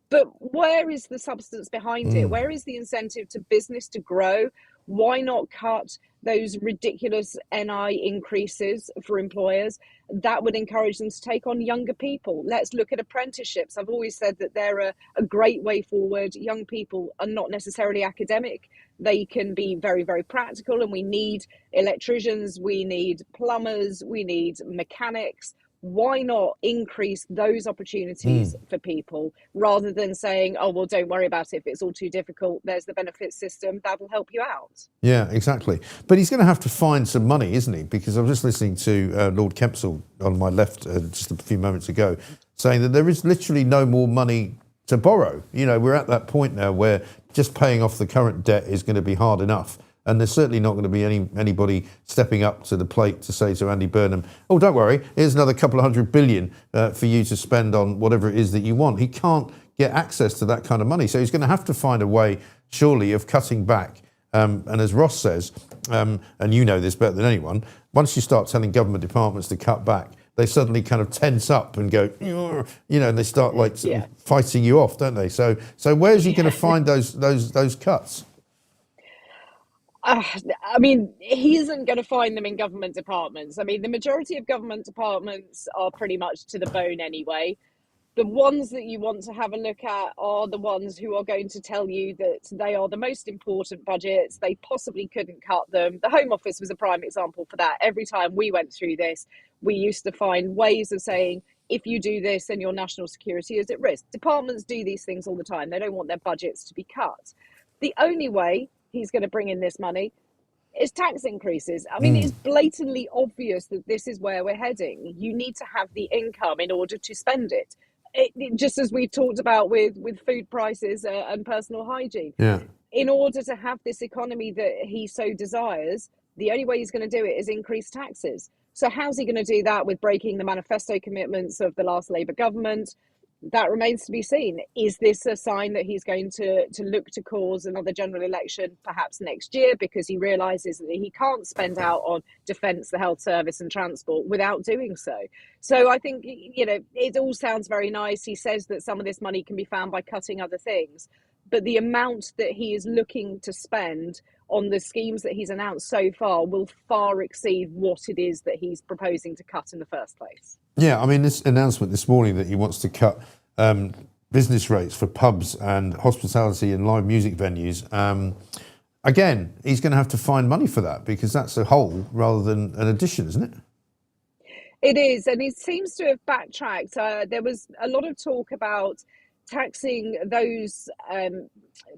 but where is the substance behind it? Where is the incentive to business to grow? Why not cut those ridiculous NI increases for employers? That would encourage them to take on younger people. Let's look at apprenticeships. I've always said that they're a great way forward. Young people are not necessarily academic. They can be very, very practical, and we need electricians, we need plumbers, we need mechanics. Why not increase those opportunities for people rather than saying, oh, well, don't worry about it if it's all too difficult. There's the benefits system that'll help you out. Yeah, exactly. But he's going to have to find some money, isn't he? Because I was just listening to Lord Kempsell on my left just a few moments ago saying that there is literally no more money to borrow. You know, we're at that point now where just paying off the current debt is going to be hard enough. And there's certainly not going to be anybody stepping up to the plate to say to Andy Burnham, oh, don't worry, here's another couple of $100 billion for you to spend on whatever it is that you want. He can't get access to that kind of money. So he's going to have to find a way, surely, of cutting back. And as Ross says, and you know this better than anyone, once you start telling government departments to cut back, they suddenly kind of tense up and go, you know, and they start like fighting you off, don't they? So where's he going to find those cuts? I mean, he isn't going to find them in government departments. I mean, the majority of government departments are pretty much to the bone anyway. The ones that you want to have a look at are the ones who are going to tell you that they are the most important budgets. They possibly couldn't cut them. The Home Office was a prime example for that. Every time we went through this, we used to find ways of saying, if you do this, then your national security is at risk. Departments do these things all the time. They don't want their budgets to be cut. The only way he's going to bring in this money is tax increases. I mean, it's blatantly obvious that this is where we're heading. You need to have the income in order to spend it. Just as we've talked about with food prices and personal hygiene. Yeah. In order to have this economy that he so desires, the only way he's going to do it is increase taxes. So how's he going to do that with breaking the manifesto commitments of the last Labour government? That remains to be seen. Is this a sign that he's going to look to cause another general election perhaps next year because he realises that he can't spend out on defence, the health service and transport without doing so? So I think, you know, it all sounds very nice. He says that some of this money can be found by cutting other things. But the amount that he is looking to spend on the schemes that he's announced so far will far exceed what it is that he's proposing to cut in the first place. Yeah, I mean, this announcement this morning that he wants to cut business rates for pubs and hospitality and live music venues, again, he's going to have to find money for that because that's a whole rather than an addition, isn't it? It is, and he seems to have backtracked. There was a lot of talk about taxing those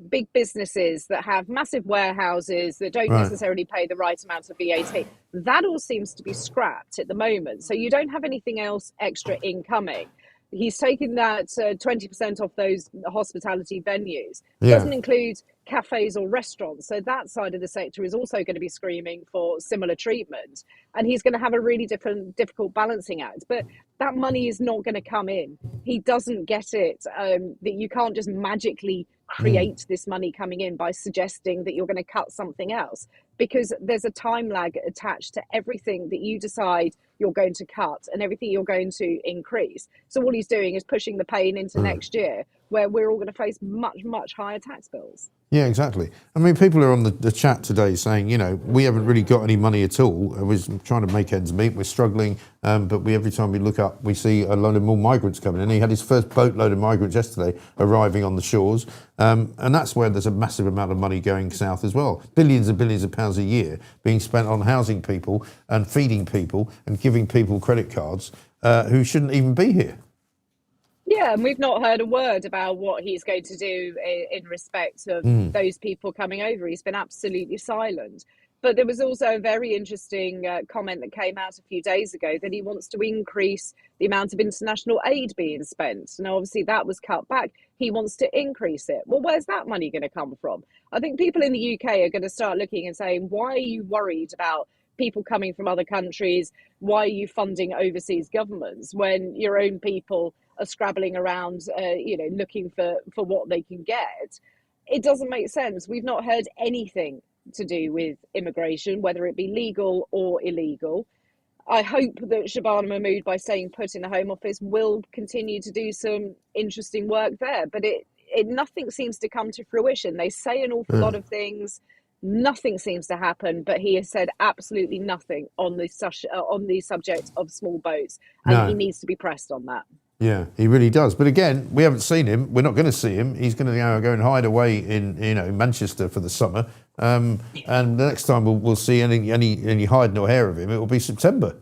big businesses that have massive warehouses that don't necessarily pay the right amount of VAT. That all seems to be scrapped at the moment. So you don't have anything else extra incoming. He's taken that 20% off those hospitality venues. Doesn't include cafes or restaurants. So that side of the sector is also going to be screaming for similar treatment. And he's going to have a really difficult balancing act. But that money is not going to come in. He doesn't get it. That you can't just magically create this money coming in by suggesting that you're going to cut something else, because there's a time lag attached to everything that you decide you're going to cut and everything you're going to increase. So all he's doing is pushing the pain into next year, where we're all going to face much, much higher tax bills. Yeah, exactly. I mean, people are on the chat today saying, you know, we haven't really got any money at all. We're trying to make ends meet. We're struggling. But every time we look up, we see a load of more migrants coming in. He had his first boatload of migrants yesterday arriving on the shores. And that's where there's a massive amount of money going south as well. Billions and billions of pounds a year being spent on housing people and feeding people and giving people credit cards who shouldn't even be here. Yeah, and we've not heard a word about what he's going to do in respect of those people coming over. He's been absolutely silent. But there was also a very interesting comment that came out a few days ago that he wants to increase the amount of international aid being spent. Now, obviously, that was cut back. He wants to increase it. Well, where's that money going to come from? I think people in the UK are going to start looking and saying, why are you worried about people coming from other countries? Why are you funding overseas governments when your own people are scrabbling around, looking for what they can get? It doesn't make sense. We've not heard anything to do with immigration, whether it be legal or illegal. I hope that Shabana Mahmood, by staying put in the Home Office, will continue to do some interesting work there. But nothing seems to come to fruition. They say an awful lot of things. Nothing seems to happen, but he has said absolutely nothing on the subject of small boats, and he needs to be pressed on that. Yeah, he really does. But again, we haven't seen him. We're not going to see him. He's going to go and hide away in Manchester for the summer. And the next time we'll see any hide nor hair of him, it will be September.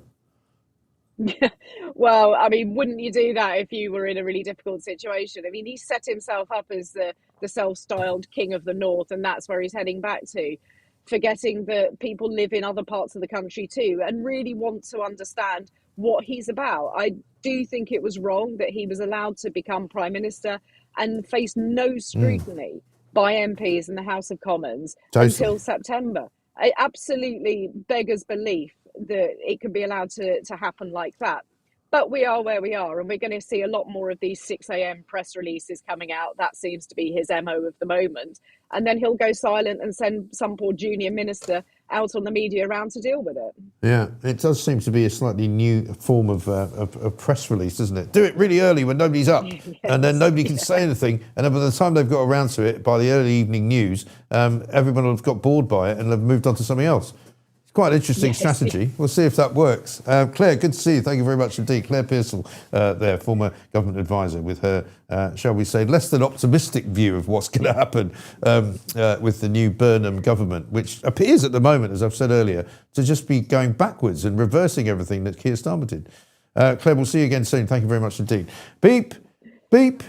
Well, I mean, wouldn't you do that if you were in a really difficult situation? I mean, he set himself up as the self-styled king of the north, and that's where he's heading back to, forgetting that people live in other parts of the country too and really want to understand what he's about. I do think it was wrong that he was allowed to become Prime Minister and face no scrutiny by MPs in the House of Commons until September. It absolutely beggars belief that it could be allowed to happen like that. But we are where we are, and we're going to see a lot more of these 6 a.m. press releases coming out. That seems to be his MO of the moment. And then he'll go silent and send some poor junior minister out on the media around to deal with it. Yeah, it does seem to be a slightly new form of press release, doesn't it? Do it really early when nobody's up, and then nobody can say anything. And then by the time they've got around to it, by the early evening news, everyone will have got bored by it and have moved on to something else. It's quite an interesting strategy. We'll see if that works. Claire, good to see you. Thank you very much indeed. Claire Pearsall, there, former government advisor, with her, shall we say, less than optimistic view of what's going to happen with the new Burnham government, which appears at the moment, as I've said earlier, to just be going backwards and reversing everything that Keir Starmer did. Claire, we'll see you again soon. Thank you very much indeed. Beep, beep,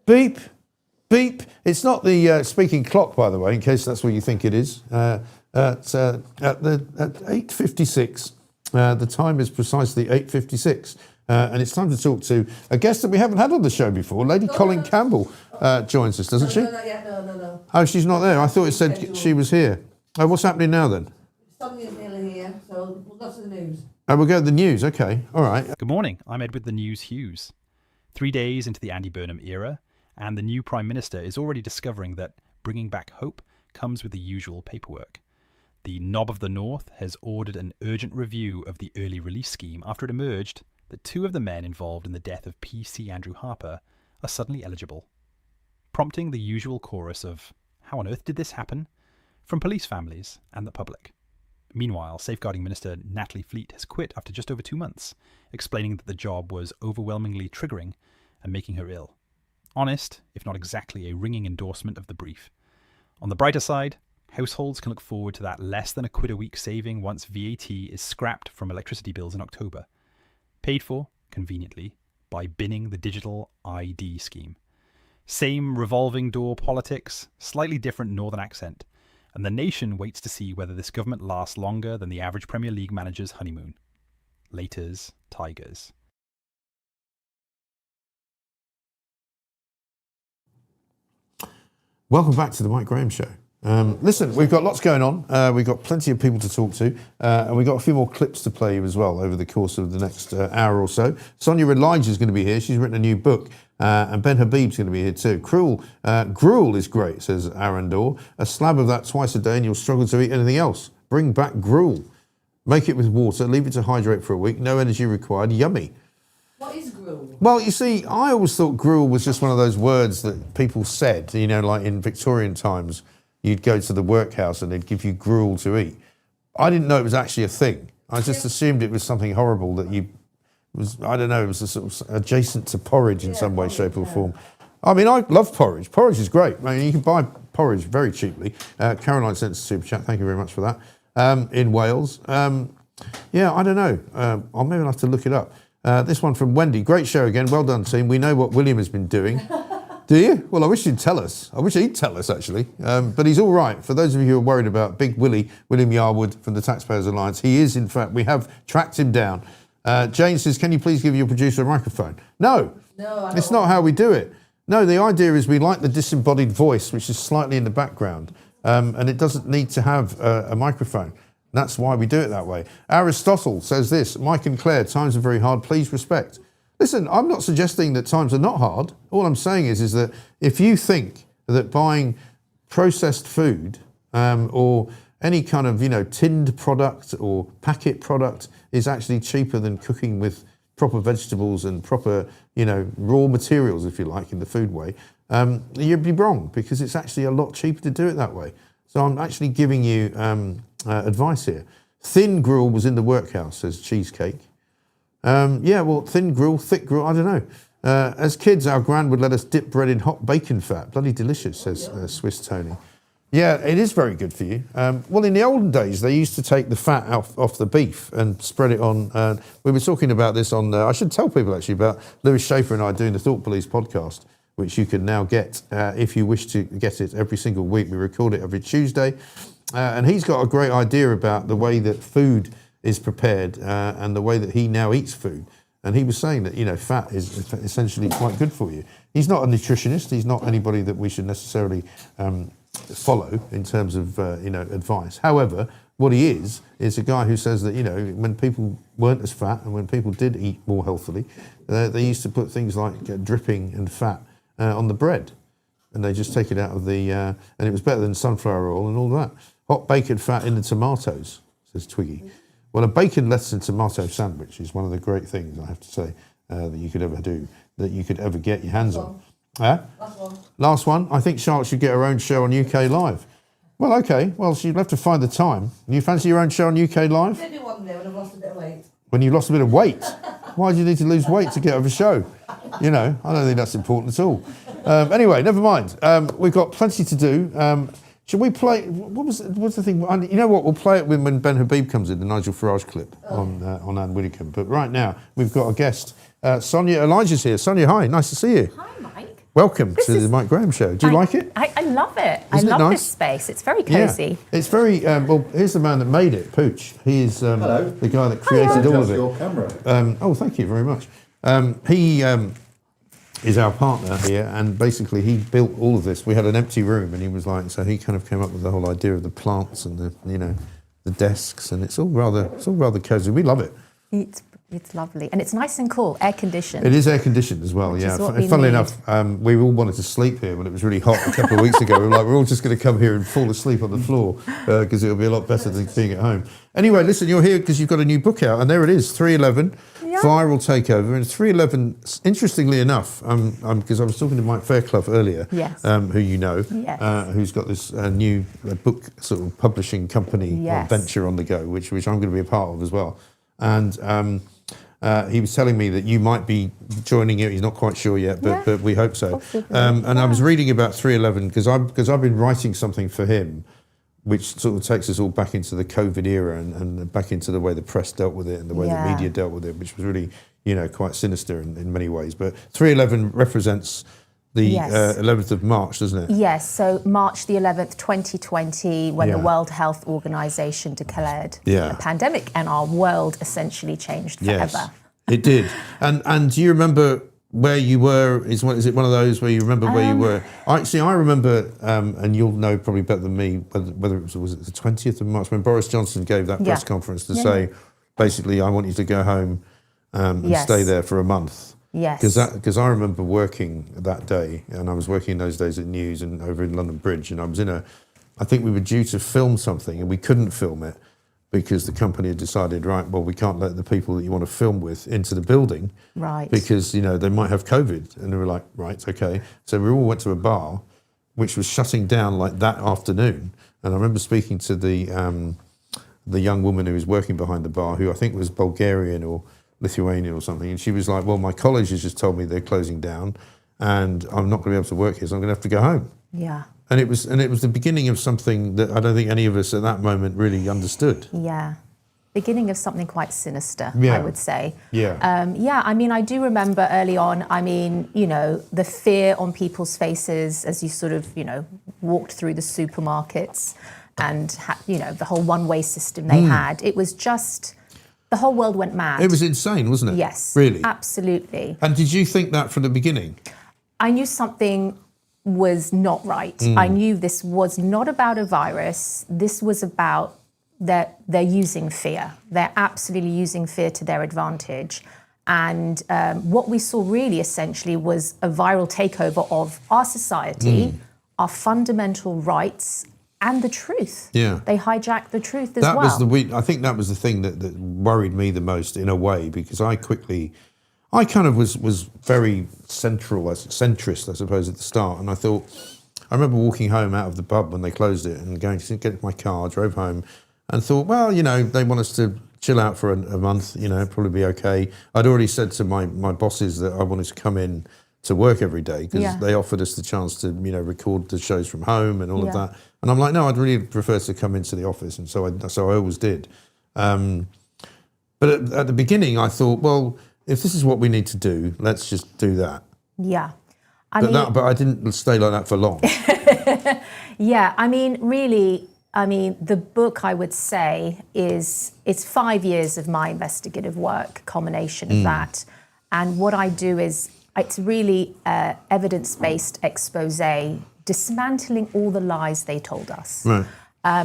beep, beep. It's not the speaking clock, by the way, in case that's what you think it is. At 8:56, the time is precisely 8:56, and it's time to talk to a guest that we haven't had on the show before. Lady Colin Campbell joins us, doesn't she? No, not yet. No. Oh, she's not there. I thought it said she was here. Oh, what's happening now then? Something is nearly here, so we'll go to the news. Oh, we'll go to the news. Okay, all right. Good morning. I'm Edward the News Hughes. 3 days into the Andy Burnham era, and the new Prime Minister is already discovering that bringing back hope comes with the usual paperwork. The Knob of the North has ordered an urgent review of the early release scheme after it emerged that 2 of the men involved in the death of PC Andrew Harper are suddenly eligible, prompting the usual chorus of "How on earth did this happen?" from police families and the public. Meanwhile, Safeguarding Minister Natalie Fleet has quit after just over 2 months, explaining that the job was overwhelmingly triggering and making her ill. Honest, if not exactly a ringing endorsement of the brief. On the brighter side, households can look forward to that less than £1 a week saving once VAT is scrapped from electricity bills in October. Paid for, conveniently, by binning the digital ID scheme. Same revolving door politics, slightly different northern accent, and the nation waits to see whether this government lasts longer than the average Premier League manager's honeymoon. Laters, Tigers. Welcome back to the Mike Graham Show. Listen, we've got lots going on. We've got plenty of people to talk to, and we've got a few more clips to play you as well over the course of the next hour or so. Sonia Elijah's going to be here. She's written a new book, and Ben Habib's going to be here too. Gruel is great, says Arundor. A slab of that twice a day and you'll struggle to eat anything else. Bring back gruel. Make it with water, leave it to hydrate for a week. No energy required. Yummy. What is gruel? Well, you see, I always thought gruel was just one of those words that people said, you know, like in Victorian times. You'd go to the workhouse and they'd give you gruel to eat. I didn't know it was actually a thing. I just assumed it was something horrible that it was a sort of adjacent to porridge in some way, shape or form. I mean, I love porridge. Porridge is great. I mean, you can buy porridge very cheaply. Caroline sent us a super chat. Thank you very much for that. In Wales. Yeah, I don't know. I'll maybe have to look it up. This one from Wendy. Great show again. Well done, team. We know what William has been doing. Do you? Well, I wish you'd tell us. I wish he'd tell us, actually. But he's all right. For those of you who are worried about Big Willie, William Yarwood from the Taxpayers Alliance, he is, in fact, we have tracked him down. Jane says, can you please give your producer a microphone? No, it's not how we do it. No, the idea is we like the disembodied voice, which is slightly in the background, and it doesn't need to have a microphone. That's why we do it that way. Aristotle says this, Mike and Claire, times are very hard, please respect. Listen, I'm not suggesting that times are not hard. All I'm saying is that if you think that buying processed food or any kind of, tinned product or packet product is actually cheaper than cooking with proper vegetables and proper, raw materials, if you like, in the food way, you'd be wrong because it's actually a lot cheaper to do it that way. So I'm actually giving you advice here. Thin gruel was in the workhouse, says Cheesecake. Thin gruel, thick gruel, I don't know. As kids, our gran would let us dip bread in hot bacon fat. Bloody delicious, says Swiss Tony. Yeah, it is very good for you. Well, in the olden days, they used to take the fat off the beef and spread it on. We were talking about this on, I should tell people actually about Lewis Schaefer and I doing the Thought Police podcast, which you can now get if you wish to get it every single week. We record it every Tuesday. And he's got a great idea about the way that food is prepared and the way that he now eats food. And he was saying that, fat is essentially quite good for you. He's not a nutritionist. He's not anybody that we should necessarily follow in terms of, advice. However, what he is a guy who says that, when people weren't as fat and when people did eat more healthily, they used to put things like dripping and fat on the bread. And they just take it out of the, and it was better than sunflower oil and all that. Hot bacon fat in the tomatoes, says Twiggy. Well, a bacon, lettuce and tomato sandwich is one of the great things, I have to say, that you could ever do, that you could ever get your hands on. Last one. I think Charlotte should get her own show on UK Live. Well, okay. Well, she'd have to find the time. Do you fancy your own show on UK Live? I did do one day when I've lost a bit of weight. When you lost a bit of weight? Why do you need to lose weight to get over a show? I don't think that's important at all. Anyway, never mind. We've got plenty to do. Should we play? What's the thing? You know what? We'll play it when Ben Habib comes in, the Nigel Farage clip on Anne Widdecombe. But right now, we've got a guest. Sonia Elijah's here. Sonia, hi. Nice to see you. Hi, Mike. Welcome to the Mike Graham Show. Do you like it? I love it. Isn't I it love nice? this space. It's very cosy. Yeah. It's very, well, here's the man that made it, Pooch. He is the guy that created all of it. Your camera. Oh, thank you very much. He is our partner here, and basically he built all of this. We had an empty room, and he was like, so he kind of came up with the whole idea of the plants and the desks, and it's all rather cozy. We love it. It's lovely, and it's nice and cool, air conditioned. It is air conditioned as well, yeah. Funnily enough, we all wanted to sleep here when it was really hot a couple of weeks ago. We were like, we're all just going to come here and fall asleep on the floor because it'll be a lot better than being at home. Anyway, listen, you're here because you've got a new book out, and there it is, 311. Viral Takeover, and 311, interestingly enough, because I was talking to Mike Fairclough earlier, who you know, who's got this new book sort of publishing company or venture on the go, which I'm going to be a part of as well. And he was telling me that you might be joining it. He's not quite sure yet, but we hope so. And I was reading about 311 because I've been writing something for him, which sort of takes us all back into the COVID era and back into the way the press dealt with it and the way the media dealt with it, which was really, quite sinister in many ways. But 311 represents the 11th of March, doesn't it? Yes, so March the 11th, 2020, when the World Health Organization declared a pandemic and our world essentially changed forever. Yes, it did. And do you remember where you were? Is it one of those where you remember where you were? I remember, and you'll know probably better than me whether it was the 20th of March when Boris Johnson gave that press conference to say, basically, I want you to go home and stay there for a month. Yes. Because I remember working that day, and I was working those days at News and over in London Bridge, and I was I think we were due to film something, and we couldn't film it because the company had decided, right, well, we can't let the people that you want to film with into the building. Right. Because, they might have COVID. And they were like, right, okay. So we all went to a bar, which was shutting down like that afternoon. And I remember speaking to the young woman who was working behind the bar, who I think was Bulgarian or Lithuanian or something. And she was like, well, my college has just told me they're closing down and I'm not going to be able to work here, so I'm going to have to go home. Yeah. And it was the beginning of something that I don't think any of us at that moment really understood. Yeah. Beginning of something quite sinister, I would say. Yeah. I mean, I do remember early on, I mean, the fear on people's faces as you sort of, walked through the supermarkets and, the whole one-way system they had. It was just, the whole world went mad. It was insane, wasn't it? Yes. Really? Absolutely. And did you think that from the beginning? I knew something was not right. I knew this was not about a virus. This was about that they're using fear. They're absolutely using fear to their advantage. And what we saw really essentially was a viral takeover of our society, our fundamental rights, and the truth. Yeah. They hijacked the truth as well. I think that was the thing that worried me the most in a way, because I kind of was very centrist, I suppose, at the start. And I remember walking home out of the pub when they closed it and going to get my car, drove home and thought, well, they want us to chill out for a month, probably be okay. I'd already said to my bosses that I wanted to come in to work every day because they offered us the chance to, record the shows from home and all of that. And I'm like, no, I'd really prefer to come into the office. And so I always did. But at the beginning, I thought, well, if this is what we need to do, let's just do that. Yeah. But I didn't stay like that for long. Yeah, I mean, really, the book, I would say, it's 5 years of my investigative work, combination of that. And what I do is, it's really evidence-based expose, dismantling all the lies they told us. Right.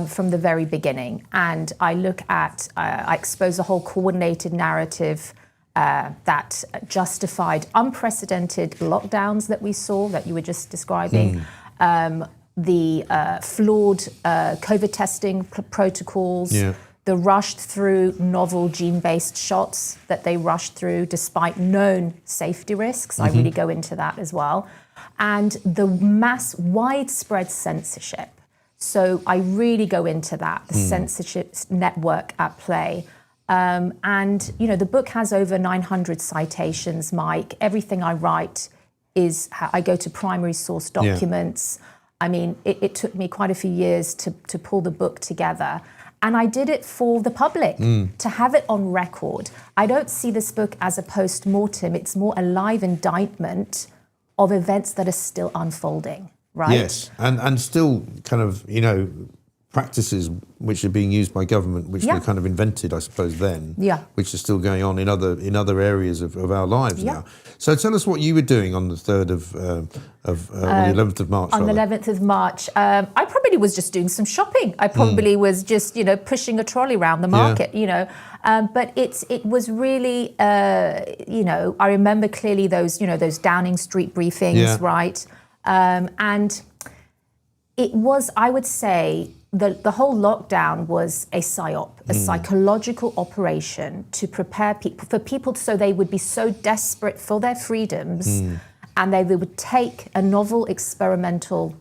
From the very beginning. And I look at, I expose a whole coordinated narrative that justified unprecedented lockdowns that we saw, that you were just describing, the flawed COVID testing protocols, the rushed through novel gene-based shots that they rushed through despite known safety risks. I really go into that as well. And the widespread censorship. So I really go into that, the censorship network at play. And, the book has over 900 citations, Mike. Everything I write is, I go to primary source documents. I mean, it took me quite a few years to pull the book together. And I did it for the public, to have it on record. I don't see this book as a post-mortem. It's more a live indictment of events that are still unfolding, right? Yes, and still kind of, practices which are being used by government, which were kind of invented, I suppose, then, which are still going on in other areas of our lives now. So tell us what you were doing on the 3rd the 11th of March. On the 11th of March, I probably was just doing some shopping. I probably was just, pushing a trolley around the market, but it was really, I remember clearly those Downing Street briefings, right? And it was, I would say, the whole lockdown was a psyop, a psychological operation to prepare people so they would be so desperate for their freedoms and they would take a novel experimental,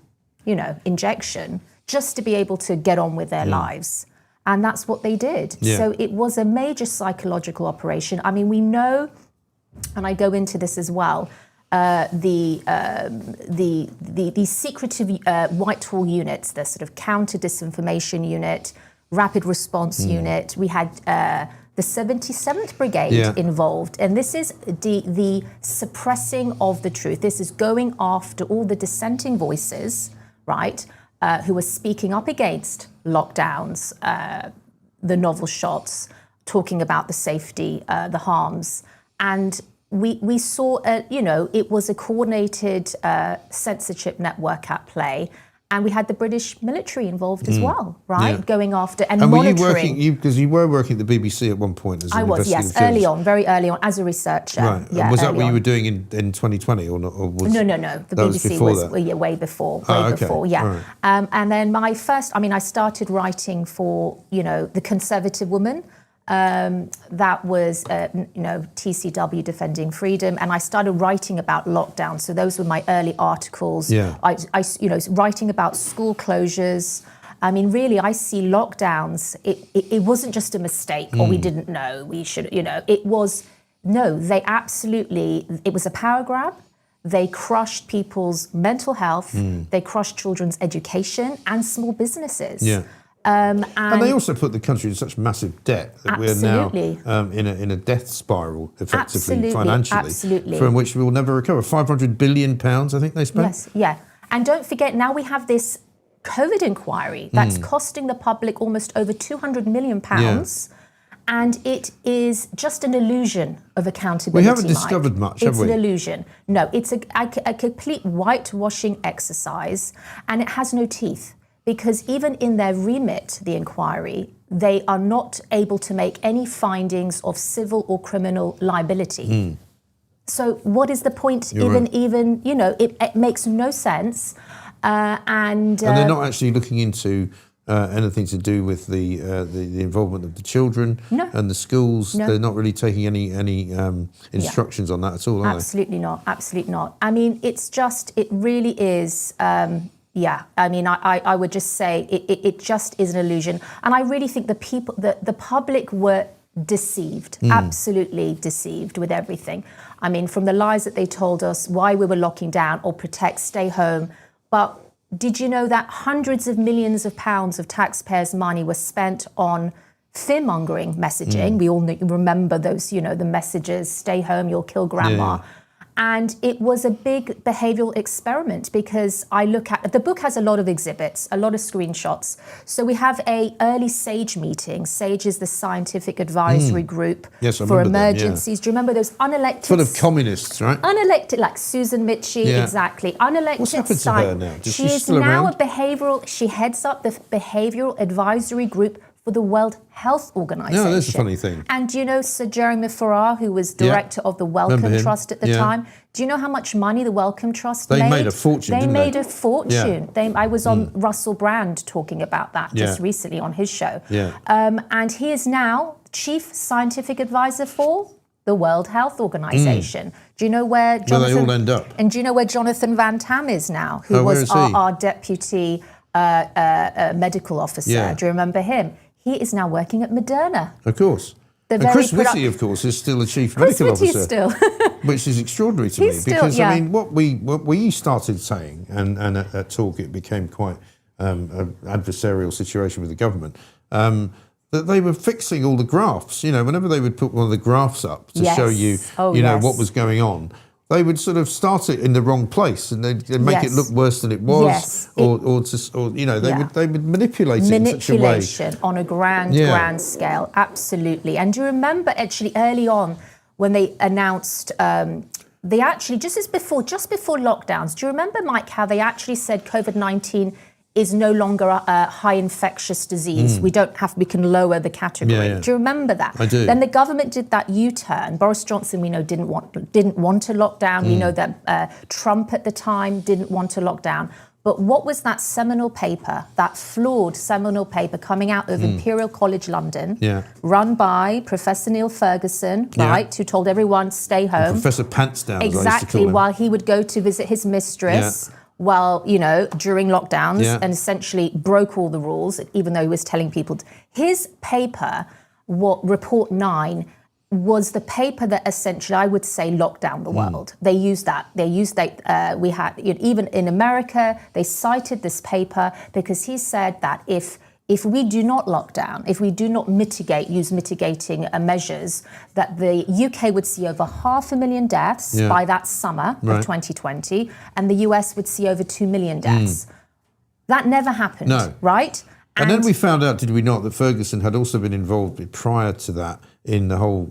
injection just to be able to get on with their lives. And that's what they did. Yeah. So it was a major psychological operation. I mean, we know, and I go into this as well, the secretive Whitehall units, the sort of counter disinformation unit, rapid response unit. We had the 77th Brigade involved, and this is the suppressing of the truth. This is going after all the dissenting voices, right, who are speaking up against lockdowns, the novel shots, talking about the safety, the harms, and we saw, it was a coordinated censorship network at play. And we had the British military involved as well, right? Yeah. Going after and were monitoring. you working, because you were working at the BBC at one point as an I was, yes, investigative early journalist. on, very early on, as a researcher. Right. Yeah, And was that early what you on. were doing in 2020 or not? Or was, No. The that BBC was, was yeah, way before. okay. Yeah. All right. And then I started writing for, the Conservative Woman. That was, TCW Defending Freedom, and I started writing about lockdown. So those were my early articles. Yeah. I writing about school closures. I mean, really, I see lockdowns. It wasn't just a mistake, or we didn't know. We should, it was. No, they absolutely. It was a power grab. They crushed people's mental health. They crushed children's education and small businesses. Yeah. And they also put the country in such massive debt that we're now in a death spiral, effectively, financially, from which we will never recover. £500 billion, I think they spent. Yes, yeah. And don't forget, now we have this COVID inquiry that's costing the public almost over £200 million. And it is just an illusion of accountability. We haven't discovered much, have we? It's an illusion. No, it's a complete whitewashing exercise, and it has no teeth. Because even in their remit, the inquiry, they are not able to make any findings of civil or criminal liability. So what is the point? It makes no sense. And they're not actually looking into anything to do with the involvement of the children and the schools. No. They're not really taking any instructions on that at all, are Absolutely not. Absolutely not. I mean, it really is. I mean, I would just say it just is an illusion. And I really think the public were deceived, absolutely deceived with everything. I mean, from the lies that they told us, why we were locking down or protect, stay home. But did you know that hundreds of millions of pounds of taxpayers' money was spent on fear-mongering messaging? We all remember those, the messages, stay home, you'll kill grandma. Yeah. And it was a big behavioural experiment, because the book has a lot of exhibits, a lot of screenshots. So we have a early SAGE meeting. SAGE is the Scientific Advisory Group for Emergencies. Do you remember those unelected? Full of communists, right? Unelected, like Susan Mitchie, exactly. Unelected. What's happened to her now? She is now she heads up the Behavioural Advisory Group for the World Health Organization. No, that's a funny thing. And do you know Sir Jeremy Farrar, who was director of the Wellcome Trust at the time? Do you know how much money the Wellcome Trust made? They made a fortune, didn't they? They made a fortune. I was on Russell Brand talking about that just recently on his show. And he is now Chief Scientific Advisor for the World Health Organization. Do you know where Jonathan... they all end up. And do you know where Jonathan Van Tam is now? Who was our deputy medical officer. Do you remember him? He is now working at Moderna. Of course. And Chris Whitty, of course, is still a chief medical officer. Still. Which is extraordinary to me. Because, I mean, what we started saying, and at Talk it became quite an adversarial situation with the government, that they were fixing all the graphs. Whenever they would put one of the graphs up to show you, what was going on, they would sort of start it in the wrong place, and they'd make it look worse than it was, they would manipulate it in such a way. Manipulation on a grand scale, absolutely. And do you remember actually early on when they announced, they actually just before lockdowns? Do you remember, Mike, how they actually said COVID-19 is no longer a high infectious disease. We can lower the category. Do you remember that? I do. Then the government did that U-turn. Boris Johnson, we know, didn't want to lock down. We know that Trump at the time didn't want to lock down. But what was that seminal paper, that flawed seminal paper coming out of Imperial College London, run by Professor Neil Ferguson, right, who told everyone stay home. And Professor Pantsdown, exactly, as I used to call him. While he would go to visit his mistress. Well, during lockdowns, and essentially broke all the rules, even though he was telling people. His paper, Report 9, was the paper that essentially, I would say, locked down the world. They used that. We had, even in America, they cited this paper because he said that if we do not lock down, if we do not use mitigating measures, that the UK would see over 500,000 deaths by that summer of 2020, and the US would see over 2 million deaths. That never happened, right? And then we found out, did we not, that Ferguson had also been involved prior to that in the whole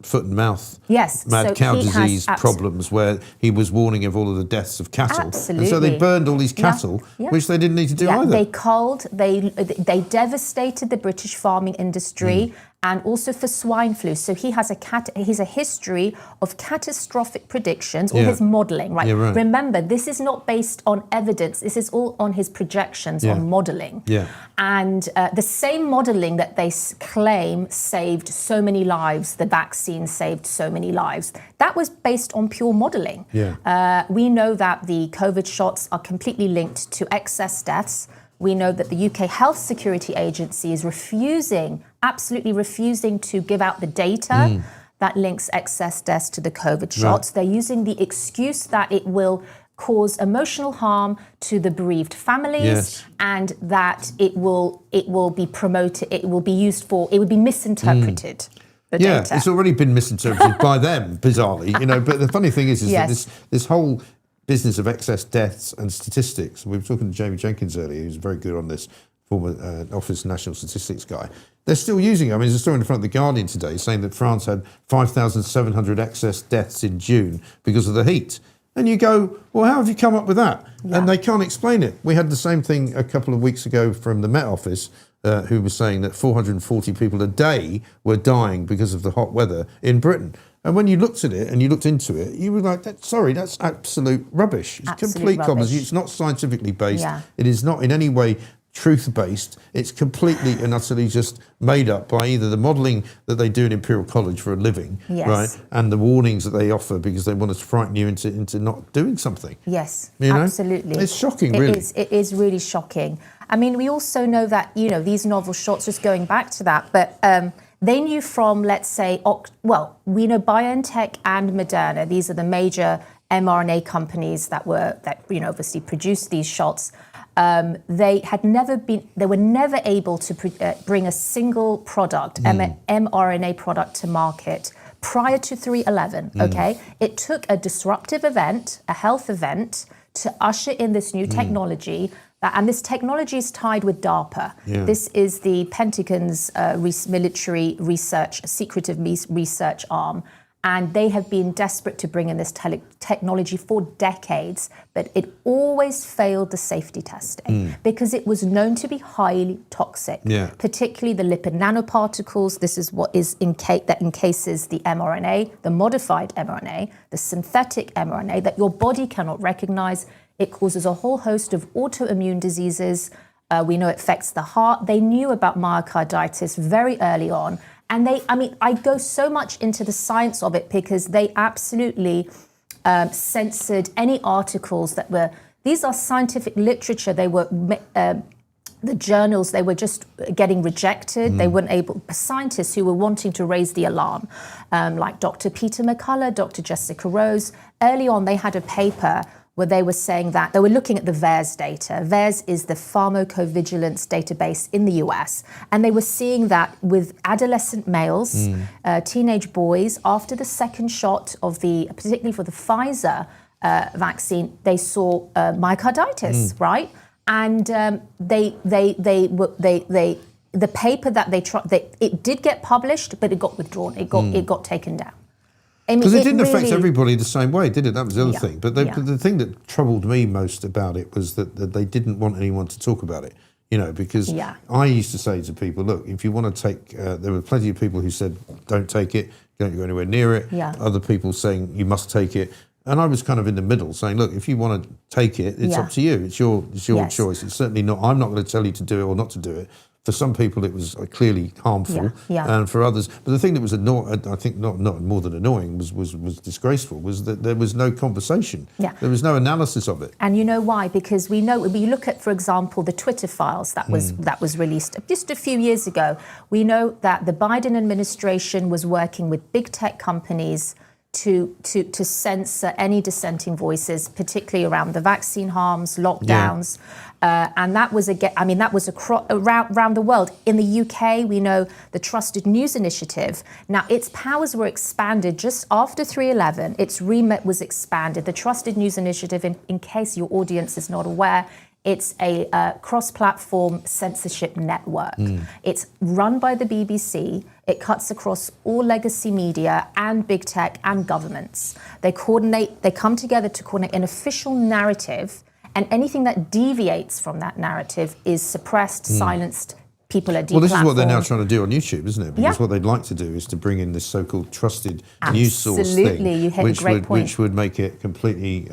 foot and mouth Yes, mad so cow he has disease problems, where he was warning of all of the deaths of cattle. Absolutely. And so they burned all these cattle, which they didn't need to do either. They culled, they devastated the British farming industry and also for swine flu. So he has a history of catastrophic predictions, or his modelling, right? Yeah, right? Remember, this is not based on evidence. This is all on his projections, on modelling. Yeah. And the same modelling that they claim saved so many lives, the vaccine saved so many lives, that was based on pure modelling. Yeah. We know that the COVID shots are completely linked to excess deaths. We know that the UK Health Security Agency is absolutely refusing to give out the data that links excess deaths to the COVID shots. They're using the excuse that it will cause emotional harm to the bereaved families, and that it will be promoted, it will be misinterpreted. The data. It's already been misinterpreted by them, bizarrely, but the funny thing is that this whole business of excess deaths and statistics, we were talking to Jamie Jenkins earlier, who's very good on this, former Office National Statistics guy. They're still using it. I mean, there's a story in the front of The Guardian today saying that France had 5,700 excess deaths in June because of the heat. And you go, well, how have you come up with that? And they can't explain it. We had the same thing a couple of weeks ago from the Met Office, who was saying that 440 people a day were dying because of the hot weather in Britain. And when you looked at it and you looked into it, you were like, that's absolute rubbish. It's complete rubbish. It's not scientifically based. Yeah. It is not in any way truth-based. It's completely and utterly just made up by either the modelling that they do in Imperial College for a living, right, and the warnings that they offer because they want to frighten you into not doing something. Yes, you know? Absolutely. It's shocking, really. It is really shocking. I mean, we also know that, these novel shots, just going back to that, but they knew from, let's say, we know BioNTech and Moderna, these are the major mRNA companies that obviously produced these shots. They were never able to bring a single product, mRNA product, to market prior to 3/11. Okay, it took a disruptive event, a health event, to usher in this new technology. And this technology is tied with DARPA. Yeah. This is the Pentagon's military research, secretive research arm. And they have been desperate to bring in this technology for decades, but it always failed the safety testing because it was known to be highly toxic, particularly the lipid nanoparticles. This is what is that encases the mRNA, the modified mRNA, the synthetic mRNA that your body cannot recognize. It causes a whole host of autoimmune diseases. We know it affects the heart. They knew about myocarditis very early on. And I go so much into the science of it because they absolutely censored any articles these are scientific literature. They were, the journals, they were just getting rejected. They weren't able, scientists who were wanting to raise the alarm, like Dr. Peter McCullough, Dr. Jessica Rose. Early on, they had a paper where they were saying that they were looking at the VAERS data. VAERS is the pharmacovigilance database in the US. And they were seeing that with adolescent males, teenage boys, after the second shot particularly for the Pfizer vaccine, they saw myocarditis, right? And the paper that they tried, it did get published, but it got withdrawn. It got taken down. Because it didn't affect everybody the same way, did it? That was the other thing. But the thing that troubled me most about it was that they didn't want anyone to talk about it. Because I used to say to people, look, if you want to take, there were plenty of people who said, don't take it, don't go anywhere near it. Yeah. Other people saying, you must take it. And I was kind of in the middle saying, look, if you want to take it, it's up to you. It's your choice. It's certainly not, I'm not going to tell you to do it or not to do it. For some people, it was clearly harmful, and for others. But the thing that was I think not more than annoying was disgraceful was that there was no conversation. Yeah. There was no analysis of it. And you know why? Because we know, when you look at, for example, the Twitter files that was released just a few years ago, we know that the Biden administration was working with big tech companies to censor any dissenting voices, particularly around the vaccine harms, lockdowns. And that was around the world. In the UK, we know the Trusted News Initiative. Now, its powers were expanded just after 3/11. Its remit was expanded. The Trusted News Initiative, in case your audience is not aware, It's a cross-platform censorship network. It's run by the BBC. It cuts across all legacy media and big tech and governments. They come together to coordinate an official narrative, and anything that deviates from that narrative is suppressed, silenced. People are deplatformed. Well, this is what they're now trying to do on YouTube, isn't it? Because what they'd like to do is to bring in this so-called trusted news source thing, You hit a great point. which would make it completely.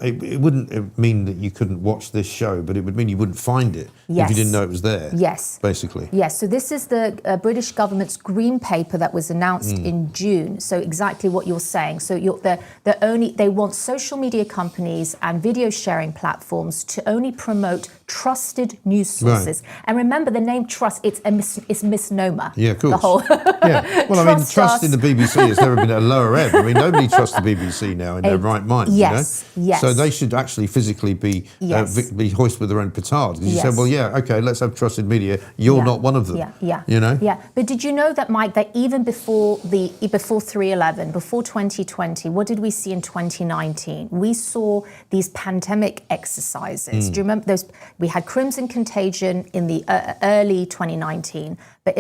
It wouldn't mean that you couldn't watch this show, but it would mean you wouldn't find it if you didn't know it was there. Yes. Basically. Yes. So this is the British government's green paper that was announced in June. So exactly what you're saying. So they want social media companies and video sharing platforms to only promote trusted news sources. Right. And remember, the name trust, it's misnomer. Yeah, of course. The whole Well, I mean, trust in the BBC has never been at a lower ebb. I mean, nobody trusts the BBC now in their right mind. Yes. You know? Yes. So they should actually physically be hoisted with their own petard. Because you said, well, okay, let's have trusted media. You're not one of them. You know? Yeah. But did you know that, Mike, that even before 3/11, before 2020, what did we see in 2019? We saw these pandemic exercises. Do you remember those? We had Crimson Contagion in the early 2019, but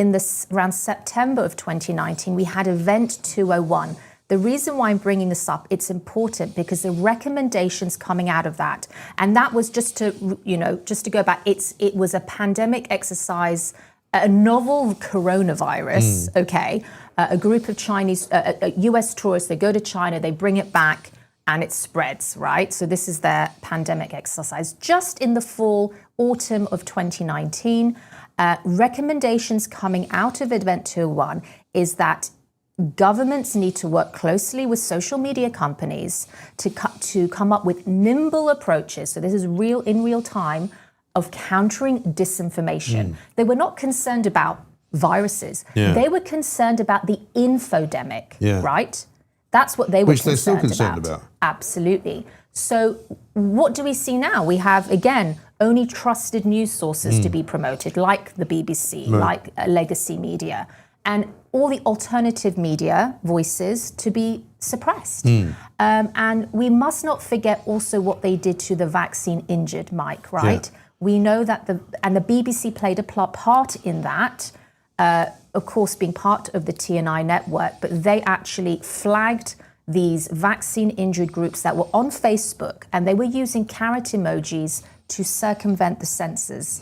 around September of 2019, we had Event 201. The reason why I'm bringing this up, it's important because the recommendations coming out of that, and that was just to go back, it was a pandemic exercise, a novel coronavirus, a group of Chinese, US tourists, they go to China, they bring it back, and it spreads, right? So this is their pandemic exercise. Just in the autumn of 2019, recommendations coming out of Event 201 is that governments need to work closely with social media companies to come up with nimble approaches. So this is in real time of countering disinformation. They were not concerned about viruses. They were concerned about the infodemic, right? That's what they were concerned about. Which they're still concerned about. Absolutely. So what do we see now? We have, again, only trusted news sources to be promoted, like the BBC, like legacy media, and all the alternative media voices to be suppressed. And we must not forget also what they did to the vaccine injured, Mike, right? We know that the BBC played a part in that, of course, being part of the TNI network, but they actually flagged these vaccine injured groups that were on Facebook, and they were using carrot emojis to circumvent the censors.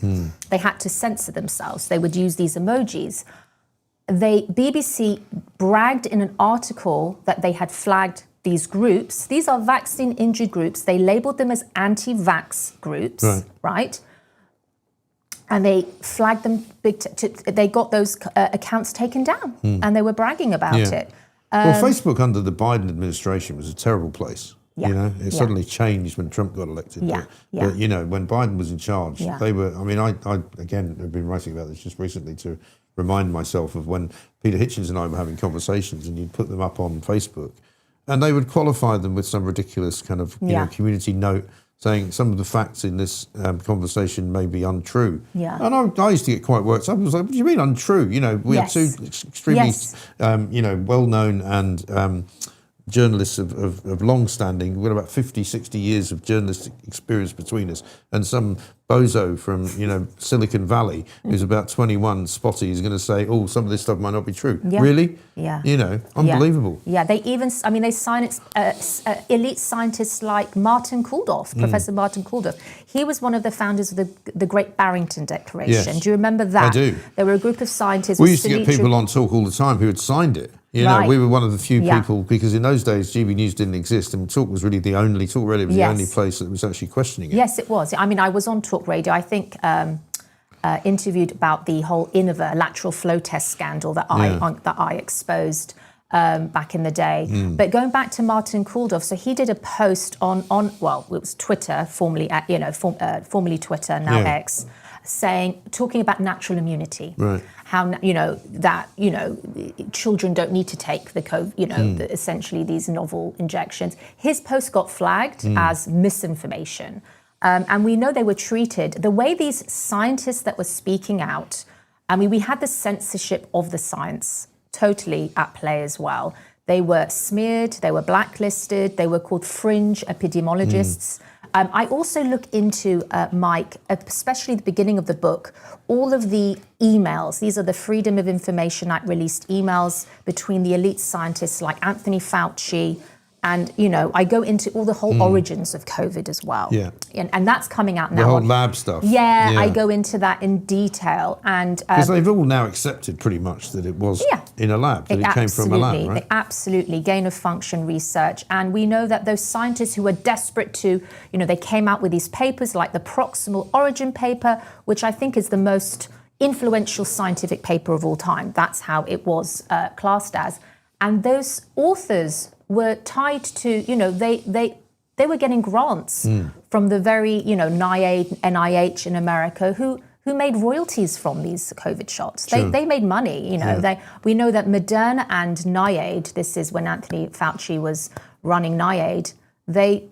They had to censor themselves. They would use these emojis. BBC bragged in an article that they had flagged these groups. These are vaccine injured groups. They labeled them as anti-vax groups, right? And they flagged them they got those accounts taken down, and they were bragging about it. Well, Facebook under the Biden administration was a terrible place. You know, it suddenly changed when Trump got elected. But you know, when Biden was in charge, they were. I mean, I again have been writing about this just recently to remind myself of when Peter Hitchens and I were having conversations, and you'd put them up on Facebook, and they would qualify them with some ridiculous kind of know, community note saying some of the facts in this conversation may be untrue. And I used to get quite worked up. I was like, what do you mean untrue? You know, we have two extremely, you know, well-known and journalists of long standing. We've got about 50, 60 years of journalistic experience between us. And some bozo from, you know, Silicon Valley, who's about 21, spotty, is going to say, oh, some of this stuff might not be true. Really? You know, unbelievable. They even, I mean, they sign elite scientists like Martin Kulldorff, Professor Martin Kulldorff. He was one of the founders of the Great Barrington Declaration. Do you remember that? I do. There were a group of scientists. We used to get people on talk all the time who had signed it. You know, we were one of the few people, because in those days, GB News didn't exist, and Talk was really the only, Talk Radio was the only place that was actually questioning it. Yes, it was. I mean, I was on Talk Radio, I think, interviewed about the whole Innova lateral flow test scandal that I exposed back in the day. But going back to Martin Kulldorff, so he did a post on well, it was Twitter, formerly Twitter, now X, talking about natural immunity. How, you know, that, you know, children don't need to take the COVID, you know, essentially these novel injections. His post got flagged as misinformation. And we know they were treated, the way these scientists that were speaking out, I mean, we had the censorship of the science totally at play as well. They were smeared, they were blacklisted, they were called fringe epidemiologists. I also look into, Mike, especially the beginning of the book, all of the emails. These are the Freedom of Information Act released emails between the elite scientists like Anthony Fauci. And, I go into all the whole origins of COVID as well. Yeah. And that's coming out now. The whole lab stuff. Yeah, I go into that in detail. And because they've all now accepted pretty much that it was in a lab, that it came from a lab, right? Absolutely, gain of function research. And we know that those scientists who were desperate to, they came out with these papers like the proximal origin paper, which I think is the most influential scientific paper of all time. That's how it was classed as. And those authors were tied to, they were getting grants from the very, NIAID, NIH in America, who made royalties from these COVID shots. Sure. They made money, we know that Moderna and NIAID, this is when Anthony Fauci was running NIAID, they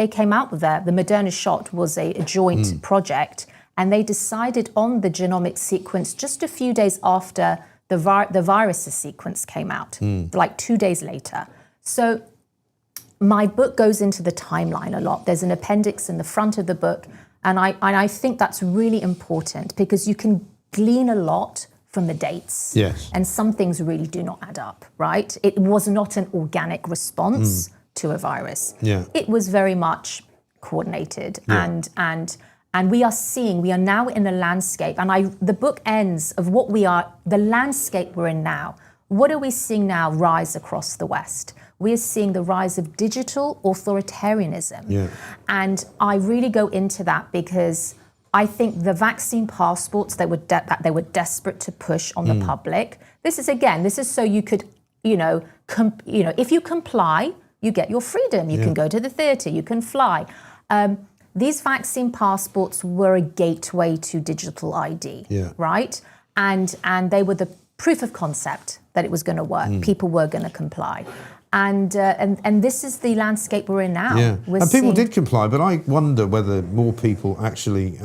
came out with that. The Moderna shot was a joint project, and they decided on the genomic sequence just a few days after the virus's sequence came out, like 2 days later. So my book goes into the timeline a lot. There's an appendix in the front of the book, and I think that's really important because you can glean a lot from the dates. Yes. And some things really do not add up, right? It was not an organic response to a virus. Yeah. It was very much coordinated and we are now in a landscape, and the book ends of the landscape we're in now. What are we seeing now rise across the West? We're seeing the rise of digital authoritarianism. Yeah. And I really go into that because I think the vaccine passports that they were desperate to push on the public. This is so you could, if you comply, you get your freedom. You can go to the theatre, you can fly. These vaccine passports were a gateway to digital ID, right? And they were the proof of concept that it was going to work. People were going to comply. And this is the landscape we're in now. Yeah. And people did comply, but I wonder whether more people actually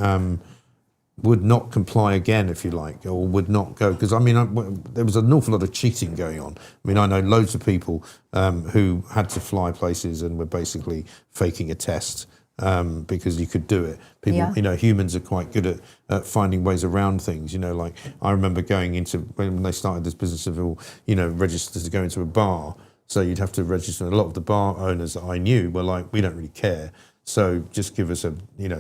would not comply again, if you like, or would not go. Because, there was an awful lot of cheating going on. I know loads of people who had to fly places and were basically faking a test. Because you could do it. People, humans are quite good at finding ways around things. Like I remember going into when they started this business of register to go into a bar. So you'd have to register. A lot of the bar owners that I knew were like, we don't really care. So just give us a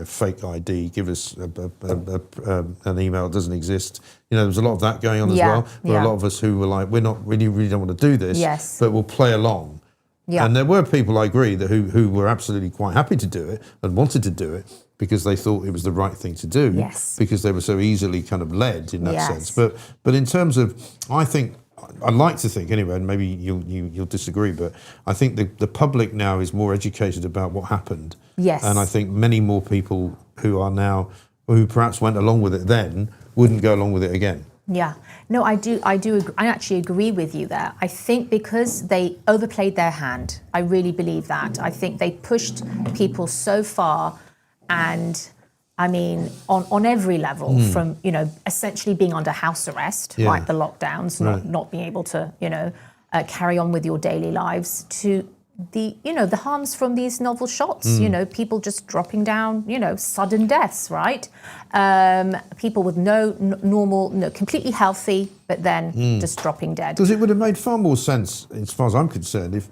fake ID. Give us an email that doesn't exist. There was a lot of that going on as well. There were a lot of us who were like, we really don't want to do this, but we'll play along. Yeah. And there were people, I agree, who were absolutely quite happy to do it and wanted to do it because they thought it was the right thing to do. Yes. Because they were so easily kind of led in that sense. But in terms of, I'd like to think anyway, and maybe you'll disagree, but I think the public now is more educated about what happened. Yes. And I think many more people who perhaps went along with it then wouldn't go along with it again. Yeah, no, I do. I actually agree with you there. I think because they overplayed their hand, I really believe that. I think they pushed people so far, and on every level, from essentially being under house arrest, right, the lockdowns, not being able to carry on with your daily lives, to the harms from these novel shots, people just dropping down, sudden deaths, right? People with completely healthy, but then just dropping dead. Because it would have made far more sense, as far as I'm concerned, if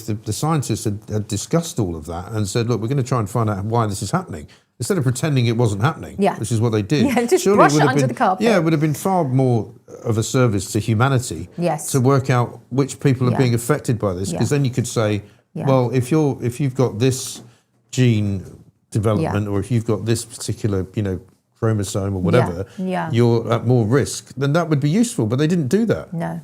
the scientists had discussed all of that and said, look, we're going to try and find out why this is happening. Instead of pretending it wasn't happening, which is what they did. Yeah, just brush it under the carpet. Yeah, it would have been far more of a service to humanity to work out which people are being affected by this. Because then you could say, well, if you've got this gene development or if you've got this particular, chromosome or whatever, you're at more risk, then that would be useful. But they didn't do that. No.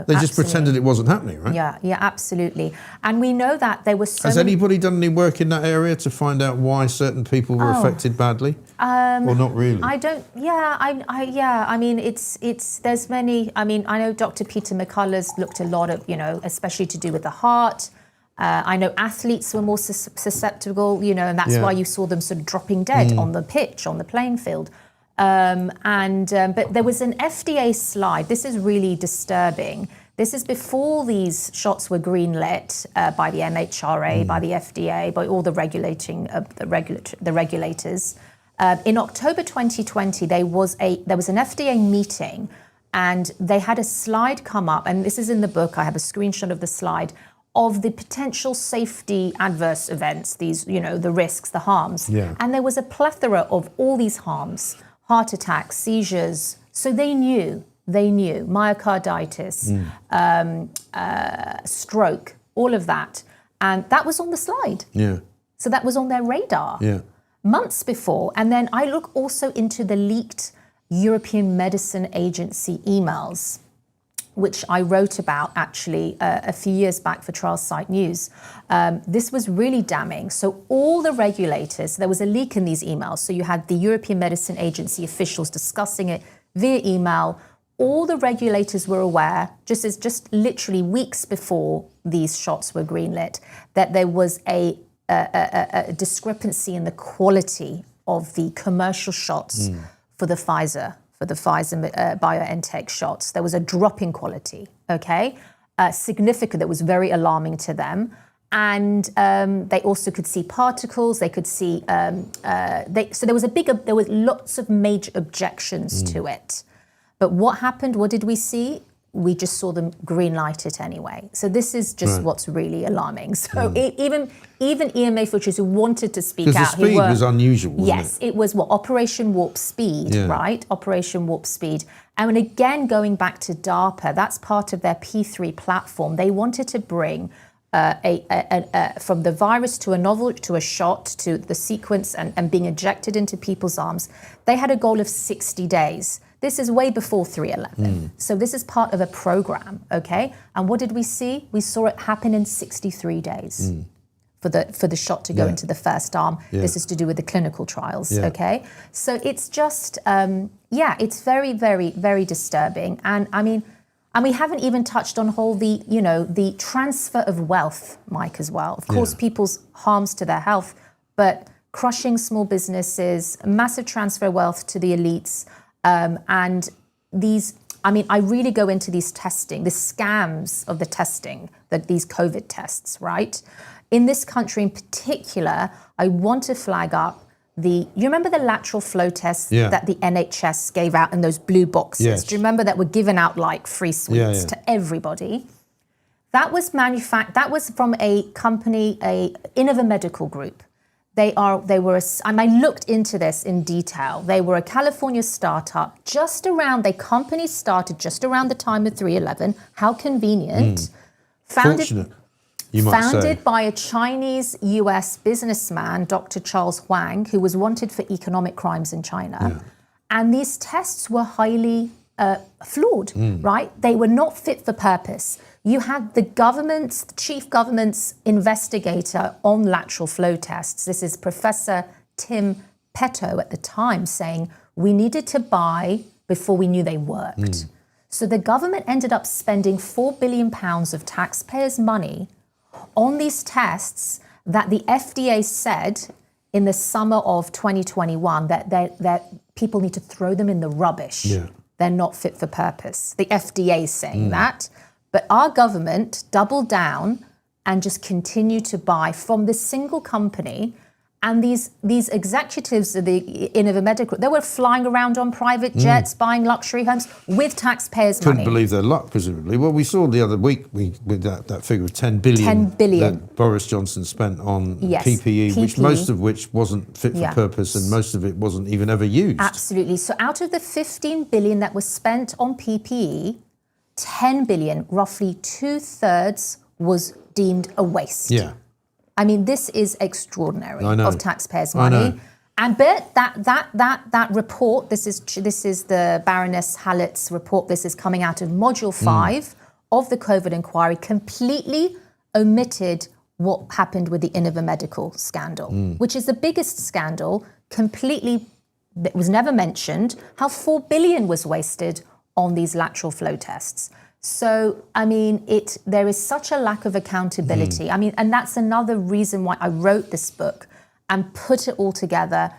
They just pretended it wasn't happening, right? Yeah, absolutely. And we know that there was Has anybody done any work in that area to find out why certain people were affected badly? Or not really? I don't. There's many. I know Dr. Peter McCullough's looked a lot at, especially to do with the heart. I know athletes were more susceptible, and that's why you saw them sort of dropping dead on the pitch, on the playing field. But there was an FDA slide. This is really disturbing. This is before these shots were greenlit by the MHRA, by the FDA, by all the the regulators. In October 2020, there was an FDA meeting, and they had a slide come up, and this is in the book. I have a screenshot of the slide of the potential safety adverse events, these, the risks, the harms. Yeah. And there was a plethora of all these harms: heart attacks, seizures. So they knew myocarditis, stroke, all of that. And that was on the slide. Yeah. So that was on their radar months before. And then I look also into the leaked European Medicine Agency emails, which I wrote about actually a few years back for Trial Site News. This was really damning. So all the regulators, there was a leak in these emails. So you had the European Medicine Agency officials discussing it via email. All the regulators were aware, just literally weeks before these shots were greenlit, that there was a discrepancy in the quality of the commercial shots for the Pfizer BioNTech shots. There was a drop in quality, significant, that was very alarming to them. And they also could see particles, they could see, so there was lots of major objections to it. But what happened? What did we see? We just saw them green light it anyway. So this is just what's really alarming. So even EMA officials who wanted to speak out, because the speed was unusual, wasn't it was Operation Warp Speed, right? Operation Warp Speed. And again, going back to DARPA, that's part of their P3 platform. They wanted to bring from the virus to a novel, to a shot, to the sequence and being injected into people's arms. They had a goal of 60 days. This is way before 3/11. So this is part of a program, And what did we see? We saw it happen in 63 days for the shot to go into the first arm. This is to do with the clinical trials, So it's just, it's very, very, very disturbing. And we haven't even touched on the transfer of wealth, Mike, as well. Of course, people's harms to their health, but crushing small businesses, massive transfer of wealth to the elites. And these, I really go into these testing, the scams of the testing, these COVID tests, right? In this country in particular, I want to flag up you remember the lateral flow tests that the NHS gave out in those blue boxes? Yes. Do you remember that were given out like free sweets to everybody? That was that was from a company, Innova Medical Group. They were, and I looked into this in detail. They were a California startup. Their company started just around the time of 3/11. How convenient. Fortunate, you might say. Founded by a Chinese-US businessman, Dr. Charles Huang, who was wanted for economic crimes in China. And these tests were highly flawed, right? They were not fit for purpose. You had the chief government's investigator on lateral flow tests. This is Professor Tim Petto at the time saying we needed to buy before we knew they worked. So the government ended up spending £4 billion of taxpayers' money on these tests that the FDA said in the summer of 2021 that people need to throw them in the rubbish. They're not fit for purpose. The FDA is saying that. But our government doubled down and just continued to buy from this single company. And these executives of the Innova Medical, they were flying around on private jets, buying luxury homes with taxpayers' money. Couldn't believe their luck, presumably. Well, we saw the other week with that figure of 10 billion. 10 billion. That Boris Johnson spent on PPE, which most of which wasn't fit for purpose and most of it wasn't even ever used. Absolutely. So out of the 15 billion that was spent on PPE, 10 billion, roughly 2/3 was deemed a waste. This is extraordinary of taxpayers' money. And but that report, this is the Baroness Hallett's report. This is coming out of Module 5 of the COVID inquiry, completely omitted what happened with the Innova Medical scandal, which is the biggest scandal. Completely, it was never mentioned. How 4 billion was wasted on these lateral flow tests. So, there is such a lack of accountability. And that's another reason why I wrote this book and put it all together,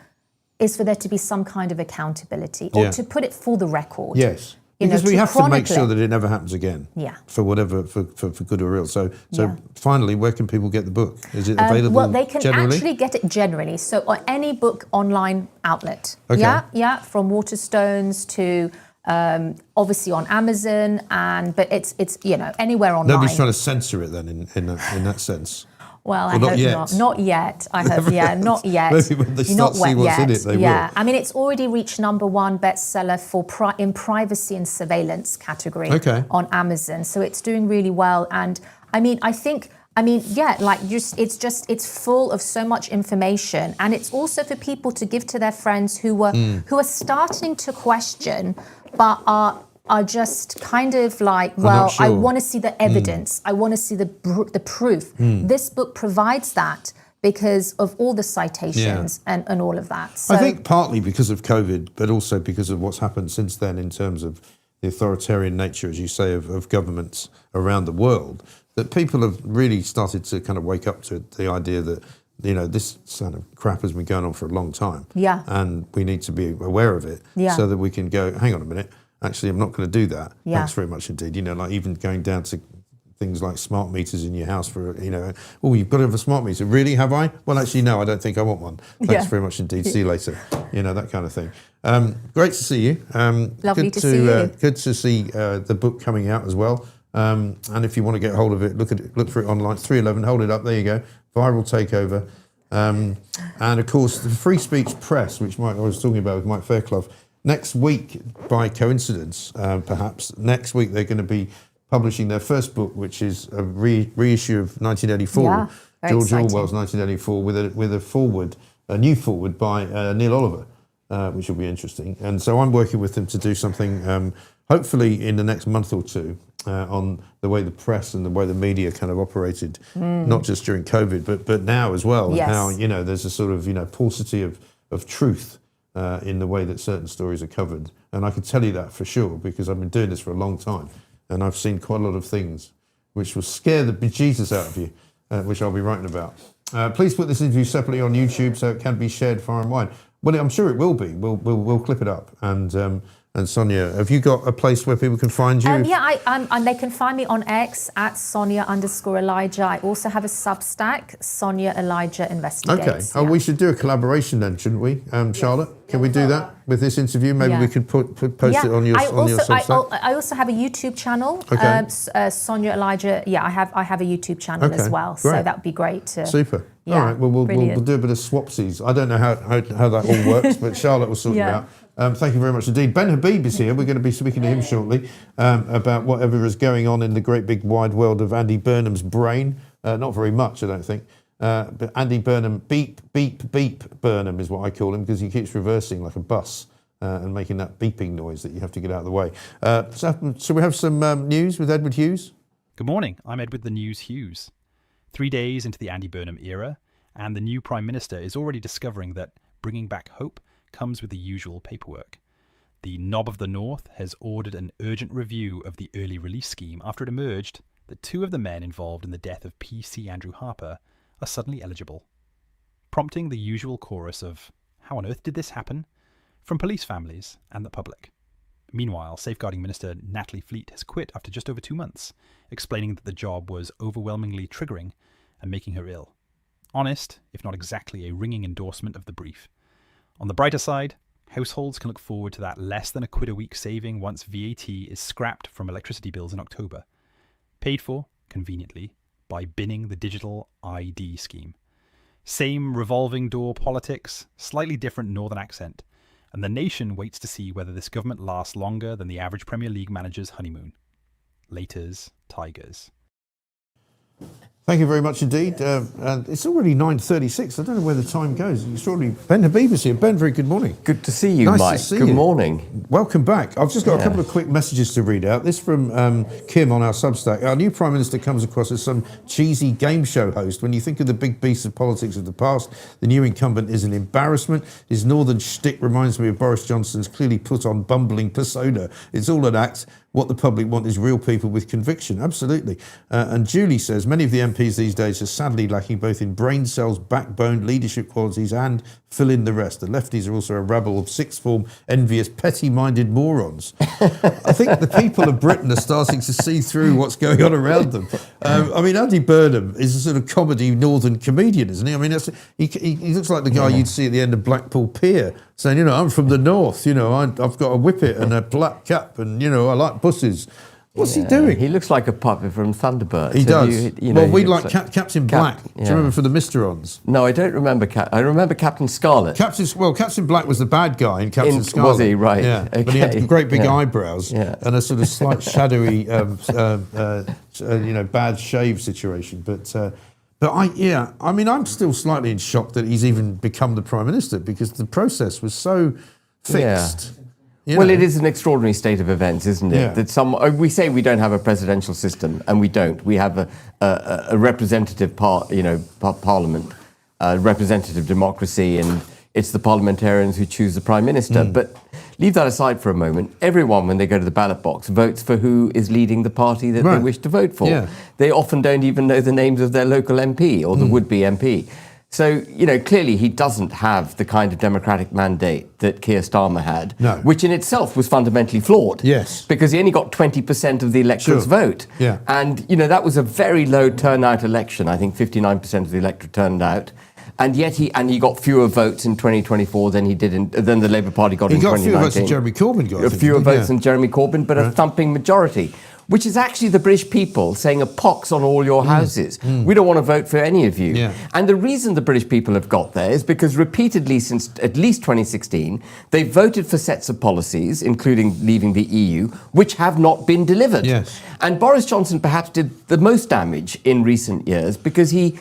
is for there to be some kind of accountability or to put it for the record. Yes. Because we have to make chronicle sure it. that it never happens again. Yeah. For whatever, for good or ill. So Yeah. finally, where can people get the book? Is it available Well, they can generally? actually get it generally. So on any book online outlet. Okay. Yeah. From Waterstones to obviously on Amazon, but it's anywhere online. Nobody's trying to censor it then in that sense. Well, I not hope yet. not. Not yet. I hope, not yet. Maybe when they start seeing what's in it, they will. I mean, it's already reached #1 bestseller for in privacy and surveillance category on Amazon. So it's doing really well. And I mean, it's full of so much information, and it's also for people to give to their friends who are starting to question, but are just kind of like, well, I want to see the evidence. I want to see the proof. This book provides that because of all the citations and all of that. So, I think partly because of COVID, but also because of what's happened since then in terms of the authoritarian nature, as you say, of governments around the world, that people have really started to kind of wake up to the idea that, this kind of crap has been going on for a long time. Yeah. And we need to be aware of it so that we can go, hang on a minute, actually, I'm not going to do that. Yeah. Thanks very much indeed. Like even going down to things like smart meters in your house for, oh, you've got to have a smart meter. Really, have I? Well, actually, no, I don't think I want one. Thanks very much indeed. See you later. That kind of thing. Great to see you. Lovely to see you. Good to see the book coming out as well. And if you want to get hold of it, look for it online. 311, hold it up. There you go. Viral takeover. And of course, the Free Speech Press, which I was talking about with Mike Fairclough, next week, by coincidence, perhaps, next week they're going to be publishing their first book, which is a reissue of 1984, George Orwell's 1984, with a new foreword by Neil Oliver, which will be interesting. And so I'm working with them to do something, hopefully in the next month or two, on the way the press and the way the media kind of operated, not just during COVID, but now as well, and how there's a sort of paucity of truth. In the way that certain stories are covered. And I can tell you that for sure, because I've been doing this for a long time, and I've seen quite a lot of things which will scare the bejesus out of you, which I'll be writing about. Please put this interview separately on YouTube so it can be shared far and wide. Well, I'm sure it will be. We'll clip it up. And Sonia, have you got a place where people can find you? And they can find me on X at Sonia_Elijah. I also have a Substack, Sonia Elijah Investigates. Okay. We should do a collaboration then, shouldn't we, Charlotte? Can we do that with this interview? Maybe we could post it on your Substack. I also have a YouTube channel, Sonia Elijah. Yeah, I have a YouTube channel as well. Great. So that would be great. Super. All right. Well, we'll do a bit of swapsies. I don't know how that all works, but Charlotte will sort it out. Thank you very much indeed. Ben Habib is here. We're going to be speaking to him shortly about whatever is going on in the great big wide world of Andy Burnham's brain. Not very much, I don't think. But Andy Burnham, beep, beep, beep Burnham is what I call him, because he keeps reversing like a bus and making that beeping noise that you have to get out of the way. So we have some news with Edward Hughes? Good morning. I'm Edward the News Hughes. 3 days into the Andy Burnham era, and the new Prime Minister is already discovering that bringing back hope comes with the usual paperwork. The Knob of the North has ordered an urgent review of the early release scheme after it emerged that 2 of the men involved in the death of PC Andrew Harper are suddenly eligible, prompting the usual chorus of "How on earth did this happen?" from police families and the public. Meanwhile, Safeguarding Minister Natalie Fleet has quit after just over 2 months, explaining that the job was overwhelmingly triggering and making her ill. Honest, if not exactly a ringing endorsement of the brief. On the brighter side, households can look forward to that less than £1 a week saving once VAT is scrapped from electricity bills in October, paid for, conveniently, by binning the digital ID scheme. Same revolving door politics, slightly different northern accent, and the nation waits to see whether this government lasts longer than the average Premier League manager's honeymoon. Laters, Tigers. Thank you very much indeed. And it's already 9:36. I don't know where the time goes. Extraordinary. Ben Habib is here. Ben, very good morning. Good to see you, nice Mike. To see good you. morning. Welcome back. I've just got a couple of quick messages to read out. This from Kim on our Substack. Our new Prime Minister comes across as some cheesy game show host. When you think of the big beasts of politics of the past, the new incumbent is an embarrassment. His northern shtick reminds me of Boris Johnson's clearly put on bumbling persona. It's all an act. What the public want is real people with conviction. Absolutely. And Julie says, many of the MPs these days are sadly lacking both in brain cells, backbone, leadership qualities and fill in the rest. The lefties are also a rabble of sixth form, envious, petty-minded morons. I think the people of Britain are starting to see through what's going on around them. I mean, Andy Burnham is a sort of comedy northern comedian, isn't he? I mean, he looks like the guy you'd see at the end of Blackpool Pier, saying, I'm from the north, I've got a whippet and a black cap, and I like buses. What's he doing? He looks like a puppet from Thunderbird. He does. We like Captain Black. Do you remember for the Mysterons? No, I don't remember. I remember Captain Scarlet. Captain Black was the bad guy in Captain Scarlet. Was he? Right. Yeah. Okay. But he had great big eyebrows and a sort of slight shadowy, bad shave situation. But I'm still slightly in shock that he's even become the Prime Minister, because the process was so fixed. Well, it is an extraordinary state of events, isn't it? Yeah. That we say we don't have a presidential system, and we don't. We have a representative parliament, representative democracy, and it's the parliamentarians who choose the prime minister. But leave that aside for a moment. Everyone, when they go to the ballot box, votes for who is leading the party that they wish to vote for. Yeah. They often don't even know the names of their local MP or the would-be MP. So, clearly he doesn't have the kind of democratic mandate that Keir Starmer had, which in itself was fundamentally flawed. Yes. Because he only got 20% of the electorate's vote. Yeah. And, that was a very low turnout election. I think 59% of the electorate turned out. And yet he got fewer votes in 2024 than than the Labour Party got in 2019. He got fewer votes than Jeremy Corbyn got. Fewer votes than Jeremy Corbyn, but a thumping majority. Which is actually the British people saying a pox on all your houses. We don't want to vote for any of you. Yeah. And the reason the British people have got there is because repeatedly since at least 2016, they've voted for sets of policies, including leaving the EU, which have not been delivered. Yes. And Boris Johnson perhaps did the most damage in recent years because he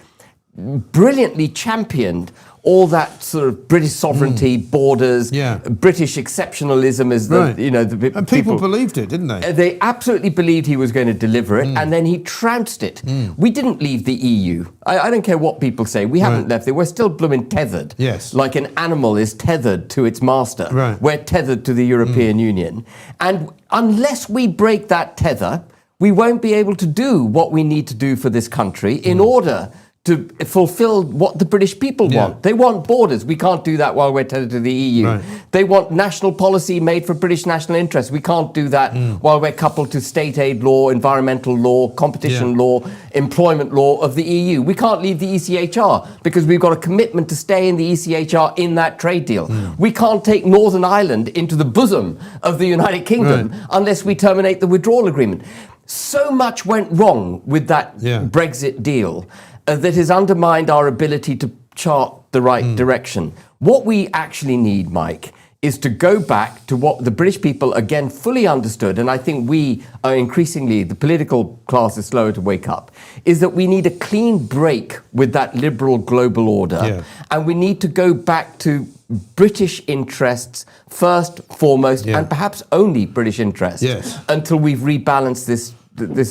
brilliantly championed all that sort of British sovereignty, borders, British exceptionalism as and people believed it, didn't they? They absolutely believed he was going to deliver it, and then he trounced it. We didn't leave the EU. I don't care what people say. We haven't left it. We're still blooming tethered. Yes. Like an animal is tethered to its master. Right. We're tethered to the European Union. And unless we break that tether, we won't be able to do what we need to do for this country in order to fulfill what the British people want. They want borders. We can't do that while we're tethered to the EU. Right. They want national policy made for British national interests. We can't do that while we're coupled to state aid law, environmental law, competition law, employment law of the EU. We can't leave the ECHR because we've got a commitment to stay in the ECHR in that trade deal. We can't take Northern Ireland into the bosom of the United Kingdom unless we terminate the withdrawal agreement. So much went wrong with that Brexit deal that has undermined our ability to chart the right direction. What we actually need, Mike, is to go back to what the British people, again, fully understood, and I think we are increasingly, the political class is slower to wake up, is that we need a clean break with that liberal global order, and we need to go back to British interests first, foremost, and perhaps only British interests until we've rebalanced this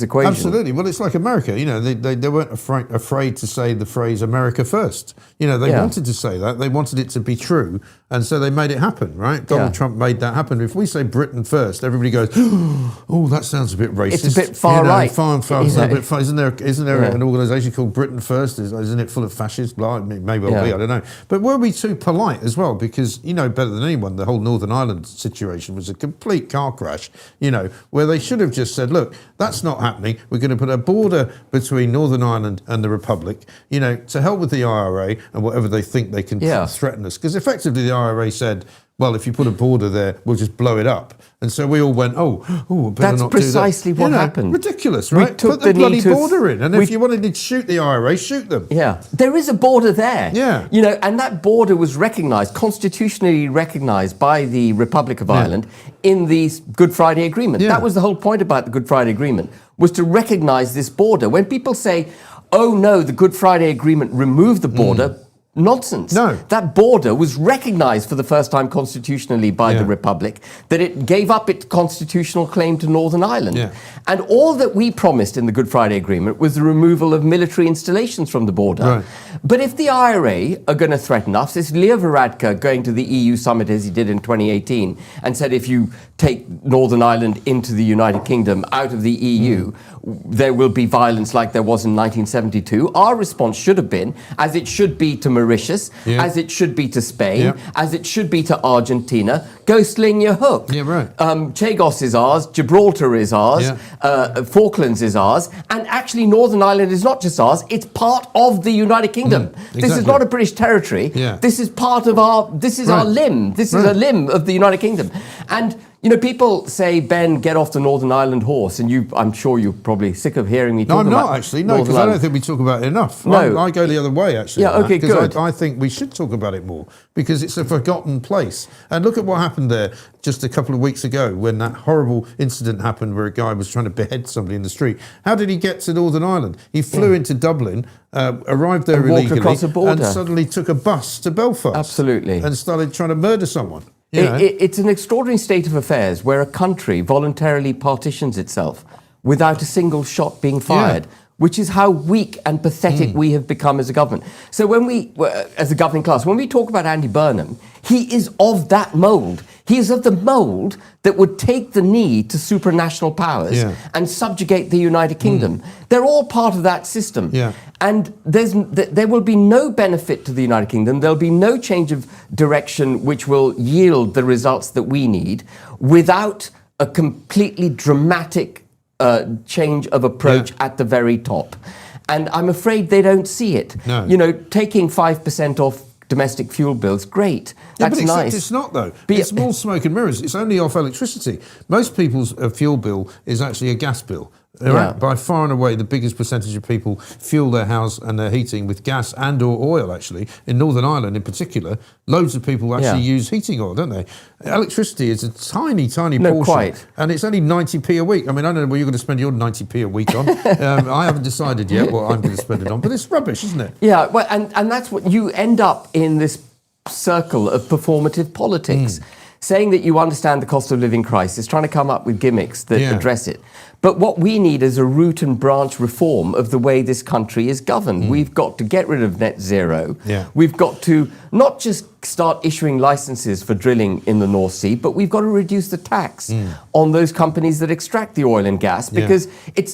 equation. Absolutely. Well, it's like America. They weren't afraid to say the phrase "America first." They wanted to say that. They wanted it to be true, and so they made it happen. Right? Donald Trump made that happen. If we say Britain first, everybody goes, "Oh, that sounds a bit racist." It's a bit far right. Far. A bit far. Isn't there an organisation called Britain First? Isn't it full of fascists? Blah, may well be. I don't know. But were we too polite as well? Because better than anyone, the whole Northern Ireland situation was a complete car crash. Where they should have just said, "Look, that's not happening. We're going to put a border between Northern Ireland and the Republic, to hell with the IRA and whatever they think they can threaten us." Because effectively the IRA said, well, if you put a border there, we'll just blow it up. And so we all went, oh, better That's not precisely do that. what happened. Ridiculous, right? Put the bloody border in. And if you wanted to shoot the IRA, shoot them. Yeah. There is a border there. Yeah. And that border was recognised, constitutionally recognised by the Republic of Ireland in the Good Friday Agreement. That was the whole point about the Good Friday Agreement, was to recognise this border. When people say, oh no, the Good Friday Agreement removed the border, nonsense. No. That border was recognised for the first time constitutionally by the Republic, that it gave up its constitutional claim to Northern Ireland. Yeah. And all that we promised in the Good Friday Agreement was the removal of military installations from the border. Right. But if the IRA are going to threaten us, it's Leo Varadkar going to the EU summit as he did in 2018 and said, if you take Northern Ireland into the United Kingdom out of the EU, there will be violence like there was in 1972. Our response should have been, as it should be to Mauritius, as it should be to Spain, as it should be to Argentina, go sling your hook. Yeah, right. Chagos is ours, Gibraltar is ours, Falklands is ours, and actually Northern Ireland is not just ours, it's part of the United Kingdom. This is not a British territory. This is part of our, this is our limb. This is a limb of the United Kingdom. And you know, people say, Ben, get off the Northern Ireland horse, and I'm sure you're probably sick of hearing me talk about. No, I'm not actually. No, because I don't think we talk about it enough. No. I go the other way actually. Yeah, okay, good. I think we should talk about it more because it's a forgotten place. And look at what happened there just a couple of weeks ago when that horrible incident happened where a guy was trying to behead somebody in the street. How did he get to Northern Ireland? He flew into Dublin, arrived there and walked illegally, across the border. and suddenly took a bus to Belfast. Absolutely. And started trying to murder someone. It's an extraordinary state of affairs where a country voluntarily partitions itself without a single shot being fired, which is how weak and pathetic we have become as a government. So when we, as a governing class, when we talk about Andy Burnham, he is of that mould. He is of the mould that would take the knee to supranational powers and subjugate the United Kingdom. They're all part of that system. And there will be no benefit to the United Kingdom. There'll be no change of direction which will yield the results that we need without a completely dramatic change of approach at the very top. And I'm afraid they don't see it. No. You know, taking 5% off domestic fuel bills, great. That's but nice. It's not though. It's more smoke and mirrors. It's only off electricity. Most people's fuel bill is actually a gas bill. Right? By far and away, the biggest percentage of people fuel their house and their heating with gas and or oil, actually. In Northern Ireland in particular, loads of people actually use heating oil, don't they? Electricity is a tiny, tiny portion. Quite. And it's only 90p a week. I mean, I don't know what you're going to spend your 90p a week on. I haven't decided yet what I'm going to spend it on, but it's rubbish, isn't it? Yeah, well, and that's what you end up in, this circle of performative politics, saying that you understand the cost of living crisis, trying to come up with gimmicks that address it. But what we need is a root and branch reform of the way this country is governed. We've got to get rid of net zero. We've got to not just start issuing licenses for drilling in the North Sea, but we've got to reduce the tax on those companies that extract the oil and gas, because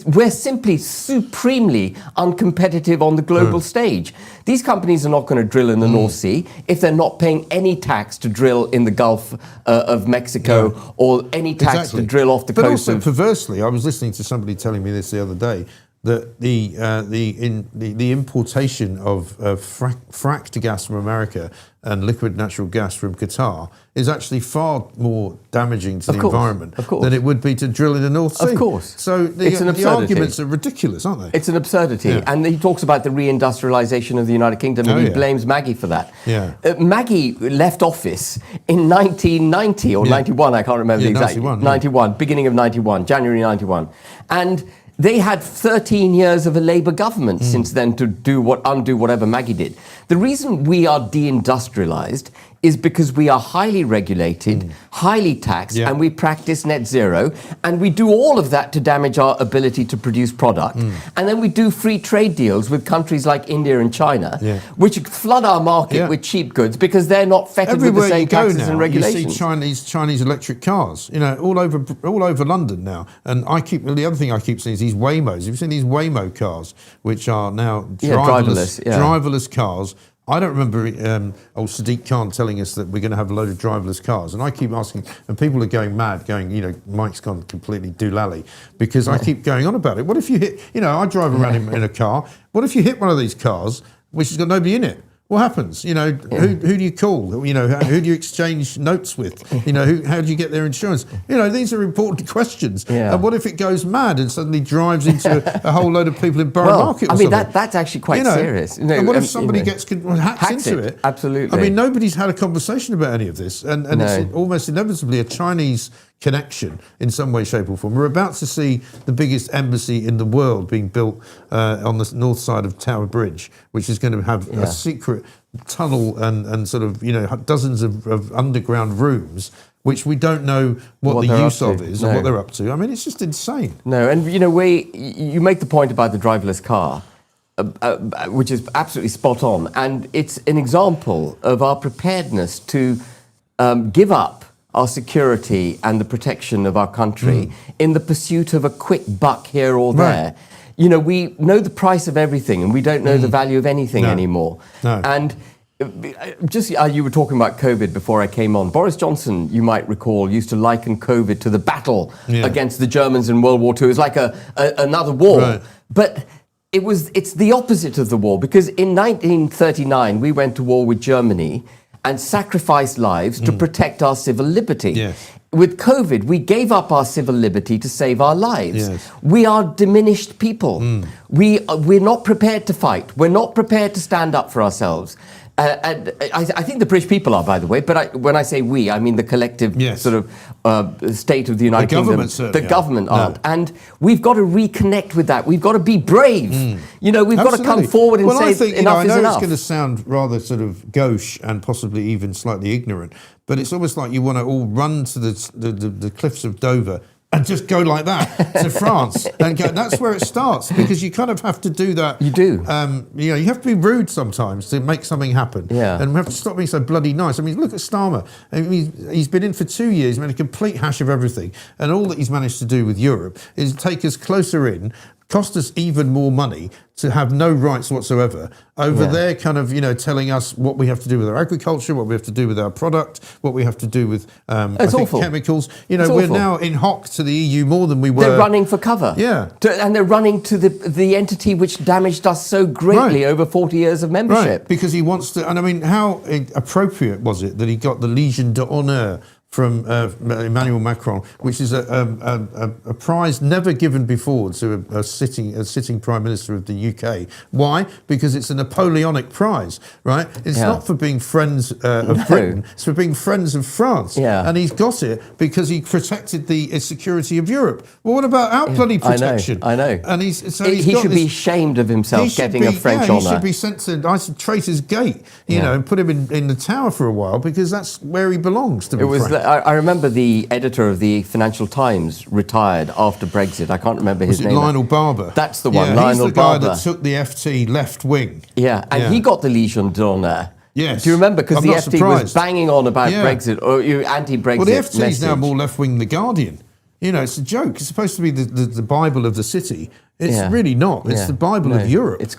we're simply supremely uncompetitive on the global stage. These companies are not going to drill in the North Sea if they're not paying any tax to drill in the Gulf of Mexico or any tax to drill off the coast also, of... perversely, I was listening to somebody telling me this the other day, that the importation of fracked gas from America and liquid natural gas from Qatar is actually far more damaging to the environment than it would be to drill in the North Sea. Of course. So the arguments are ridiculous, aren't they? It's an absurdity. And he talks about the reindustrialization of the United Kingdom, and he blames Maggie for that. Maggie left office in 1990 or 91, I can't remember the exact. 91, beginning of 91, January 91. And they had 13 years of a Labour government since then to undo whatever Maggie did. The reason we are deindustrialised is because we are highly regulated, highly taxed, and we practice net zero, and we do all of that to damage our ability to produce product. And then we do free trade deals with countries like India and China, which flood our market with cheap goods because they're not fettered with the same taxes and regulations. You see Chinese electric cars, you know, all over London now. And the other thing I keep seeing is these Waymos. You've seen these Waymo cars, which are now driverless cars. I don't remember old Sadiq Khan telling us that we're going to have a load of driverless cars. And I keep asking, and people are going mad, going, you know, Mike's gone completely doolally, because I keep going on about it. What if you hit, you know, I drive around in a car. What if you hit one of these cars which has got nobody in it? What happens? You know, who do you call? You know, who do you exchange notes with? You know, how do you get their insurance? You know, these are important questions. And what if it goes mad and suddenly drives into a whole load of people in Borough Market or something? That's actually quite serious. You know, and what if somebody hacks into it? Absolutely. I mean, nobody's had a conversation about any of this. And it's almost inevitably a Chinese connection in some way, shape or form. We're about to see the biggest embassy in the world being built on the north side of Tower Bridge, which is going to have a secret tunnel and sort of, you know, dozens of underground rooms, which we don't know what the use of is or what they're up to. I mean, it's just insane. No, and you know, you make the point about the driverless car, which is absolutely spot on, and it's an example of our preparedness to give up our security and the protection of our country in the pursuit of a quick buck here or there. You know, we know the price of everything and we don't know the value of anything anymore. And just you were talking about COVID before I came on. Boris Johnson, you might recall, used to liken COVID to the battle against the Germans in World War II. It was like another war. But it's the opposite of the war, because in 1939 we went to war with Germany and sacrificed lives to protect our civil liberty. With COVID, we gave up our civil liberty to save our lives. We are diminished people. We're not prepared to fight. We're not prepared to stand up for ourselves. And I think the British people are, by the way, but when I say we, I mean the collective sort of state of the United Kingdom. The government aren't. And we've got to reconnect with that. We've got to be brave. You know, we've got to come forward and say I think, enough is I know enough. it's going to sound rather sort of gauche and possibly even slightly ignorant, but it's almost like you want to all run to the cliffs of Dover and just go like that to France and go. That's where it starts, because you kind of have to do that. You do. You know, you have to be rude sometimes to make something happen. And we have to stop being so bloody nice. I mean, look at Starmer. I mean, he's been in for 2 years, made a complete hash of everything, and all that he's managed to do with Europe is take us closer in, cost us even more money to have no rights whatsoever over there, kind of, you know, telling us what we have to do with our agriculture, what we have to do with our product, what we have to do with I think chemicals. You know, we're now in hock to the EU more than we were. They're running for cover. And they're running to the entity which damaged us so greatly over 40 years of membership. Because he wants to, and I mean, how appropriate was it that he got the Legion d'Honneur from Emmanuel Macron, which is a prize never given before to a sitting Prime Minister of the UK. Why? Because it's a Napoleonic prize, right? It's not for being friends of Britain, it's for being friends of France. And he's got it because he protected the security of Europe. Well, what about our bloody protection? I know. And he should be ashamed of himself getting a French honour. He should be sent to Traitors' Gate, you know, and put him in the Tower for a while, because that's where he belongs, to be frank. I remember the editor of the Financial Times retired after Brexit. I can't remember his name. Lionel Barber. That's the one, Lionel Barber. He's the guy that took the FT left wing. And he got the Legion d'Honneur. Yes. Do you remember? Because the FT surprised. was banging on about Brexit, or anti-Brexit. Well, the FT is message. now more left wing than The Guardian. You know, it's a joke. It's supposed to be the Bible of the city. It's really not. It's the Bible of Europe. It's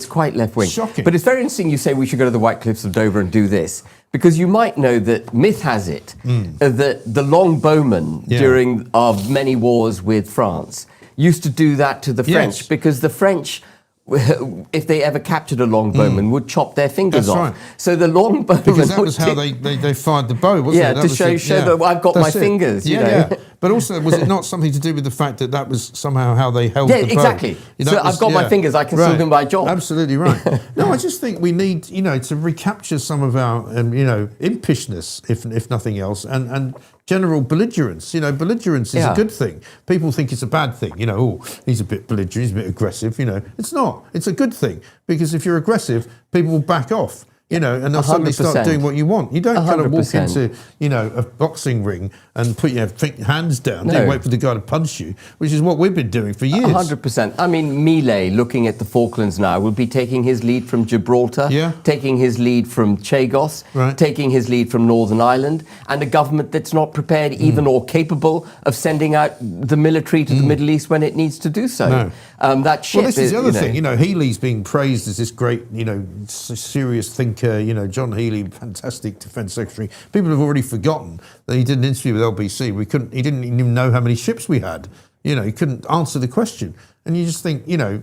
quite left wing. Shocking. But it's very interesting you say we should go to the White Cliffs of Dover and do this, because you might know that myth has it that the longbowmen during our many wars with France used to do that to the French, because the French, if they ever captured a longbowman, would chop their fingers off. Right. So the longbowmen... Because that was how they fired the bow, wasn't it? That to was show that I've got my fingers, you know. But also, was it not something to do with the fact that that was somehow how they held the bow? Exactly. So I've got my fingers, I can still do my job. Absolutely right. No, I just think we need, you know, to recapture some of our, you know, impishness, if nothing else, and general belligerence. You know, belligerence is a good thing. People think it's a bad thing. You know, oh, he's a bit belligerent, he's a bit aggressive. You know, it's not. It's a good thing, because if you're aggressive, people will back off. You know, and they'll suddenly start doing what you want. You don't kind of walk into, you know, a boxing ring and put your hands down. You wait for the guy to punch you, which is what we've been doing for years. 100%. I mean, Milei, looking at the Falklands now, will be taking his lead from Gibraltar, taking his lead from Chagos, taking his lead from Northern Ireland, and a government that's not prepared even or capable of sending out the military to the Middle East when it needs to do so. That ship this is the other thing. You know, Healy's being praised as this great, you know, serious thinker. You know, John Healy, fantastic Defence Secretary. People have already forgotten that he did an interview with LBC. He didn't even know how many ships we had. You know, he couldn't answer the question. And you just think, you know,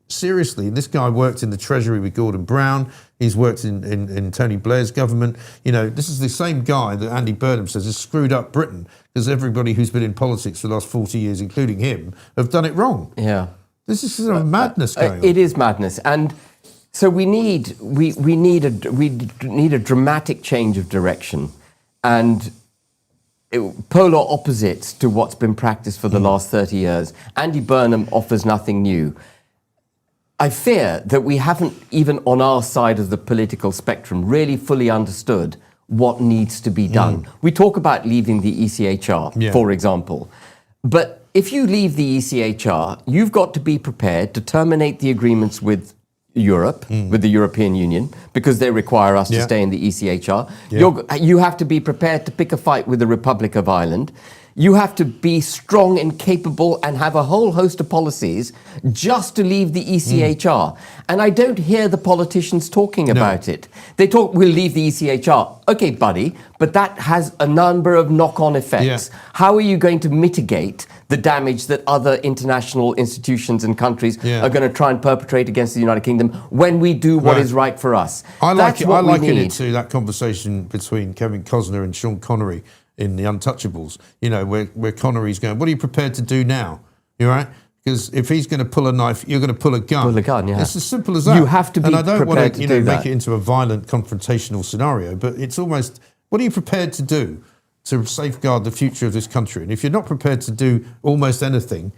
seriously, this guy worked in the Treasury with Gordon Brown. He's worked in Tony Blair's government. You know, this is the same guy that Andy Burnham says has screwed up Britain, because everybody who's been in politics for the last 40 years, including him, have done it wrong. This is sort of madness going on. It is madness. And so we need a dramatic change of direction, and polar opposites to what's been practiced for the last 30 years. Andy Burnham offers nothing new. I fear that we haven't, even on our side of the political spectrum, really fully understood what needs to be done. We talk about leaving the ECHR, for example, but if you leave the ECHR, you've got to be prepared to terminate the agreements with Europe, with the European Union, because they require us to stay in the ECHR. Yeah. You have to be prepared to pick a fight with the Republic of Ireland. You have to be strong and capable and have a whole host of policies just to leave the ECHR. And I don't hear the politicians talking about it. They talk, we'll leave the ECHR. Okay, buddy, but that has a number of knock-on effects. How are you going to mitigate the damage that other international institutions and countries are going to try and perpetrate against the United Kingdom when we do what is right for us? I That's what we liken it need. to that conversation between Kevin Costner and Sean Connery in The Untouchables, you know, where Connery's going, what are you prepared to do now? You right? Because if he's going to pull a knife, you're going to pull a gun. Pull a gun, yeah. It's as simple as that. You have to be and I don't prepared want to to do make that. it into a violent, confrontational scenario, but it's almost, what are you prepared to do to safeguard the future of this country? And if you're not prepared to do almost anything,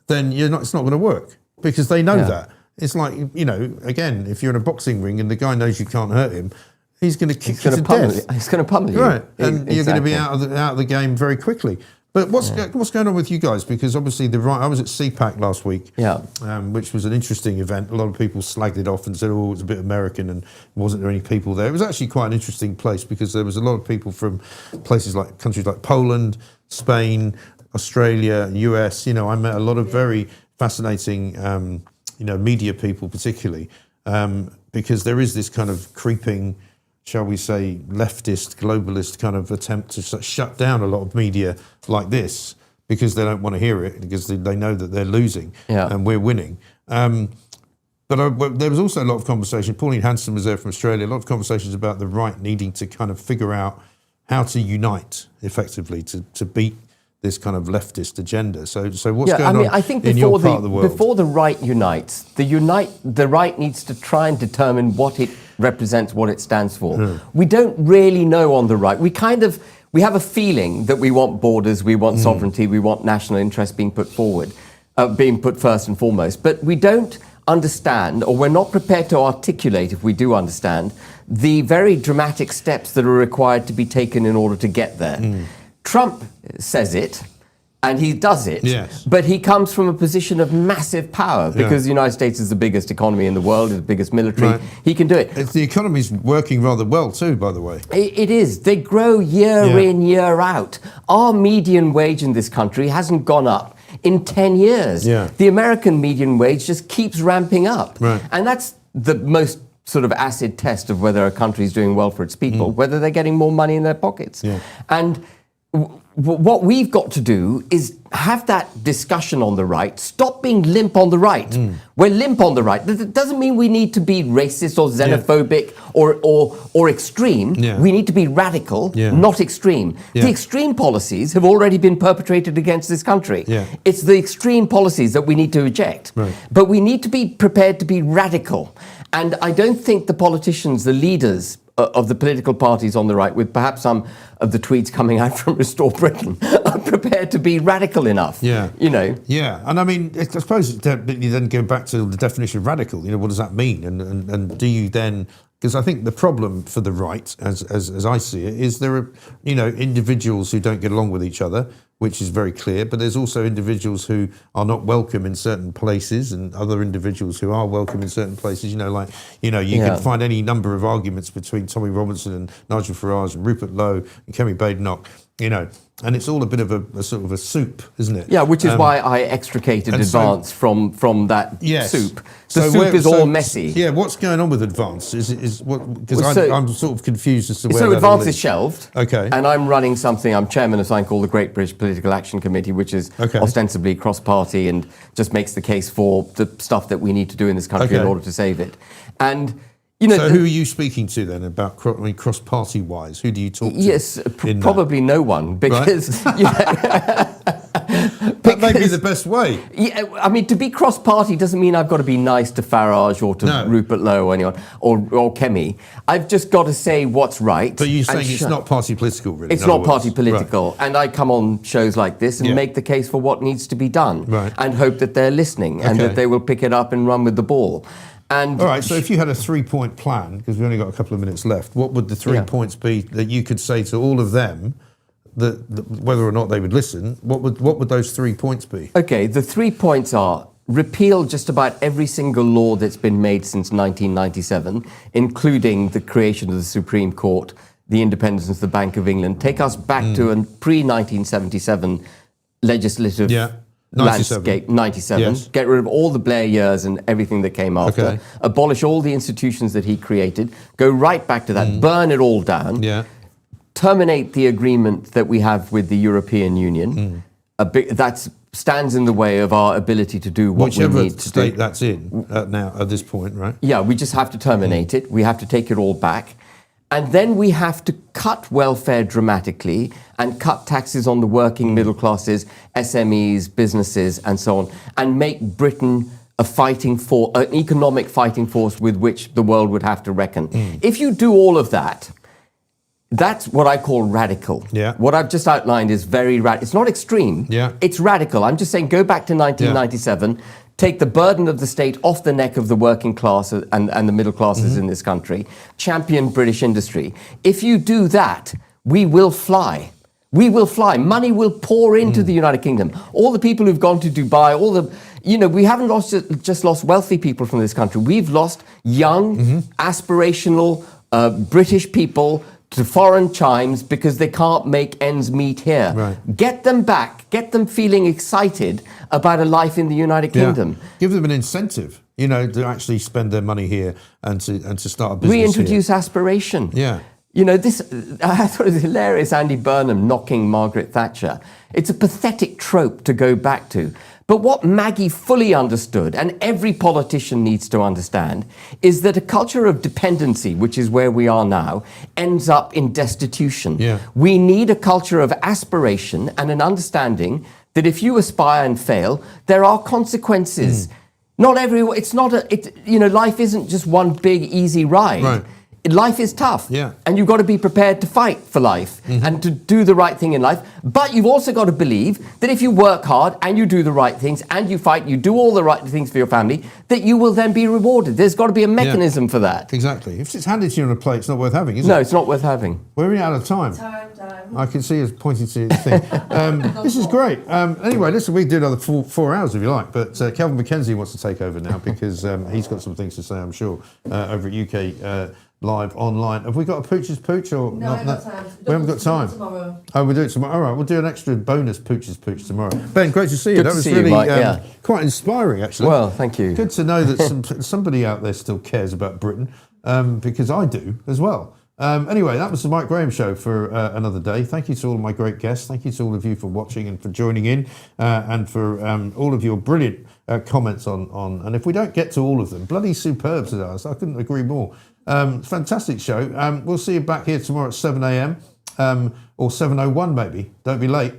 then it's not going to work, because they know that. It's like, you know, again, if you're in a boxing ring and the guy knows you can't hurt him, he's going to kick you to death. He's going to pummel you. Right, and you're going to be Exactly. out of the game very quickly. But what's going on with you guys? Because obviously I was at CPAC last week, which was an interesting event. A lot of people slagged it off and said, "Oh, it's a bit American," and wasn't there any people there? It was actually quite an interesting place because there was a lot of people from countries like Poland, Spain, Australia, US. You know, I met a lot of very fascinating, media people, particularly because there is this kind of creeping, shall we say, leftist, globalist kind of attempt to shut down a lot of media like this because they don't want to hear it, because they know that they're losing and we're winning. But there was also a lot of conversation. Pauline Hanson was there from Australia, a lot of conversations about the right needing to kind of figure out how to unite effectively to beat this kind of leftist agenda. So what's going on I think in your part of the world? before the right unites, the right needs to try and determine what it represents, what it stands for. We don't really know on the right. We have a feeling that we want borders, we want sovereignty, we want national interest being put forward, being put first and foremost. But we don't understand, or we're not prepared to articulate, if we do understand, the very dramatic steps that are required to be taken in order to get there. Trump says it, and he does it, but he comes from a position of massive power because the United States is the biggest economy in the world, is the biggest military. Right. He can do it. The economy's working rather well too, by the way. It is. They grow year in, year out. Our median wage in this country hasn't gone up in 10 years. The American median wage just keeps ramping up. Right. And that's the most sort of acid test of whether a country is doing well for its people, whether they're getting more money in their pockets. And what we've got to do is have that discussion on the right. Stop being limp on the right. We're limp on the right. That doesn't mean we need to be racist or xenophobic or extreme. We need to be radical, not extreme. The extreme policies have already been perpetrated against this country. It's the extreme policies that we need to reject. But we need to be prepared to be radical. And I don't think the politicians, the leaders of the political parties on the right, with perhaps some of the tweets coming out from Restore Britain, are prepared to be radical enough. You know. Yeah, and I mean, I suppose you then go back to the definition of radical. You know, what does that mean? And do you then? Because I think the problem for the right, as I see it, is there are individuals who don't get along with each other, which is very clear. But there's also individuals who are not welcome in certain places, and other individuals who are welcome in certain places. You can find any number of arguments between Tommy Robinson and Nigel Farage and Rupert Lowe and Kemi Badenoch. And it's all a bit of a sort of a soup, isn't it? Yeah, which is why I extricated Advance from that soup. The soup is all messy. Yeah, what's going on with Advance? Because I'm sort of confused as to where. So Advance is shelved. Okay. And I'm running something. I'm chairman of something called the Great British Political Action Committee, which is ostensibly cross-party and just makes the case for the stuff that we need to do in this country in order to save it. And so who are you speaking to then about cross-party wise? Who do you talk to? Yes, probably no one, because that may be the best way. Yeah, I mean, to be cross-party doesn't mean I've got to be nice to Farage or to Rupert Lowe or anyone or Kemi. I've just got to say what's right. But you're saying it's not party political, really? It's not party political, and I come on shows like this and make the case for what needs to be done, and hope that they're listening and that they will pick it up and run with the ball. And all right, so if you had a 3-point plan, because we've only got a couple of minutes left, what would the 3 points be that you could say to all of them, that whether or not they would listen? What would those 3 points be? Okay, the 3 points are repeal just about every single law that's been made since 1997, including the creation of the Supreme Court, the independence of the Bank of England, take us back to a pre-1977 legislative landscape, 97, Yes. get rid of all the Blair years and everything that came after, Okay. abolish all the institutions that he created, go right back to that, burn it all down, terminate the agreement that we have with the European Union. That stands in the way of our ability to do what Whichever we need to state do. that's in now at this point, right? Yeah, we just have to terminate it. We have to take it all back. And then we have to cut welfare dramatically and cut taxes on the working middle classes, SMEs, businesses, and so on, and make Britain an economic fighting force with which the world would have to reckon. If you do all of that, that's what I call radical. Yeah. What I've just outlined is very radical. It's not extreme. Yeah. It's radical. I'm just saying go back to 1997, take the burden of the state off the neck of the working class and the middle classes in this country, champion British industry. If you do that, we will fly. We will fly. Money will pour into the United Kingdom. All the people who've gone to Dubai, we haven't just lost wealthy people from this country. We've lost young, aspirational British people to foreign chimes because they can't make ends meet here. Right. Get them back. Get them feeling excited about a life in the United Kingdom. Give them an incentive, to actually spend their money here and to start a business Reintroduce here. aspiration. Yeah. I thought it was hilarious, Andy Burnham knocking Margaret Thatcher. It's a pathetic trope to go back to. But what Maggie fully understood, and every politician needs to understand, is that a culture of dependency, which is where we are now, ends up in destitution. Yeah. We need a culture of aspiration and an understanding that if you aspire and fail, there are consequences. Not everyone. It's not life isn't just one big easy ride. Right. Life is tough, Yeah. and you've got to be prepared to fight for life and to do the right thing in life. But you've also got to believe that if you work hard and you do the right things and you fight, you do all the right things for your family, that you will then be rewarded. There's got to be a mechanism for that. Exactly. If it's handed to you on a plate, it's not worth having, is it? No, it's not worth having. We're running out of time. Time. I can see us pointing to the thing. This is great. Anyway, listen, we can do another 4 hours if you like, but Kelvin McKenzie wants to take over now because he's got some things to say, I'm sure, over at UK Live online. Have we got a Pooch's Pooch or No, not? we haven't got time. We haven't got time. Tomorrow. Oh, we'll do it tomorrow. All right, we'll do an extra bonus Pooch's Pooch tomorrow. Ben, great to see you. Good That to was see you, really Mike, quite inspiring, actually. Well, thank you. Good to know that somebody out there still cares about Britain, because I do as well. Anyway, that was the Mike Graham Show for another day. Thank you to all of my great guests. Thank you to all of you for watching and for joining in, and for all of your brilliant comments on. And if we don't get to all of them, bloody superb today. I couldn't agree more. Fantastic show. We'll see you back here tomorrow at 7 a.m. Or 7:01 maybe. Don't be late.